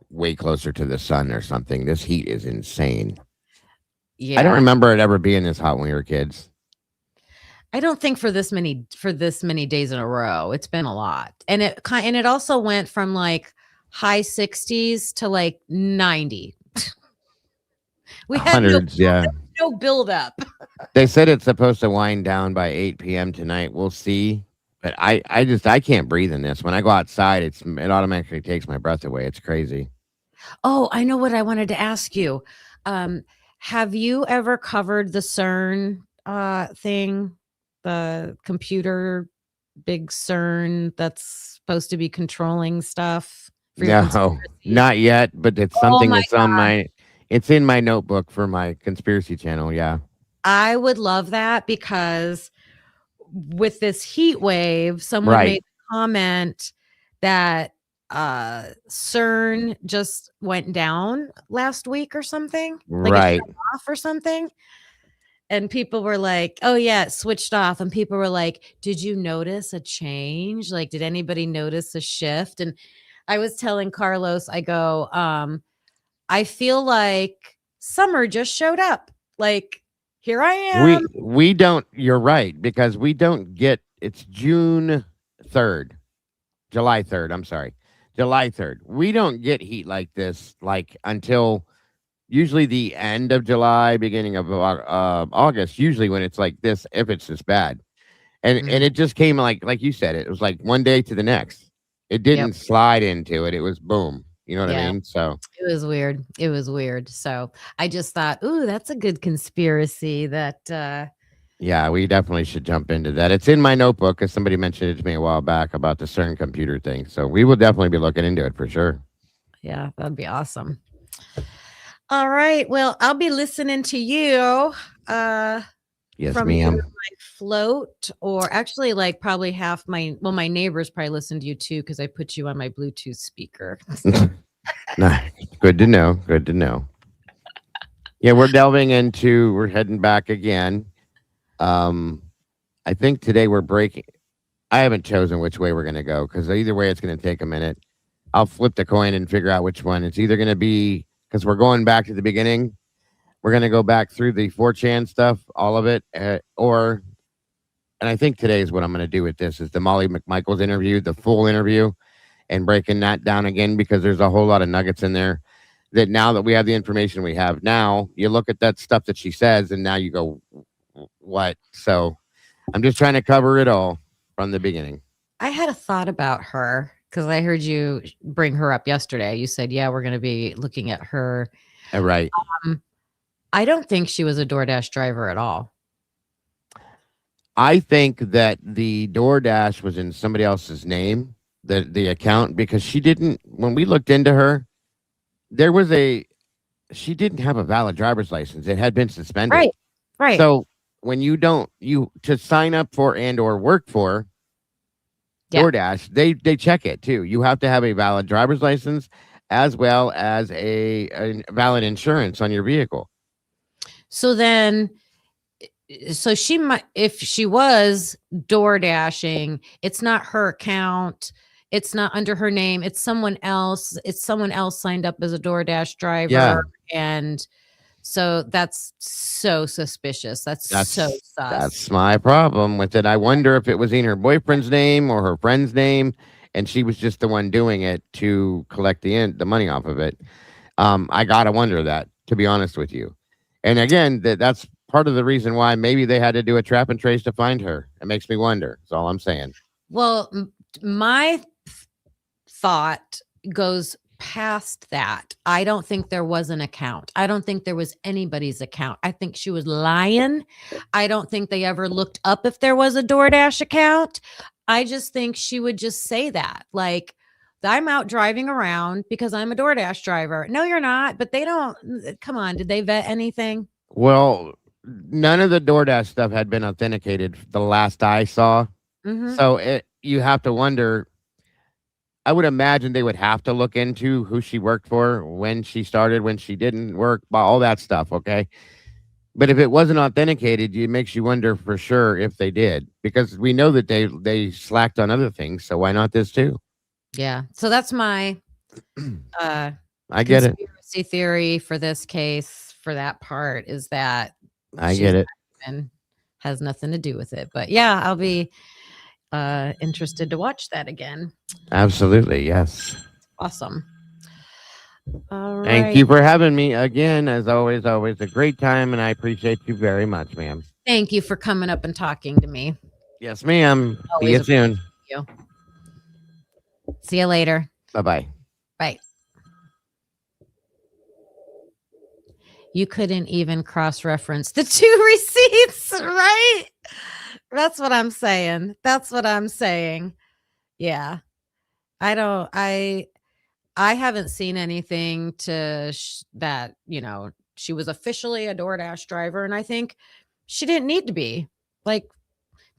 way closer to the sun or something. This heat is insane. yeah, I don't remember it ever being this hot when we were kids. I don't think for this many days in a row. It's been a lot. And it also went from like high 60s to like 90. We had Hundreds, no build up. They said it's supposed to wind down by 8 p.m. tonight. We'll see. But I can't breathe in this. When I go outside, it automatically takes my breath away. It's crazy. Oh, I know what I wanted to ask you. Have you ever covered the CERN thing? The computer, big CERN that's supposed to be controlling stuff? For your No, conspiracy? not yet, but it's Oh something my that's it's in my notebook for my conspiracy channel. Yeah. I would love that because with this heat wave, someone Right. made a comment that CERN just went down last week or something. Like Right. it shut off or something. And people were like, oh yeah, it switched off. And people were like, did you notice a change? Like, did anybody notice a shift? And I was telling Carlos, I go, I feel like summer just showed up. Like, here I am. We don't, you're right, because we don't get, it's July 3rd. I'm sorry. July 3rd. We don't get heat like this, like until usually the end of July, beginning of August, usually when it's like this, if it's this bad. And it just came like you said, it was like one day to the next. It didn't slide into it. It was boom. You know what I mean? So it was weird. So I just thought, ooh, that's a good conspiracy that yeah, we definitely should jump into that. It's in my notebook because somebody mentioned it to me a while back about the CERN computer thing. So we will definitely be looking into it for sure. Yeah, that'd be awesome. All right. Well, I'll be listening to you. Yes, from ma'am. either my float or actually like probably half my neighbors probably listen to you too because I put you on my Bluetooth speaker. Nah, good to know. Yeah, we're heading back again. I think today we're breaking. I haven't chosen which way we're going to go because either way it's going to take a minute. I'll flip the coin and figure out which one. It's either going to be because we're going back to the beginning. We're going to go back through the 4chan stuff, all of it, or and I think today is what I'm going to do with this is the Molly McMichael's interview, the full interview, and breaking that down again because there's a whole lot of nuggets in there that now that we have the information we have now, you look at that stuff that she says and now you go, what? So I'm just trying to cover it all from the beginning. I had a thought about her because I heard you bring her up yesterday. You said, yeah, we're going to be looking at her. Right. I don't think she was a DoorDash driver at all. I think that the DoorDash was in somebody else's name, the account, because she didn't, when we looked into her, she didn't have a valid driver's license. It had been suspended. Right. So when you to sign up for and or work for DoorDash, they check it too. You have to have a valid driver's license as well as a valid insurance on your vehicle. So then, so she might, if she was door dashing, it's not her account. It's not under her name. It's someone else. It's someone else signed up as a DoorDash driver. Yeah. And so that's so suspicious. That's so sus. That's my problem with it. I wonder if it was in her boyfriend's name or her friend's name, and she was just the one doing it to collect the money off of it. I gotta wonder that, to be honest with you. And again, that's part of the reason why maybe they had to do a trap and trace to find her. It makes me wonder. That's all I'm saying. Well, my thought goes past that. I don't think there was an account. I don't think there was anybody's account. I think she was lying. I don't think they ever looked up if there was a DoorDash account. I just think she would just say that. Like, I'm out driving around because I'm a DoorDash driver. No, you're not. But they don't. Come on. Did they vet anything? Well, none of the DoorDash stuff had been authenticated the last I saw. Mm-hmm. So you have to wonder. I would imagine they would have to look into who she worked for, when she started, when she didn't work, all that stuff. Okay. But if it wasn't authenticated, it makes you wonder for sure if they did, because we know that they slacked on other things. So why not this too? Yeah. So that's my I get it. Conspiracy theory for this case, for that part, is that I get it. And has nothing to do with it. But yeah, I'll be interested to watch that again. Absolutely. Yes. Awesome. All right. Thank you for having me again. As always a great time, and I appreciate you very much, ma'am. Thank you for coming up and talking to me. Yes, ma'am. See you Always soon. You. See you later. Bye-bye. Bye. You couldn't even cross-reference the two receipts, right? That's what I'm saying. That's what I'm saying. Yeah. I haven't seen anything to that, she was officially a DoorDash driver, and I think she didn't need to be. Like,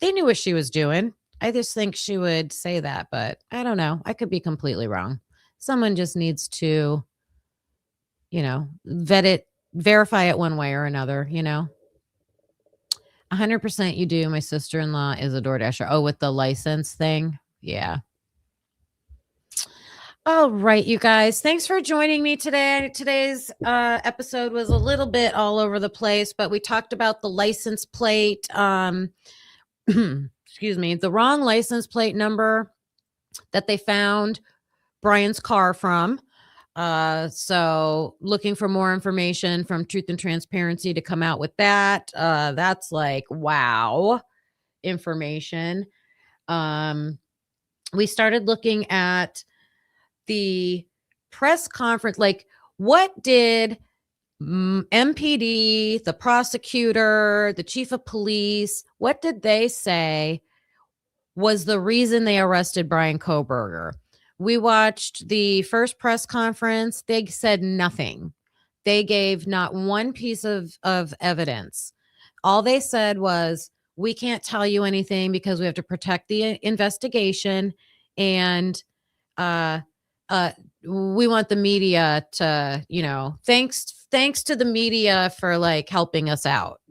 they knew what she was doing. I just think she would say that, but I don't know. I could be completely wrong. Someone just needs to, vet it, verify it one way or another, 100% you do. My sister-in-law is a DoorDasher. Oh, with the license thing. Yeah. All right, you guys. Thanks for joining me today. Today's episode was a little bit all over the place, but we talked about the license plate. Excuse me, the wrong license plate number that they found Bryan's car from. So looking for more information from Truth and Transparency to come out with that. That's like, wow, information. We started looking at the press conference, like, what did MPD, the prosecutor, the chief of police, what did they say was the reason they arrested Bryan Kohberger? We watched the first press conference. They said nothing. They gave not one piece of evidence. All they said was, we can't tell you anything because we have to protect the investigation, and we want the media to, thanks to the media for like helping us out,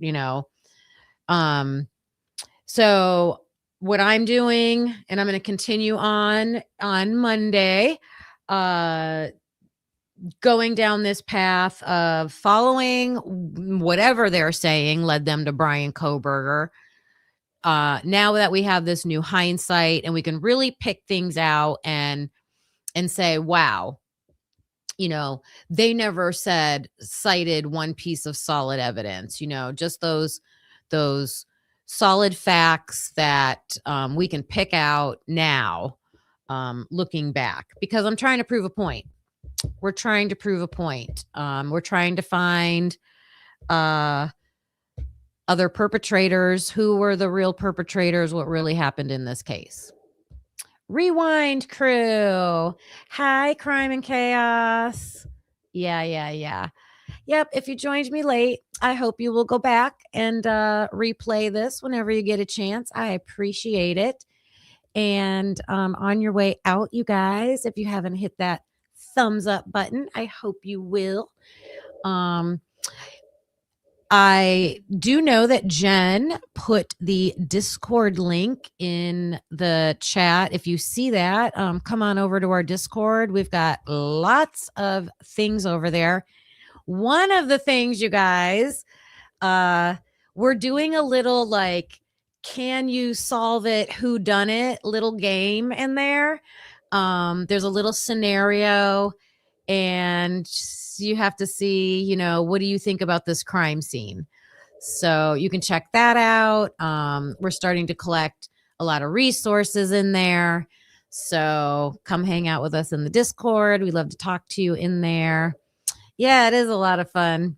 So what I'm doing, and I'm going to continue on Monday, going down this path of following whatever they're saying led them to Bryan Kohberger, now that we have this new hindsight and we can really pick things out and say, wow, you know, they never cited one piece of solid evidence, you know, just those solid facts that we can pick out now, looking back, because I'm trying to prove a point. We're trying to prove a point. We're trying to find other perpetrators, who were the real perpetrators, what really happened in this case. Rewind crew. Hi, Crime and Chaos. Yeah. Yep. If you joined me late, I hope you will go back and replay this whenever you get a chance. I appreciate it. And on your way out, you guys, if you haven't hit that thumbs up button, I hope you will. I do know that Jen put the Discord link in the chat. If you see that, come on over to our Discord. We've got lots of things over there. One of the things, you guys, we're doing a little like, can you solve it? Who done it? Little game in there. There's a little scenario, and you have to see, you know, what do you think about this crime scene? So you can check that out. We're starting to collect a lot of resources in there. So come hang out with us in the Discord. We love to talk to you in there. Yeah, it is a lot of fun.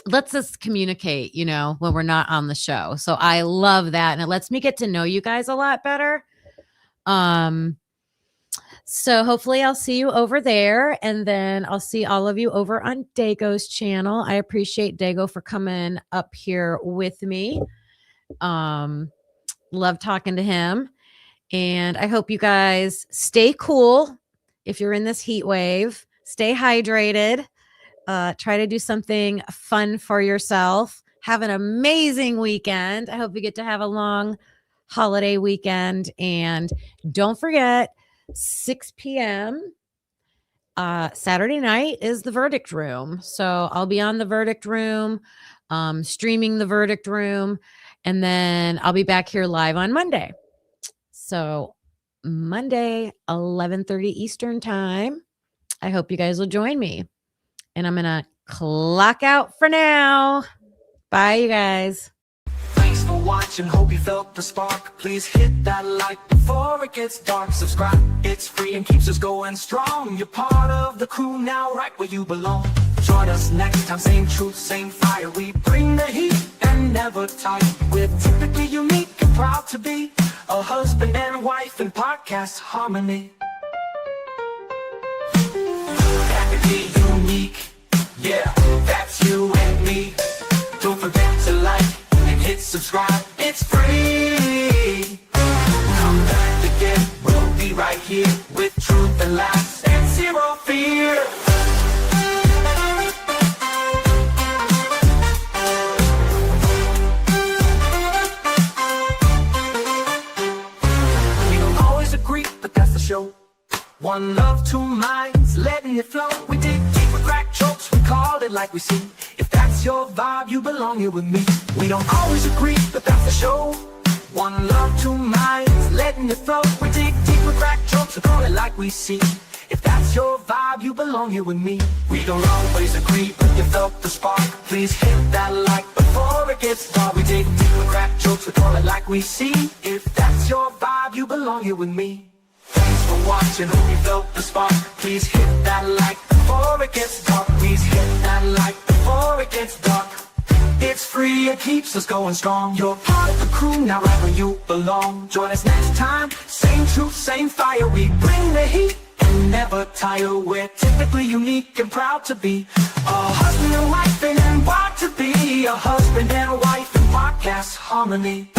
Lets us communicate, you know, when we're not on the show. So I love that. And it lets me get to know you guys a lot better. So hopefully I'll see you over there, and then I'll see all of you over on Dago's channel. I appreciate Dago for coming up here with me. Love talking to him, and I hope you guys stay cool. If you're in this heat wave, stay hydrated. Try to do something fun for yourself. Have an amazing weekend. I hope you get to have a long holiday weekend, and don't forget, 6 p.m. Saturday night is the verdict room. So I'll be on the verdict room, streaming the verdict room, and then I'll be back here live on Monday. So Monday, 11:30 Eastern time. I hope you guys will join me. And I'm going to clock out for now. Bye, you guys. Thanks for watching, hope you felt the spark. Please hit that like before it gets dark. Subscribe, it's free and keeps us going strong. You're part of the crew now, right where you belong. Join us next time, same truth, same fire. We bring the heat and never tire. We're typically unique and proud to be a husband and wife in podcast harmony. That could be unique, yeah, that's you and me. Don't forget to like and hit subscribe, it's free. Come back again, we'll be right here with truth and laughs and zero fear. We don't always agree, but that's the show. One love, two minds, letting it flow. We dig deep with crack jokes, we call it like we see. If that's your vibe, you belong here with me. We don't always agree, but that's the show. One love, two minds, letting it flow. We dig deep with crack jokes, we call it like we see. If that's your vibe, you belong here with me. We don't always agree, but you felt the spark. Please hit that like before it gets dark. We dig deep with crack jokes, we call it like we see. If that's your vibe, you belong here with me. Thanks for watching, hope you felt the spark. Please hit that like before it gets dark. Please hit that like before it gets dark. It's free, it keeps us going strong. You're part of the crew, now right where you belong. Join us next time, same truth, same fire. We bring the heat and never tire. We're typically unique and proud to be a husband and wife and proud to be a husband and wife in podcast harmony.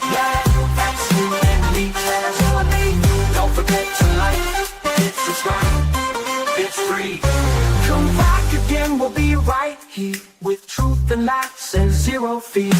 Yeah, that's you and me, that's you and me. Don't forget to like, hit subscribe, it's free. Come back again, we'll be right here with truth and laughs and zero fear.